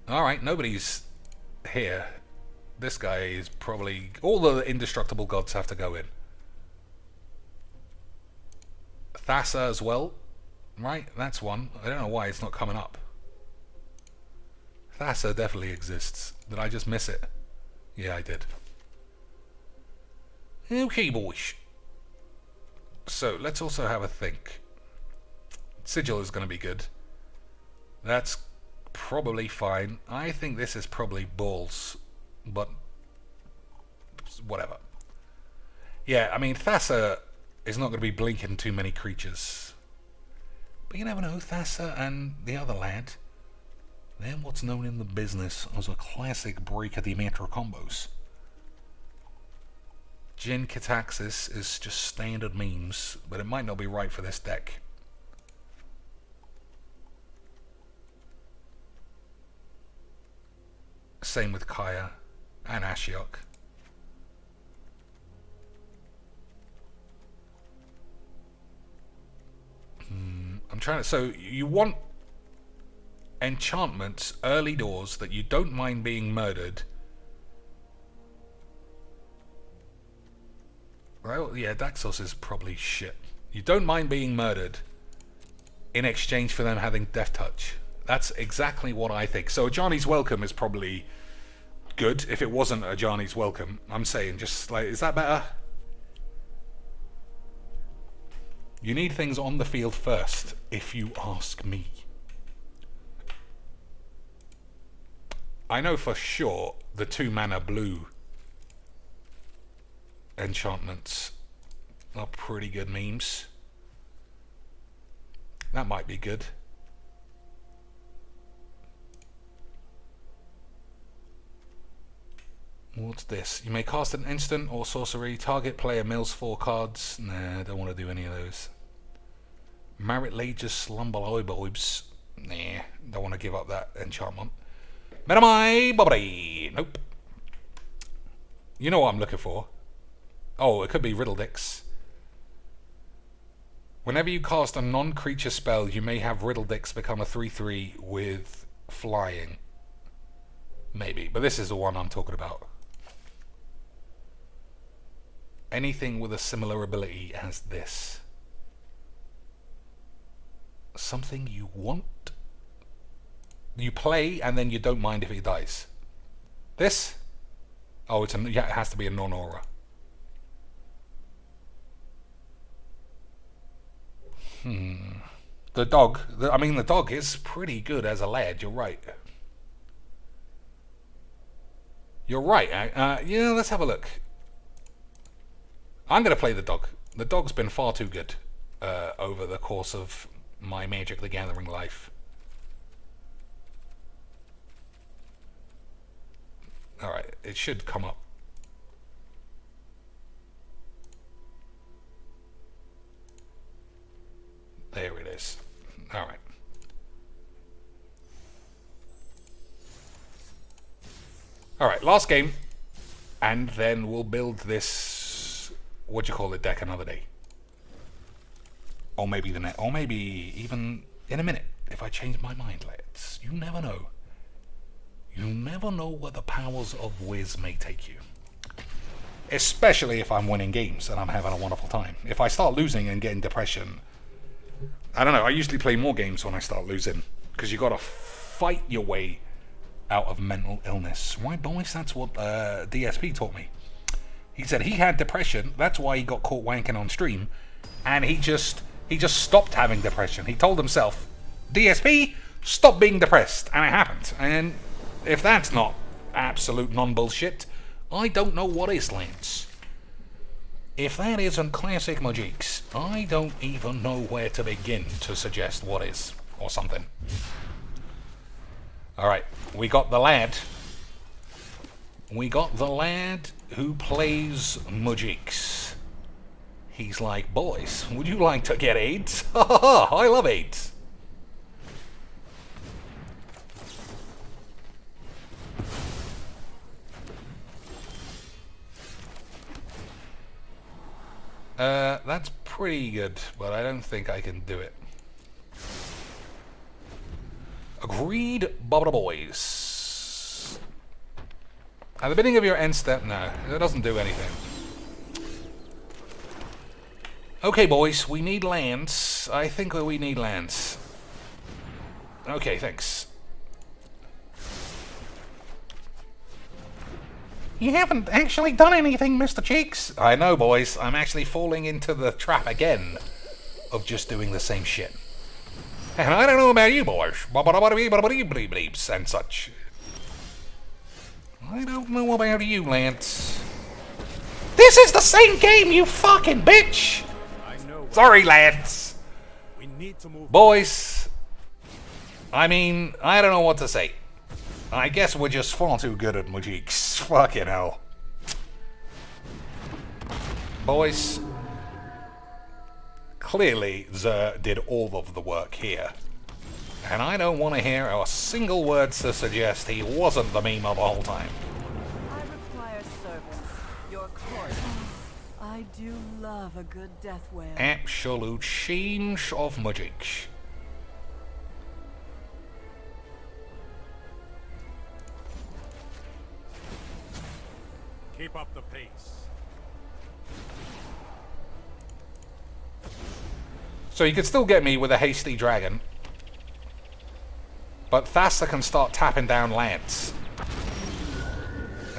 Alright, nobody's here. This guy is probably... all the indestructible gods have to go in. Thassa as well. Right, that's one. I don't know why it's not coming up. Thassa definitely exists. Did I just miss it? Yeah, I did. Okay, boys. So, let's also have a think. Sigil is going to be good. That's probably fine. I think this is probably balls, but whatever. Yeah, I mean, Thassa is not going to be blinking too many creatures. But you never know, Thassa and the other lad, they're what's known in the business as a classic breaker the Metro combos. Jin Kataxis is just standard memes, but it might not be right for this deck. Same with Kaya and Ashiok. I'm trying to... so you want enchantments early doors that you don't mind being murdered. Well, yeah, Daxos is probably shit. You don't mind being murdered in exchange for them having Death Touch. That's exactly what I think. So Ajani's Welcome is probably good if it wasn't Ajani's Welcome. I'm saying, just like, is that better? You need things on the field first, if you ask me. I know for sure the 2-mana blue enchantments are pretty good memes. That might be good. What's this? You may cast an instant or sorcery. Target player mills 4 cards. Nah, don't want to do any of those. Marit Lage's Slumber Oibs. Nah, don't want to give up that enchantment. Metamai Bobby. Nope. You know what I'm looking for. Oh, it could be Riddledix. Whenever you cast a non-creature spell, you may have Riddledix become a 3/3 with flying. Maybe, but this is the one I'm talking about. Anything with a similar ability has this. Something you want? You play and then you don't mind if it dies. This? Oh, yeah, it has to be a non-aura. The dog. The dog is pretty good as a lad. You're right. You're right. Yeah, let's have a look. I'm going to play the dog. The dog's been far too good over the course of my Magic the Gathering life. Alright, it should come up. There it is. Alright. Alright, last game. And then we'll build this, what do you call it, deck another day. Or maybe or maybe even in a minute, if I change my mind, lads. You never know. You never know where the powers of Wiz may take you. Especially if I'm winning games and I'm having a wonderful time. If I start losing and getting depression, I don't know, I usually play more games when I start losing. Because you gotta fight your way out of mental illness. Right, boys? That's what DSP taught me. He said he had depression, that's why he got caught wanking on stream, and he just He just stopped having depression. He told himself, DSP, stop being depressed. And it happened. And if that's not absolute non-bullshit, I don't know what is, Lance. If that isn't classic Majiks, I don't even know where to begin to suggest what is, or something. Alright, we got the lad. We got the lad who plays Majiks. He's like, boys, would you like to get AIDS? Ha ha ha, I love AIDS. That's pretty good, but I don't think I can do it. Agreed, Bubba boys. At the beginning of your end step, no, it doesn't do anything. Okay, boys, we need lands. I think that we need lands. Okay, thanks. You haven't actually done anything, Mr. Cheeks. I know, boys. I'm actually falling into the trap again of just doing the same shit. And I don't know about you, boys. And such. I don't know about you, Lance. This is the same game, you fucking bitch! I know. Sorry, Lance. We need to move. Boys, I mean, I don't know what to say. I guess we're just far too good at Majiks. Fucking hell. Boys, clearly Zer did all of the work here. And I don't want to hear a single word to suggest he wasn't the meme of the whole time. I require servants. Your court. I do love a good death wail. Absolute change of Majiks. Keep up the pace. So you could still get me with a hasty dragon. But Thassa can start tapping down lands.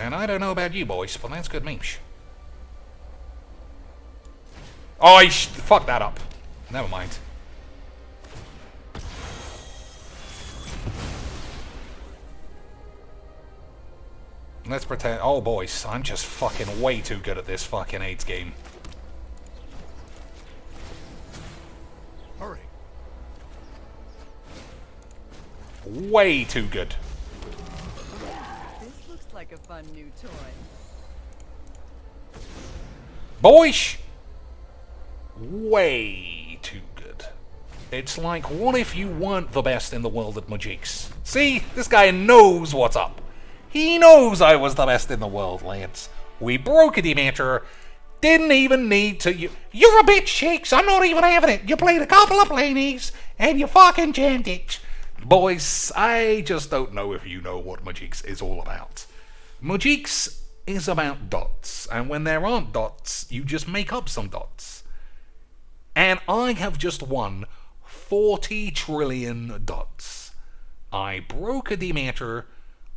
And I don't know about you boys, but that's good memes. Oh, I fucked that up. Never mind. Let's pretend... Oh, boys, I'm just fucking way too good at this fucking AIDS game. Hurry. Way too good. This looks like a fun new toy. Boys! Way too good. It's like, what if you weren't the best in the world at Majiks? See? This guy knows what's up. He knows I was the best in the world, Lance. We broke a Demeter. Didn't even need to... You're a bitch, Cheeks. I'm not even having it. You played a couple of planies, and you fucking jammed it. Boys, I just don't know if you know what Majiks is all about. Majiks is about dots, and when there aren't dots, you just make up some dots. And I have just won 40 trillion dots. I broke a Demeter.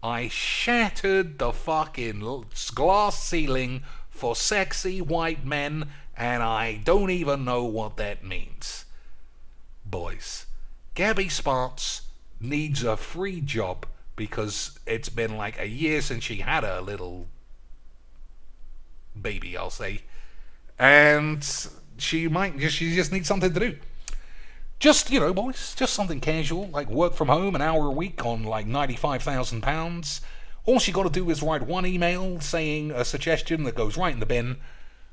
I shattered the fucking glass ceiling for sexy white men, and I don't even know what that means. Boys, Gabby Sparks needs a free job because it's been like a year since she had her little baby, I'll say. And she just needs something to do. Just, you know, boys, just something casual, like work from home an hour a week on like £95,000. All she got to do is write one email saying a suggestion that goes right in the bin.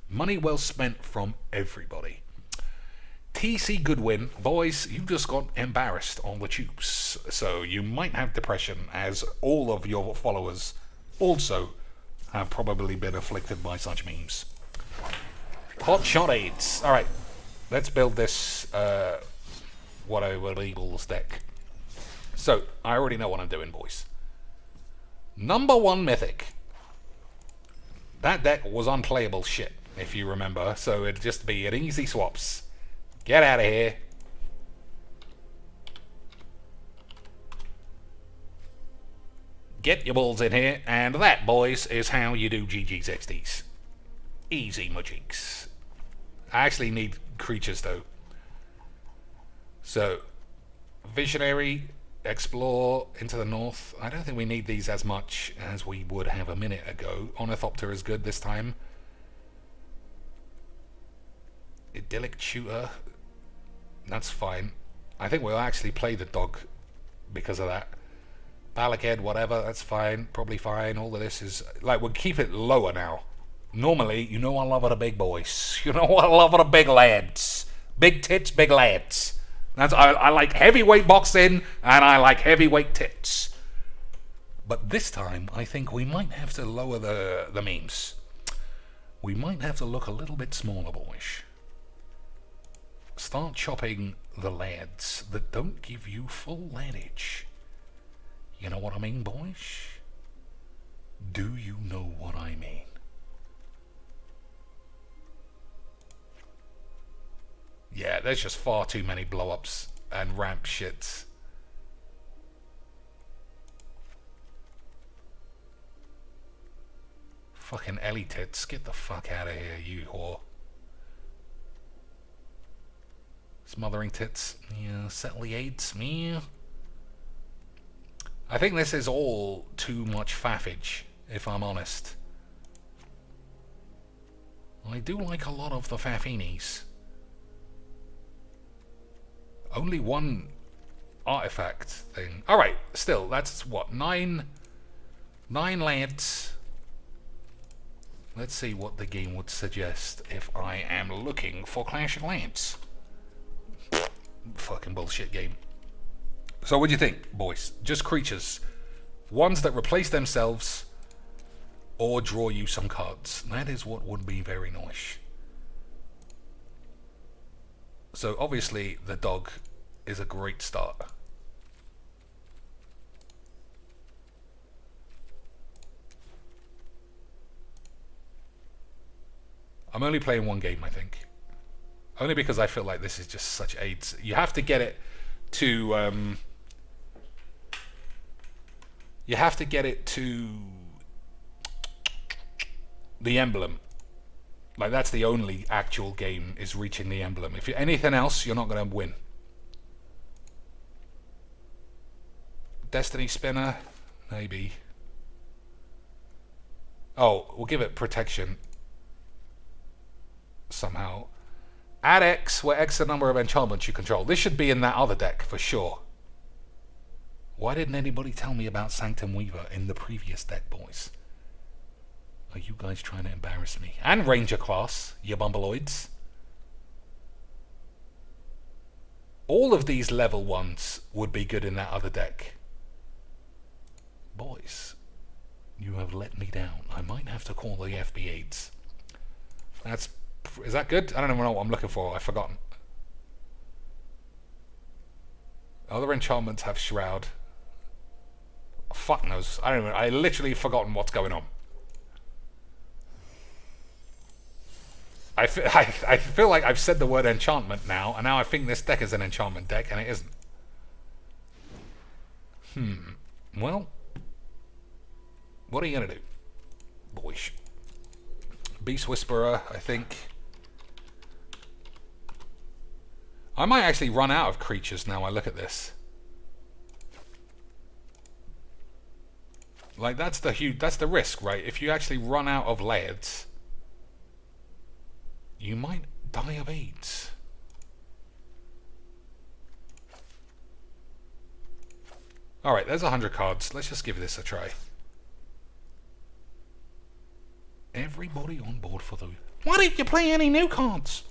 Money well spent from everybody. TC Goodwin, boys, you just got embarrassed on the tubes. So you might have depression, as all of your followers also have probably been afflicted by such memes. Hot shot AIDS. Alright, let's build this... whatever Eagles deck. So, I already know what I'm doing, boys. Number 1 Mythic. That deck was unplayable shit, if you remember, so it'd just be an easy swaps. Get out of here. Get your balls in here, and that, boys, is how you do GG's XDs. Easy Majiks. I actually need creatures, though. So, visionary, explore into the north. I don't think we need these as much as we would have a minute ago. Ornithopter is good this time. Idyllic tutor. That's fine. I think we'll actually play the dog because of that. Balakhead, whatever, that's fine. Probably fine. All of this is... Like, we'll keep it lower now. Normally, you know I love it, the big boys. You know I love it, the big lads. Big tits, big lads. I like heavyweight boxing, and I like heavyweight tits. But this time, I think we might have to lower the memes. We might have to look a little bit smaller, boys. Start chopping the lads that don't give you full laddage. You know what I mean, boys? Do you know what I mean? Yeah, there's just far too many blow-ups and ramp shits. Fucking Ellie tits, get the fuck out of here, you whore. Smothering tits, yeah, Settly AIDS, me. I think this is all too much faffage, if I'm honest. I do like a lot of the faffinis. Only one artifact thing. Alright, still, that's what, 9 lads. Let's see what the game would suggest if I am looking for Clash of Clans. Fucking bullshit game. So what do you think, boys? Just creatures. Ones that replace themselves or draw you some cards. That is what would be very nice. So obviously the dog is a great start. I'm only playing one game, I think. Only because I feel like this is just such AIDS. You have to get it to you have to get it to the emblem. Like, that's the only actual game, is reaching the emblem. If you're anything else, you're not going to win. Destiny Spinner, maybe. Oh, we'll give it protection somehow. Add X, where X is the number of enchantments you control. This should be in that other deck for sure. Why didn't anybody tell me about Sanctum Weaver in the previous deck, boys? Are you guys trying to embarrass me? And Ranger class, you bumbleoids. All of these level ones would be good in that other deck. Boys, you have let me down. I might have to call the FB8s. Is that good? I don't even know what I'm looking for. I've forgotten. Other enchantments have Shroud. Fuck knows. I literally forgotten what's going on. I feel like I've said the word enchantment now, and now I think this deck is an enchantment deck, and it isn't. Well, what are you gonna do, boys? Beast Whisperer, I think. I might actually run out of creatures now I look at this. Like, that's the risk, right? If you actually run out of lairds, you might die of AIDS. Alright, there's 100 cards. Let's just give this a try. Everybody on board for the... Why didn't you play any new cards?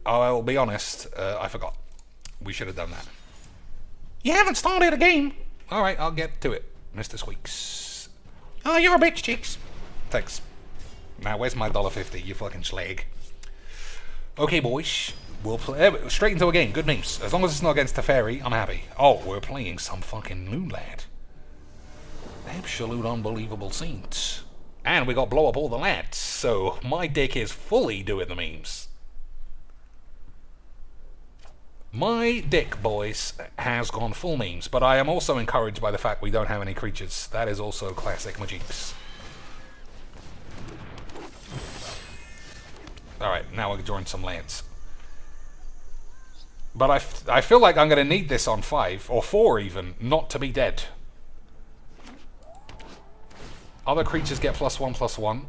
Oh, I'll be honest, I forgot. We should have done that. You haven't started a game. Alright, I'll get to it, Mr. Squeaks. Oh, you're a bitch, Cheeks. Thanks. Now, where's my $1.50, you fucking slag? Okay, boys. We'll play straight into a game. Good news. As long as it's not against Teferi, I'm happy. Oh, we're playing some fucking new lad. Absolute unbelievable scenes. And we got blow up all the lads. So, my dick is fully doing the memes. My dick, boys, has gone full memes, but I am also encouraged by the fact we don't have any creatures. That is also classic Majeeps. Alright, now we'll join some lads. But I feel like I'm going to need this on 5, or 4 even, not to be dead. Other creatures get +1/+1.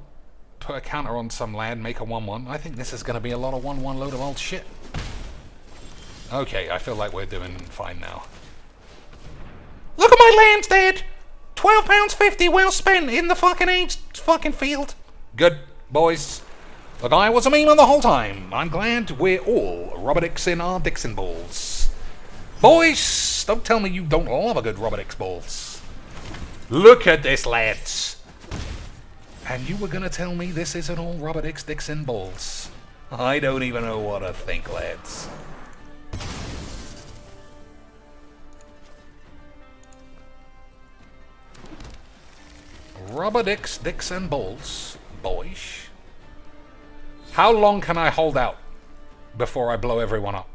Put a counter on some land, make a 1/1. I think this is going to be a lot of 1/1 load of old shit. Okay, I feel like we're doing fine now. Look at my lands, Dad! £12.50 well spent in the fucking aged fucking field. Good, boys. The guy was a memer the whole time. I'm glad we're all rubber dicks in our Dixon balls. Boys, don't tell me you don't love a good rubber dicks balls. Look at this, lads. And you were going to tell me this isn't all rubber dicks Dixon balls. I don't even know what to think, lads. Rubber dicks Dixon balls, boys. How long can I hold out before I blow everyone up?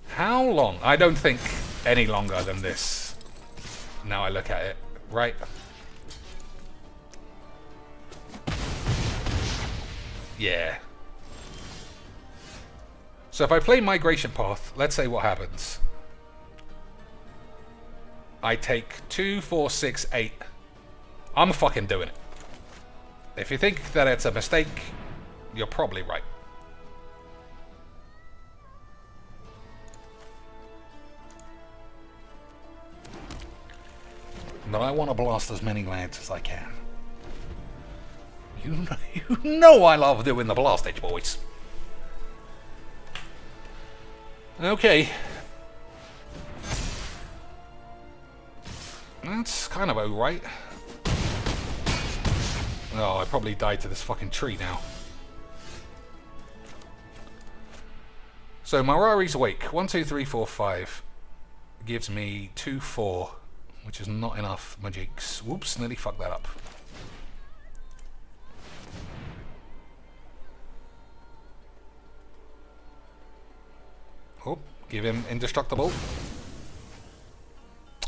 How long? I don't think any longer than this. Now I look at it, right? Yeah. So if I play Migration Path, let's say what happens. I take 2, 4, 6, 8. I'm fucking doing it. If you think that it's a mistake, you're probably right. But I want to blast as many lands as I can. You know I love doing the blastage, boys. Okay. That's kind of alright. Oh, I probably died to this fucking tree now. So, Marari's Wake. 1, 2, 3, 4, 5. Gives me 2, 4. Which is not enough magics. Whoops, nearly fucked that up. Oh, give him indestructible.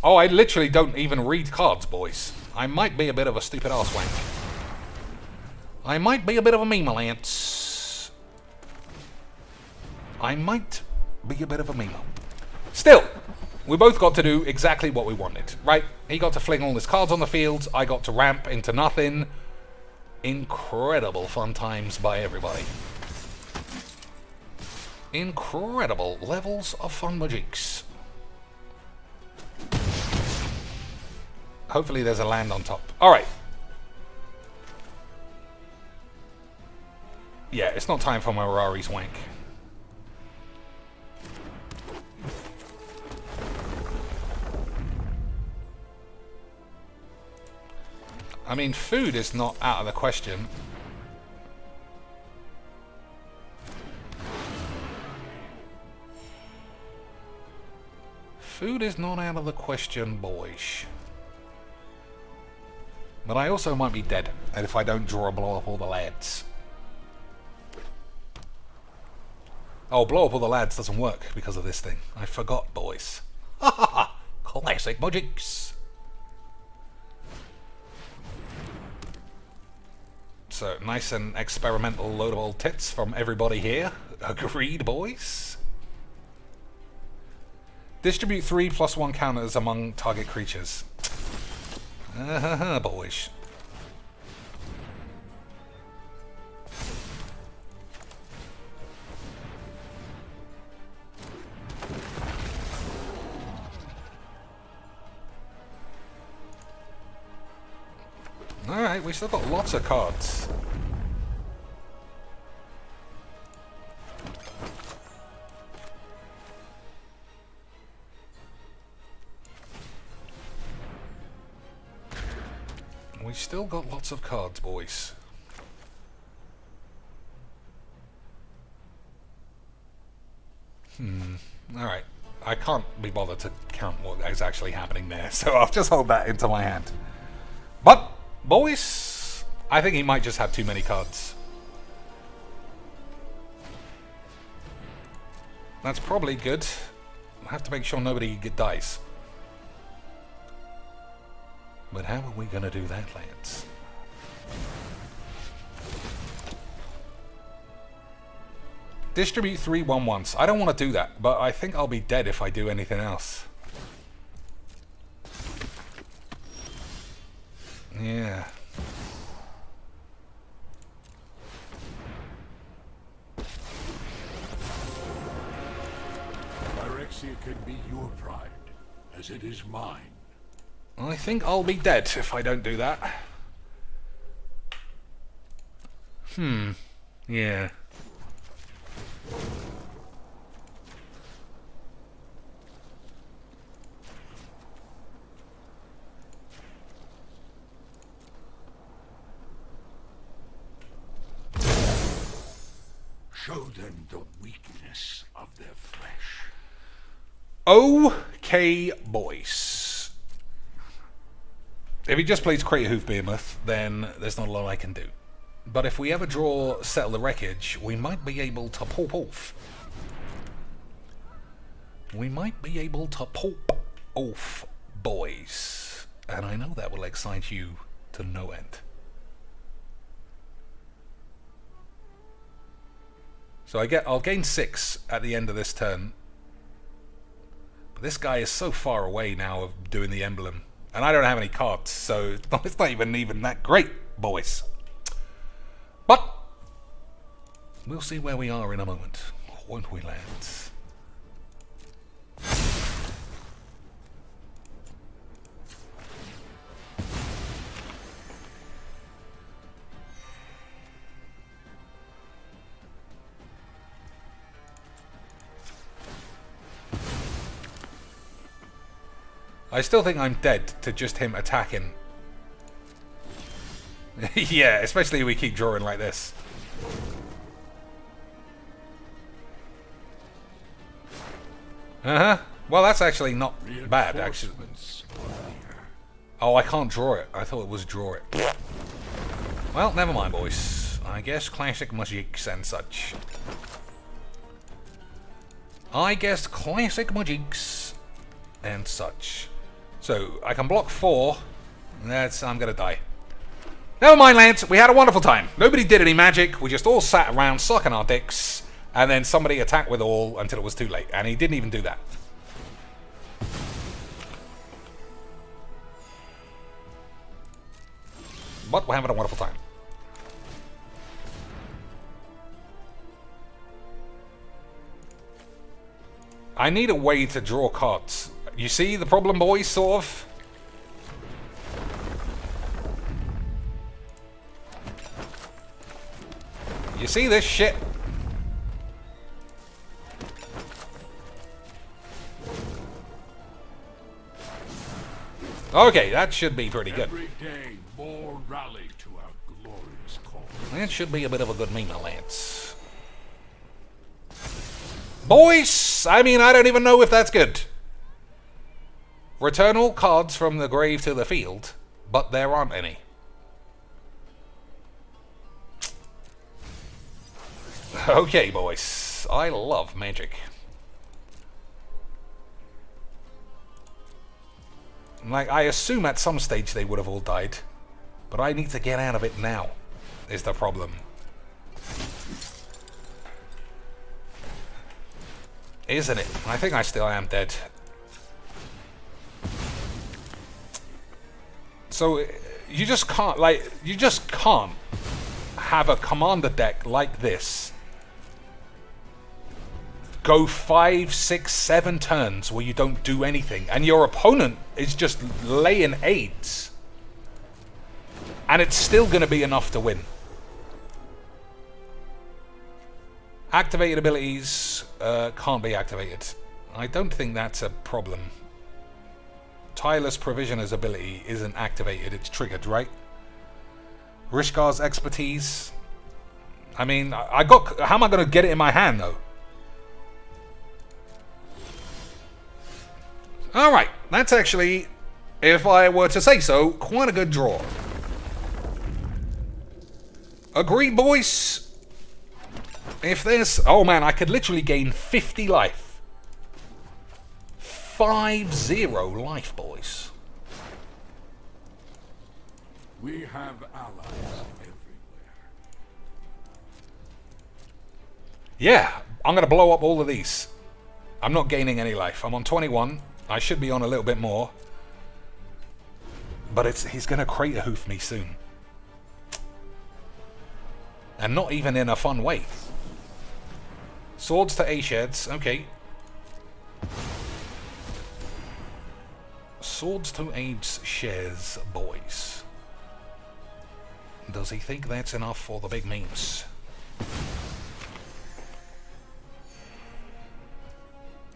Oh, I literally don't even read cards, boys. I might be a bit of a stupid arsewank. I might be a bit of a memalance. I might be a bit of a memo. Still, we both got to do exactly what we wanted, right? He got to fling all his cards on the field. I got to ramp into nothing. Incredible fun times by everybody. Incredible levels of fun magics. Hopefully there's a land on top. Alright. Yeah, it's not time for my Marari's wank. I mean, food is not out of the question. Food is not out of the question, boys. But I also might be dead, and if I don't draw a blow up all the lads. Oh, blow up all the lads doesn't work because of this thing. I forgot, boys. Ha ha ha! Classic magics! So, nice and experimental load of old tits from everybody here. Agreed, boys? Distribute 3 +1 counters among target creatures. Boys. Alright, we still got lots of cards. We still got lots of cards, boys. Alright. I can't be bothered to count what is actually happening there, so I'll just hold that into my hand. But, boys, I think he might just have too many cards. That's probably good. I have to make sure nobody dies. But how are we going to do that, lads? Distribute 3-1 once. I don't want to do that, but I think I'll be dead if I do anything else. Yeah. Phyrexia can be your pride, as it is mine. I think I'll be dead if I don't do that. Yeah. Show them the weakness of their flesh. Okay, boys. If he just plays Crater Hoof Behemoth, then there's not a lot I can do. But if we ever draw Settle the Wreckage, we might be able to pop off. We might be able to pop off, boys. And I know that will excite you to no end. So I'll gain 6 at the end of this turn. But this guy is so far away now of doing the emblem. And I don't have any cards, so it's not even that great, boys. But we'll see where we are in a moment, won't we, lads? I still think I'm dead to just him attacking. Yeah, especially if we keep drawing like this. Well, that's actually not bad, actually. Oh, I can't draw it. I thought it was draw it. Well, never mind, boys. I guess classic magics and such. I guess classic magics and such. So, I can block 4. I'm gonna die. Never mind, Lance. We had a wonderful time. Nobody did any magic. We just all sat around sucking our dicks. And then somebody attacked with all until it was too late. And he didn't even do that. But we're having a wonderful time. I need a way to draw cards. You see the problem, boys, sort of? You see this shit? Okay, that should be pretty good. Every day, more rally to our glorious cause. That should be a bit of a good meme, Lance. Boys! I mean, I don't even know if that's good. Return all cards from the grave to the field, but there aren't any. Okay, boys. I love magic. Like, I assume at some stage they would have all died. But I need to get out of it now, is the problem. Isn't it? I think I still am dead. So, you just can't have a commander deck like this go 5, 6, 7 turns where you don't do anything, and your opponent is just laying 8s, and it's still going to be enough to win. Activated abilities can't be activated. I don't think that's a problem. Tireless Provisioner's ability isn't activated, it's triggered, right? Rishkar's expertise. I mean, how am I going to get it in my hand, though? Alright, that's actually, if I were to say so, quite a good draw. Agreed, boys? If there's... Oh man, I could literally gain 50 life. 50 life, boys. We have allies everywhere. Yeah, I'm going to blow up all of these. I'm not gaining any life. I'm on 21. I should be on a little bit more. But he's going to crater hoof me soon. And not even in a fun way. Swords to A-sheds. Okay. Swords to A-sheds, boys. Does he think that's enough for the big memes?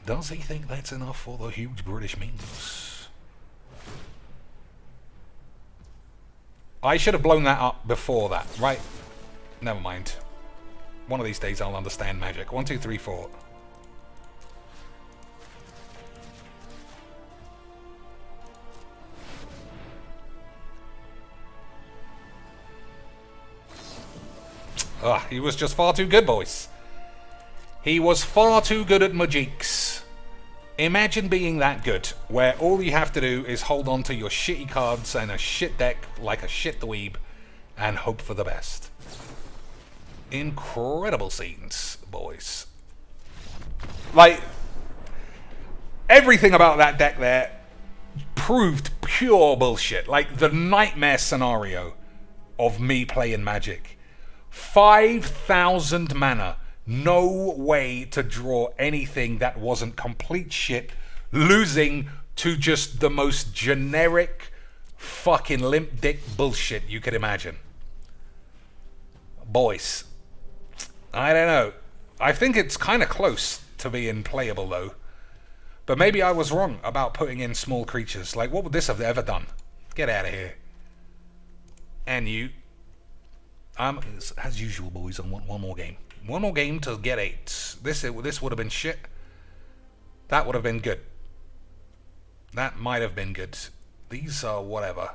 Does he think that's enough for the huge British memes? I should have blown that up before that, right? Never mind. One of these days I'll understand magic. 1, 2, 3, 4. He was just far too good, boys. He was far too good at Majiks. Imagine being that good, where all you have to do is hold on to your shitty cards and a shit deck like a shit dweeb, and hope for the best. Incredible scenes, boys. Like, everything about that deck there proved pure bullshit. Like, the nightmare scenario of me playing Magic. 5,000 mana. No way to draw anything that wasn't complete shit. Losing to just the most generic fucking limp dick bullshit you could imagine. Boys, I don't know. I think it's kind of close to being playable though. But maybe I was wrong about putting in small creatures. Like, what would this have ever done? Get out of here. And you. As usual, boys, I want one more game. One more game to get 8. This would have been shit. That would have been good. That might have been good. These are whatever.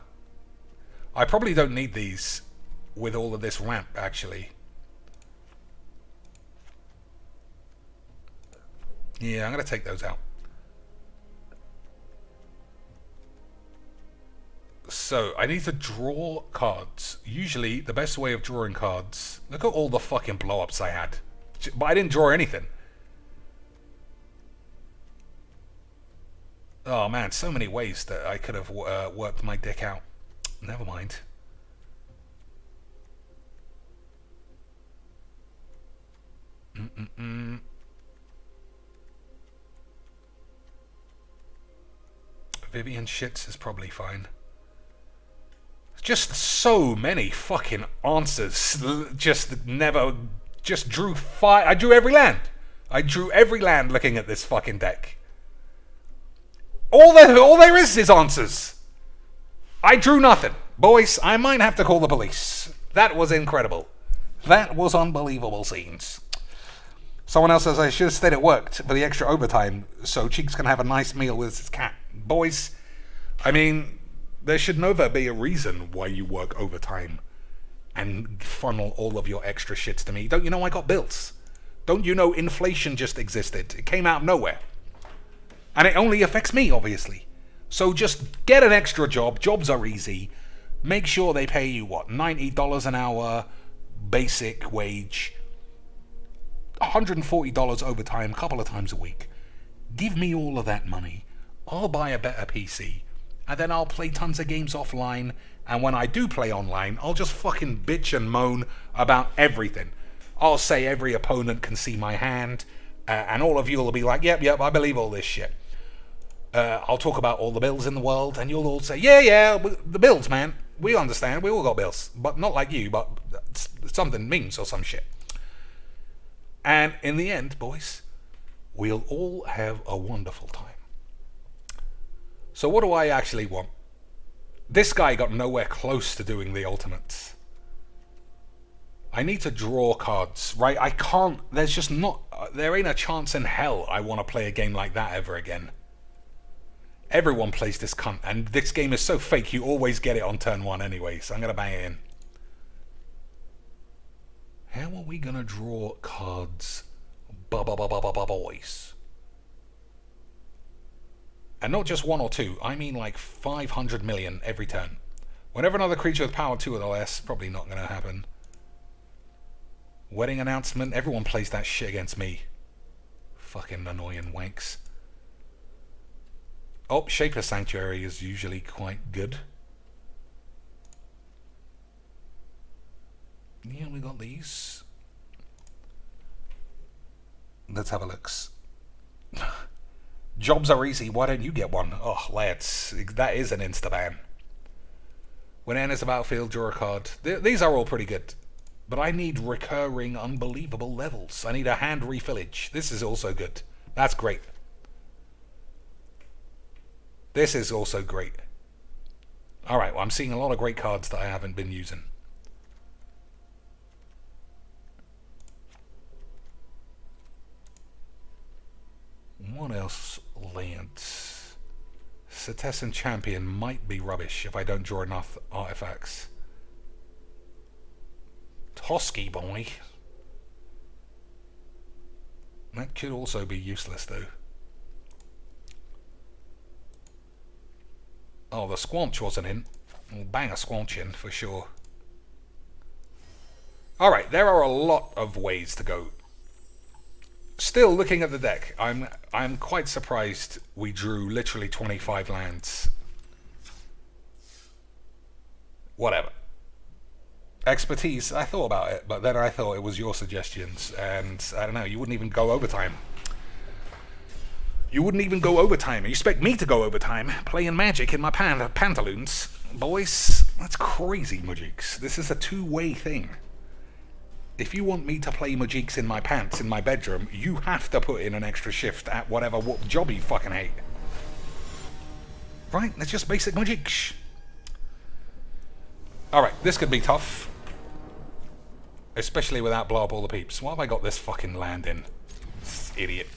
I probably don't need these with all of this ramp, actually. Yeah, I'm going to take those out. So, I need to draw cards. Usually, the best way of drawing cards... Look at all the fucking blow-ups I had. But I didn't draw anything. Oh man, so many ways that I could have worked my dick out. Never mind. Vivian shits is probably fine. Just so many fucking answers. Just drew 5. I drew every land. I drew every land looking at this fucking deck. All there is answers. I drew nothing. Boys, I might have to call the police. That was incredible. That was unbelievable scenes. Someone else says I should have stayed at work for the extra overtime so Cheeks can have a nice meal with his cat. Boys, I mean... There should never be a reason why you work overtime and funnel all of your extra shits to me. Don't you know I got bills? Don't you know inflation just existed? It came out of nowhere. And it only affects me, obviously. So just get an extra job. Jobs are easy. Make sure they pay you, what, $90 an hour, basic wage, $140 overtime a couple of times a week. Give me all of that money. I'll buy a better PC. And then I'll play tons of games offline. And when I do play online, I'll just fucking bitch and moan about everything. I'll say every opponent can see my hand. And all of you will be like, yep, I believe all this shit. I'll talk about all the bills in the world. And you'll all say, yeah, the bills, man. We understand. We all got bills. But not like you, but something means or some shit. And in the end, boys, we'll all have a wonderful time. So what do I actually want? This guy got nowhere close to doing the ultimates. I need to draw cards, right? I can't, there's just not, there ain't a chance in hell I want to play a game like that ever again. Everyone plays this cunt, and this game is so fake you always get it on turn 1 anyway, so I'm going to bang it in. How are we going to draw cards? Boys. And not just 1 or 2, I mean like 500 million every turn. Whenever another creature with power 2 or less, probably not going to happen. Wedding announcement, everyone plays that shit against me. Fucking annoying wanks. Oh, Shaper Sanctuary is usually quite good. Yeah, we got these. Let's have a look. Jobs are easy, why don't you get one? Oh, lads, that is an insta-ban. When enters the battlefield, draw a card. These are all pretty good. But I need recurring, unbelievable levels. I need a hand refillage. This is also good. That's great. This is also great. Alright, well, I'm seeing a lot of great cards that I haven't been using. What else lands? Cetessan Champion might be rubbish if I don't draw enough artifacts. Tosky boy. That could also be useless though. Oh, the Squanch wasn't in. We'll bang a Squanch in for sure. Alright, there are a lot of ways to go. Still looking at the deck, I'm quite surprised we drew literally 25 lands. Whatever. Expertise, I thought about it, but then I thought it was your suggestions, and I don't know, you wouldn't even go overtime. You wouldn't even go overtime. You expect me to go overtime, playing Magic in my pantaloons? Boys, that's crazy, Majiks. This is a two-way thing. If you want me to play Majiks in my pants in my bedroom, you have to put in an extra shift at whatever job you fucking hate. Right, that's just basic Majiks. Alright, this could be tough. Especially without blow up all the peeps. Why have I got this fucking land in? Idiot.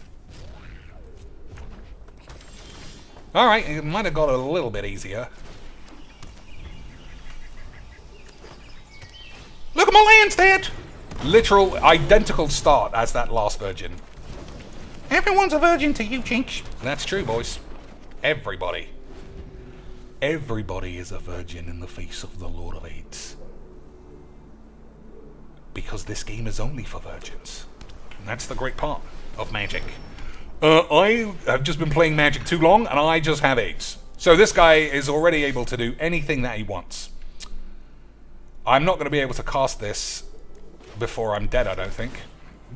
Alright, it might have got a little bit easier. Look at my lands, Dad! Literal, identical start as that last virgin. Everyone's a virgin to you, Chinks. That's true, boys. Everybody. Everybody is a virgin in the face of the Lord of AIDS. Because this game is only for virgins. And that's the great part of Magic. I have just been playing Magic too long, and I just have AIDS. So this guy is already able to do anything that he wants. I'm not going to be able to cast this before I'm dead, I don't think.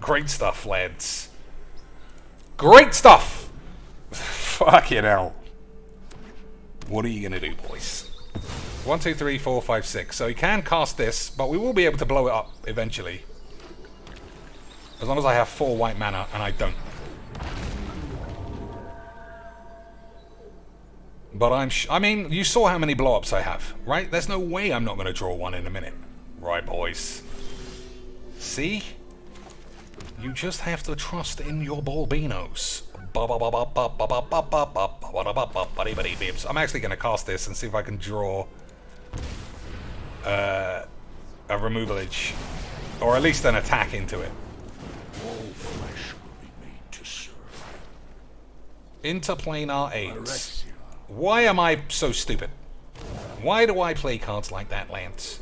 Great stuff, lads. Great stuff! Fucking hell. What are you going to do, boys? 1, 2, 3, 4, 5, 6. So he can cast this, but we will be able to blow it up eventually. As long as I have 4 white mana, and I don't. But I mean, you saw how many blow-ups I have, right? There's no way I'm not going to draw one in a minute. Right, boys. See? You just have to trust in your Balbinos. I'm actually going to cast this and see if I can draw a removalage, or at least an attack into it. All flesh will be made to serve. Interplanar aids. Why am I so stupid? Why do I play cards like that, Lance?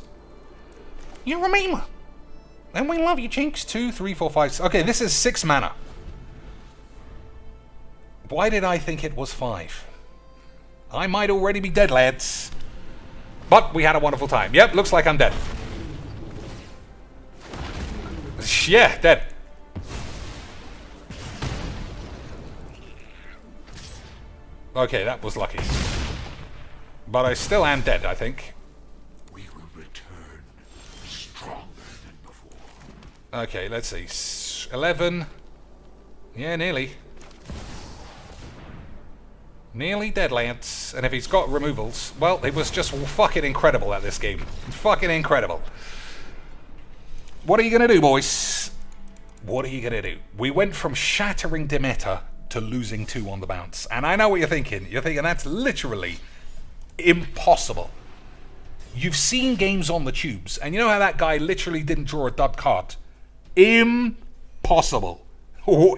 You're a meme. And we love you, Chinks. 2, 3, 4, 5. Okay, this is 6 mana. Why did I think it was 5? I might already be dead, lads. But we had a wonderful time. Yep, looks like I'm dead. Yeah, dead. Okay, that was lucky. But I still am dead, I think. We will return stronger than before. Okay, let's see. 11. Yeah, nearly. Nearly dead, Lance. And if he's got removals, well, it was just fucking incredible at this game. Fucking incredible. What are you going to do, boys? What are you going to do? We went from shattering Demeter to losing 2 on the bounce. And I know what you're thinking. You're thinking that's literally impossible. You've seen games on the tubes, and you know how that guy literally didn't draw a dud card? Impossible. Oh,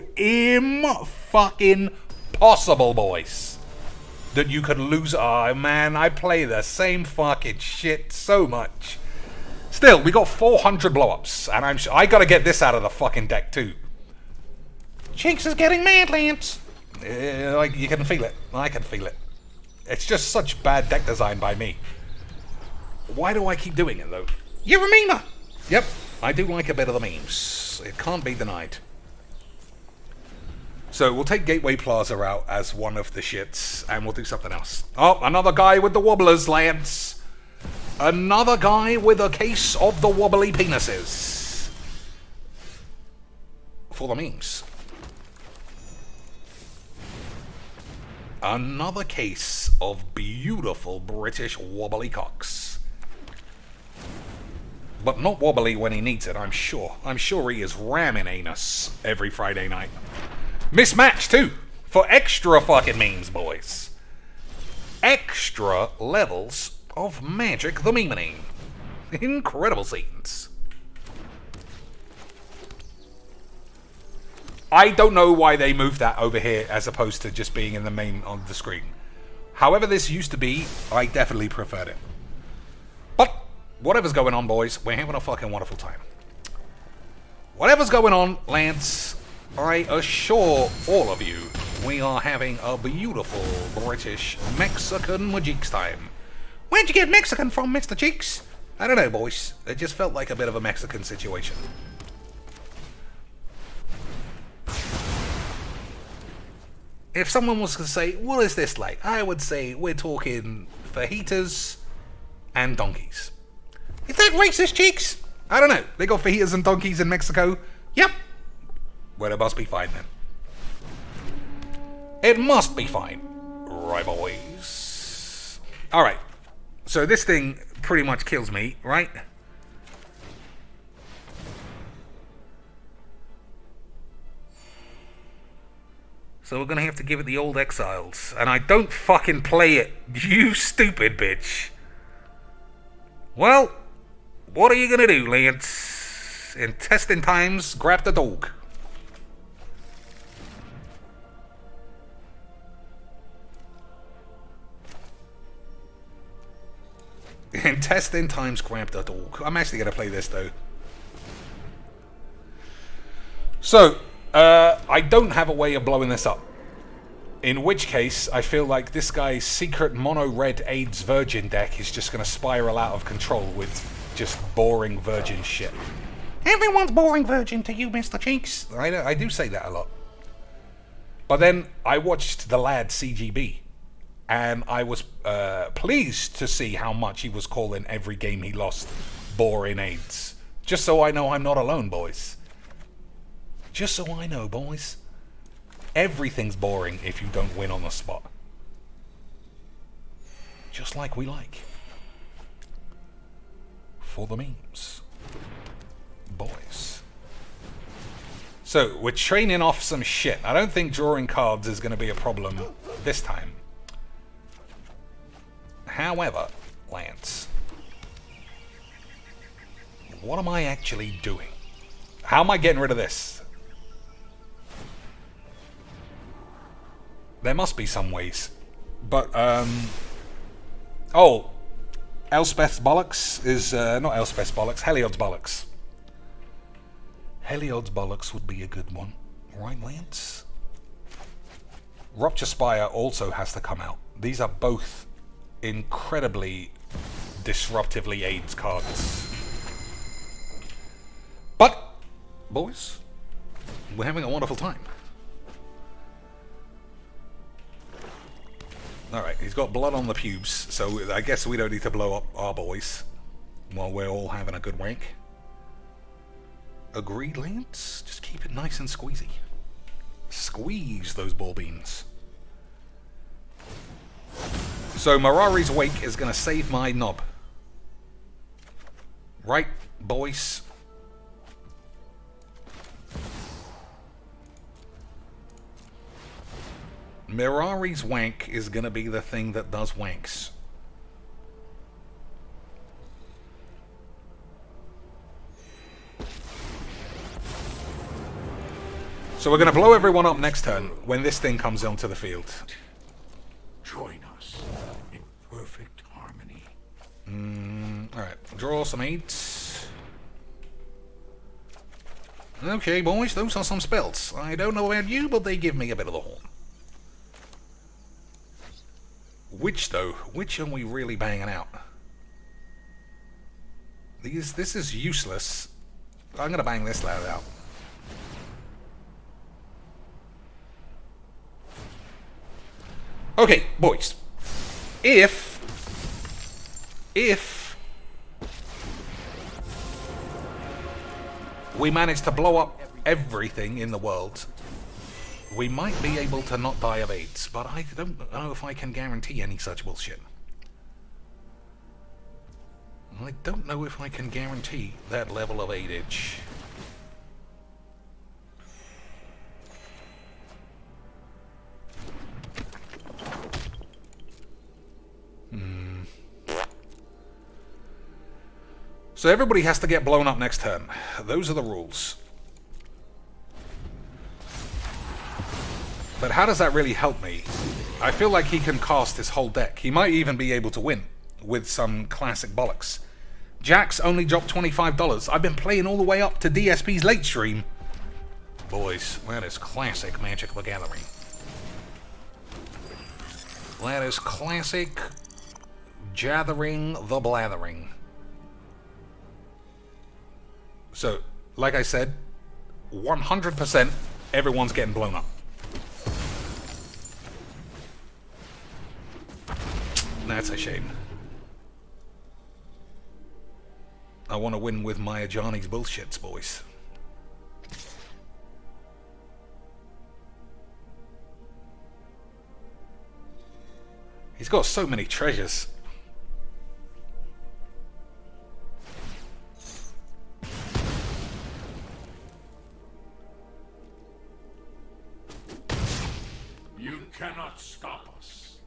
fucking possible, boys. That you could lose. Oh, man, I play the same fucking shit so much. Still, we got 400 blow-ups, and I gotta get this out of the fucking deck, too. Cheeks is getting mad, Lance. You can feel it. I can feel it. It's just such bad deck design by me. Why do I keep doing it, though? You're a memer! Yep, I do like a bit of the memes. It can't be denied. So we'll take Gateway Plaza out as one of the shits, and we'll do something else. Oh, another guy with the wobblers, Lance. Another guy with a case of the wobbly penises. For the memes. Another case of beautiful British wobbly cocks. But not wobbly when he needs it, I'm sure. I'm sure he is ramming anus every Friday night. Mismatch, too. For extra fucking memes, boys. Extra levels of Magic the Memening. Incredible scenes. I don't know why they moved that over here as opposed to just being in the main on the screen. However this used to be, I definitely preferred it. But whatever's going on, boys, we're having a fucking wonderful time. Whatever's going on, Lance, I assure all of you, we are having a beautiful British Mexican Majix time. Where'd you get Mexican from, Mr. Cheeks? I don't know, boys. It just felt like a bit of a Mexican situation. If someone was to say, what is this like? I would say we're talking fajitas and donkeys. Is that racist, Cheeks? I don't know. They got fajitas and donkeys in Mexico? Yep. Well, it must be fine then. It must be fine. Right, boys. Alright. So this thing pretty much kills me, right? So we're gonna have to give it the old Exiles. And I don't fucking play it, you stupid bitch. Well, what are you gonna do, Lance? In testing times, grab the dog. In testing times, grab the dog. I'm actually gonna play this though. So, I don't have a way of blowing this up. In which case, I feel like this guy's secret mono-red AIDS virgin deck is just going to spiral out of control with just boring virgin shit. Everyone's boring virgin to you, Mr. Cheeks. I do say that a lot. But then I watched the lad CGB, and I was pleased to see how much he was calling every game he lost boring AIDS. Just so I know I'm not alone, boys. Just so I know, boys. Everything's boring if you don't win on the spot. Just like we like. For the memes. Boys. So, we're training off some shit. I don't think drawing cards is going to be a problem this time. However, Lance, what am I actually doing? How am I getting rid of this? There must be some ways. But, oh, Elspeth's Bollocks is, not Elspeth's Bollocks, Heliod's Bollocks. Heliod's Bollocks would be a good one. Right, Lance? Rupture Spire also has to come out. These are both incredibly disruptively AIDS cards. But, boys, we're having a wonderful time. Alright, he's got blood on the pubes, so I guess we don't need to blow up our boys while we're all having a good wank. Agreed, Lance? Just keep it nice and squeezy. Squeeze those ball beans. So Mirari's Wake is going to save my knob. Right, boys? Mirari's Wank is going to be the thing that does wanks. So we're going to blow everyone up next turn when this thing comes onto the field. Join us in perfect harmony. Alright, draw some 8s. Okay, boys, those are some spells. I don't know about you, but they give me a bit of the horn. Which, though? Which are we really banging out? This is useless. I'm going to bang this lad out. Okay, boys. If we manage to blow up everything in the world, we might be able to not die of AIDS, but I don't know if I can guarantee any such bullshit. I don't know if I can guarantee that level of aidage. So everybody has to get blown up next turn. Those are the rules. But how does that really help me? I feel like he can cast his whole deck. He might even be able to win with some classic bollocks. Jack's only dropped $25. I've been playing all the way up to DSP's late stream. Boys, that is classic Magic the Gathering. That is classic Jathering the Blathering. So, like I said, 100% everyone's getting blown up. That's a shame. I want to win with my Ajani's bullshits, boys. He's got so many treasures. You cannot stop us.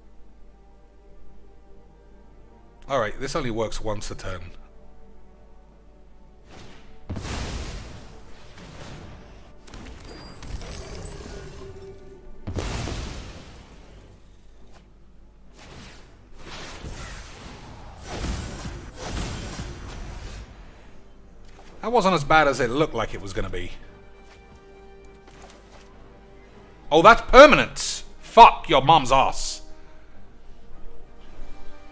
Alright, this only works once a turn. That wasn't as bad as it looked like it was going to be. Oh, that's permanent! Fuck your mum's ass.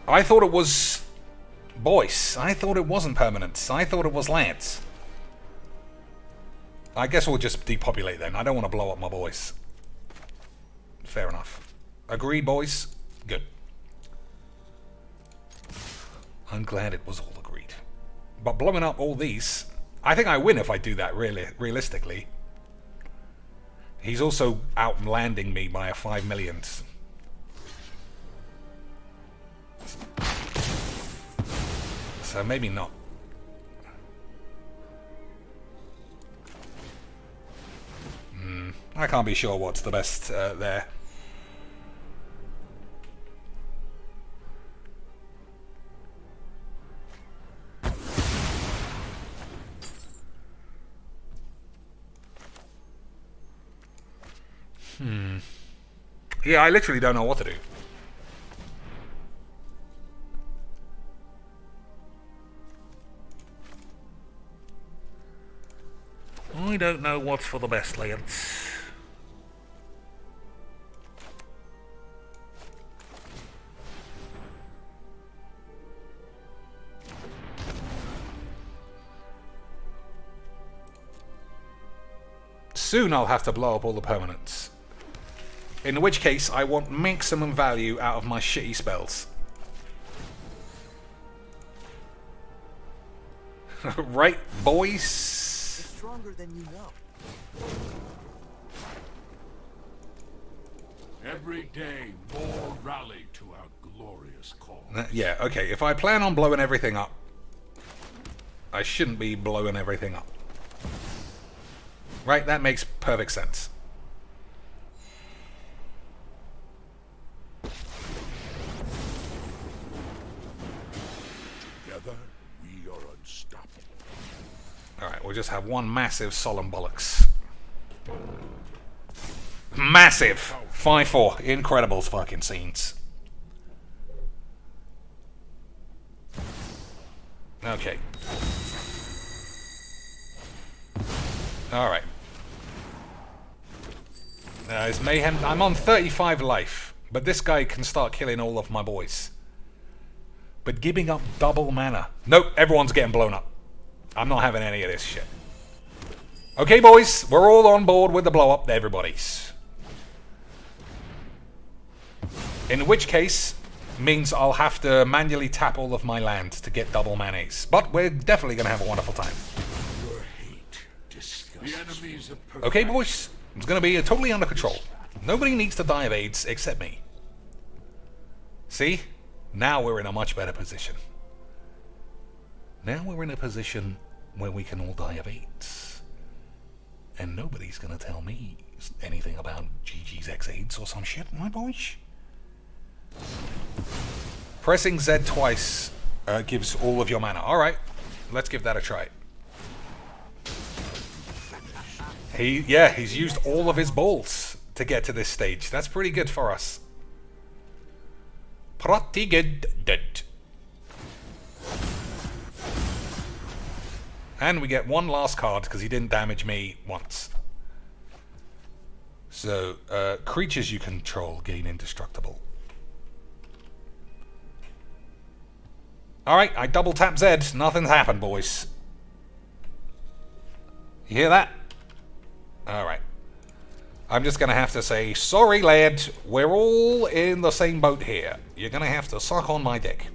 I thought it was... Boys. I thought it wasn't permanent. I thought it was lands. I guess we'll just depopulate then. I don't want to blow up my boys. Fair enough. Agreed, boys? Good. I'm glad it was all agreed. But blowing up all these... I think I win if I do that, really, realistically. He's also outlanding me by a 5 million. So maybe not. I can't be sure what's the best there. Yeah, I literally don't know what to do. I don't know what's for the best, lads. Soon I'll have to blow up all the permanents. In which case, I want maximum value out of my shitty spells. Right, boys? Stronger than you know. Every day, more rally to our glorious cause. Yeah, okay. If I plan on blowing everything up, I shouldn't be blowing everything up. Right, that makes perfect sense. Together, we are unstoppable. Alright, we'll just have one massive solemn bollocks. Massive! 5-4. Incredibles fucking scenes. Okay. Alright. It's mayhem. I'm on 35 life, but this guy can start killing all of my boys. But giving up double mana. Nope, everyone's getting blown up. I'm not having any of this shit. Okay, boys, we're all on board with the blow up. Everybody's. In which case, means I'll have to manually tap all of my land to get double manas. But we're definitely going to have a wonderful time. Your hate disgusts the enemies of Okay, boys, it's going to be totally under control. Nobody needs to die of AIDS except me. See? Now we're in a much better position. Now we're in a position where we can all die of AIDS. And nobody's going to tell me anything about GG's X AIDS or some shit, my boys. Pressing Z twice gives all of your mana. Alright, let's give that a try. He's used all of his balls to get to this stage. That's pretty good for us. Pretty good. And we get one last card because he didn't damage me once. So, creatures you control gain indestructible. Alright, I double tap Z. Nothing's happened, boys. You hear that? Alright. I'm just going to have to say, sorry, lad. We're all in the same boat here. You're going to have to suck on my dick.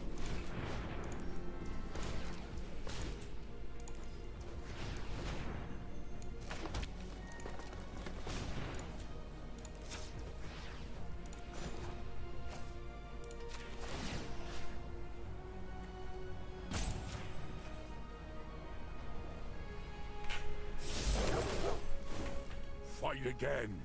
fight again.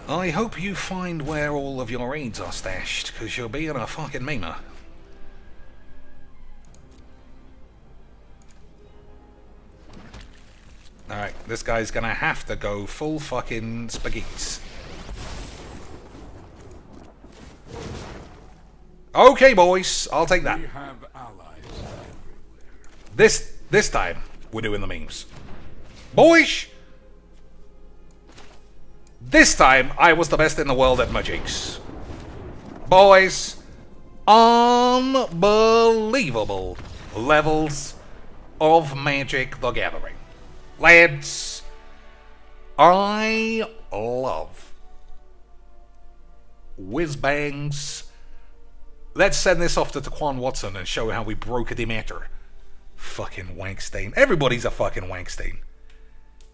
I hope you find where all of your aids are stashed, because you're being a fucking memer. Alright, this guy's gonna have to go full fucking spaghettis. Okay, boys, I'll take that. We have allies everywhere. This time, we're doing the memes. Boys! This time, I was the best in the world at magics. Boys, unbelievable levels of Magic the Gathering. Lads, I love whiz-bangs. Let's send this off to Taquan Watson and show how we broke a matter. Fucking wankstain. Everybody's a fucking wankstain.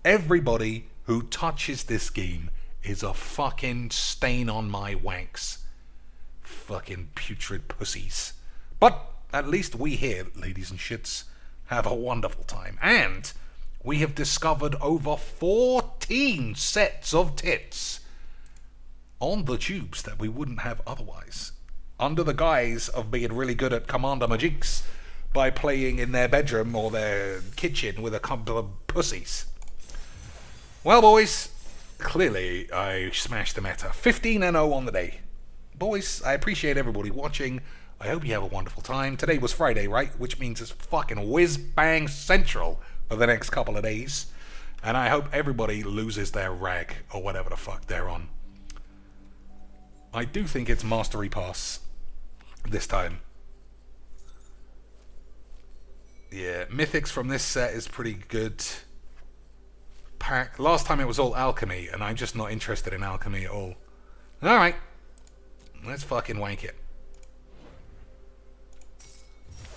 Everybody who touches this game is a fucking stain on my wanks. Fucking putrid pussies. But at least we here, ladies and shits, have a wonderful time. And we have discovered over 14 sets of tits on the tubes that we wouldn't have otherwise. Under the guise of being really good at Commander Magics by playing in their bedroom or their kitchen with a couple of pussies. Well, boys, clearly I smashed the meta. 15-0 on the day. Boys, I appreciate everybody watching. I hope you have a wonderful time. Today was Friday, right? Which means it's fucking whiz-bang central for the next couple of days. And I hope everybody loses their rag or whatever the fuck they're on. I do think it's Mastery Pass this time. Yeah, Mythics from this set is pretty good. Pack. Last time it was all Alchemy, and I'm just not interested in Alchemy at all. Alright. Let's fucking wank it.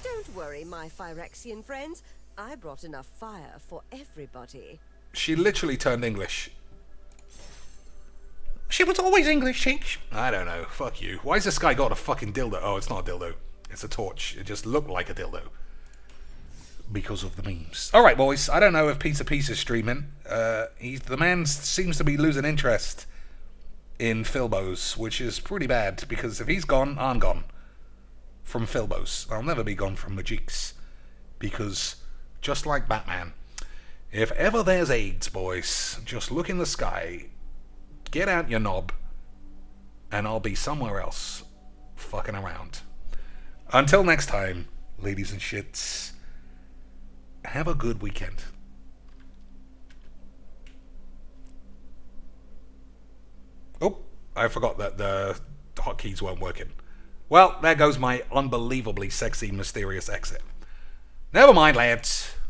Don't worry, my Phyrexian friends. I brought enough fire for everybody. She literally turned English. She was always English, Cheech. I don't know. Fuck you. Why's this guy got a fucking dildo? Oh, it's not a dildo. It's a torch. It just looked like a dildo. Because of the memes. Alright, boys. I don't know if Pizza Piece is streaming. The man seems to be losing interest in Filbos, which is pretty bad, because if he's gone, I'm gone. from Filbos. I'll never be gone from Majiks. Because, just like Batman, if ever there's AIDS, boys, just look in the sky, get out your knob, and I'll be somewhere else, fucking around. Until next time, ladies and shits, have a good weekend. Oh, I forgot that the hotkeys weren't working. Well, there goes my unbelievably sexy, mysterious exit. Never mind, lads.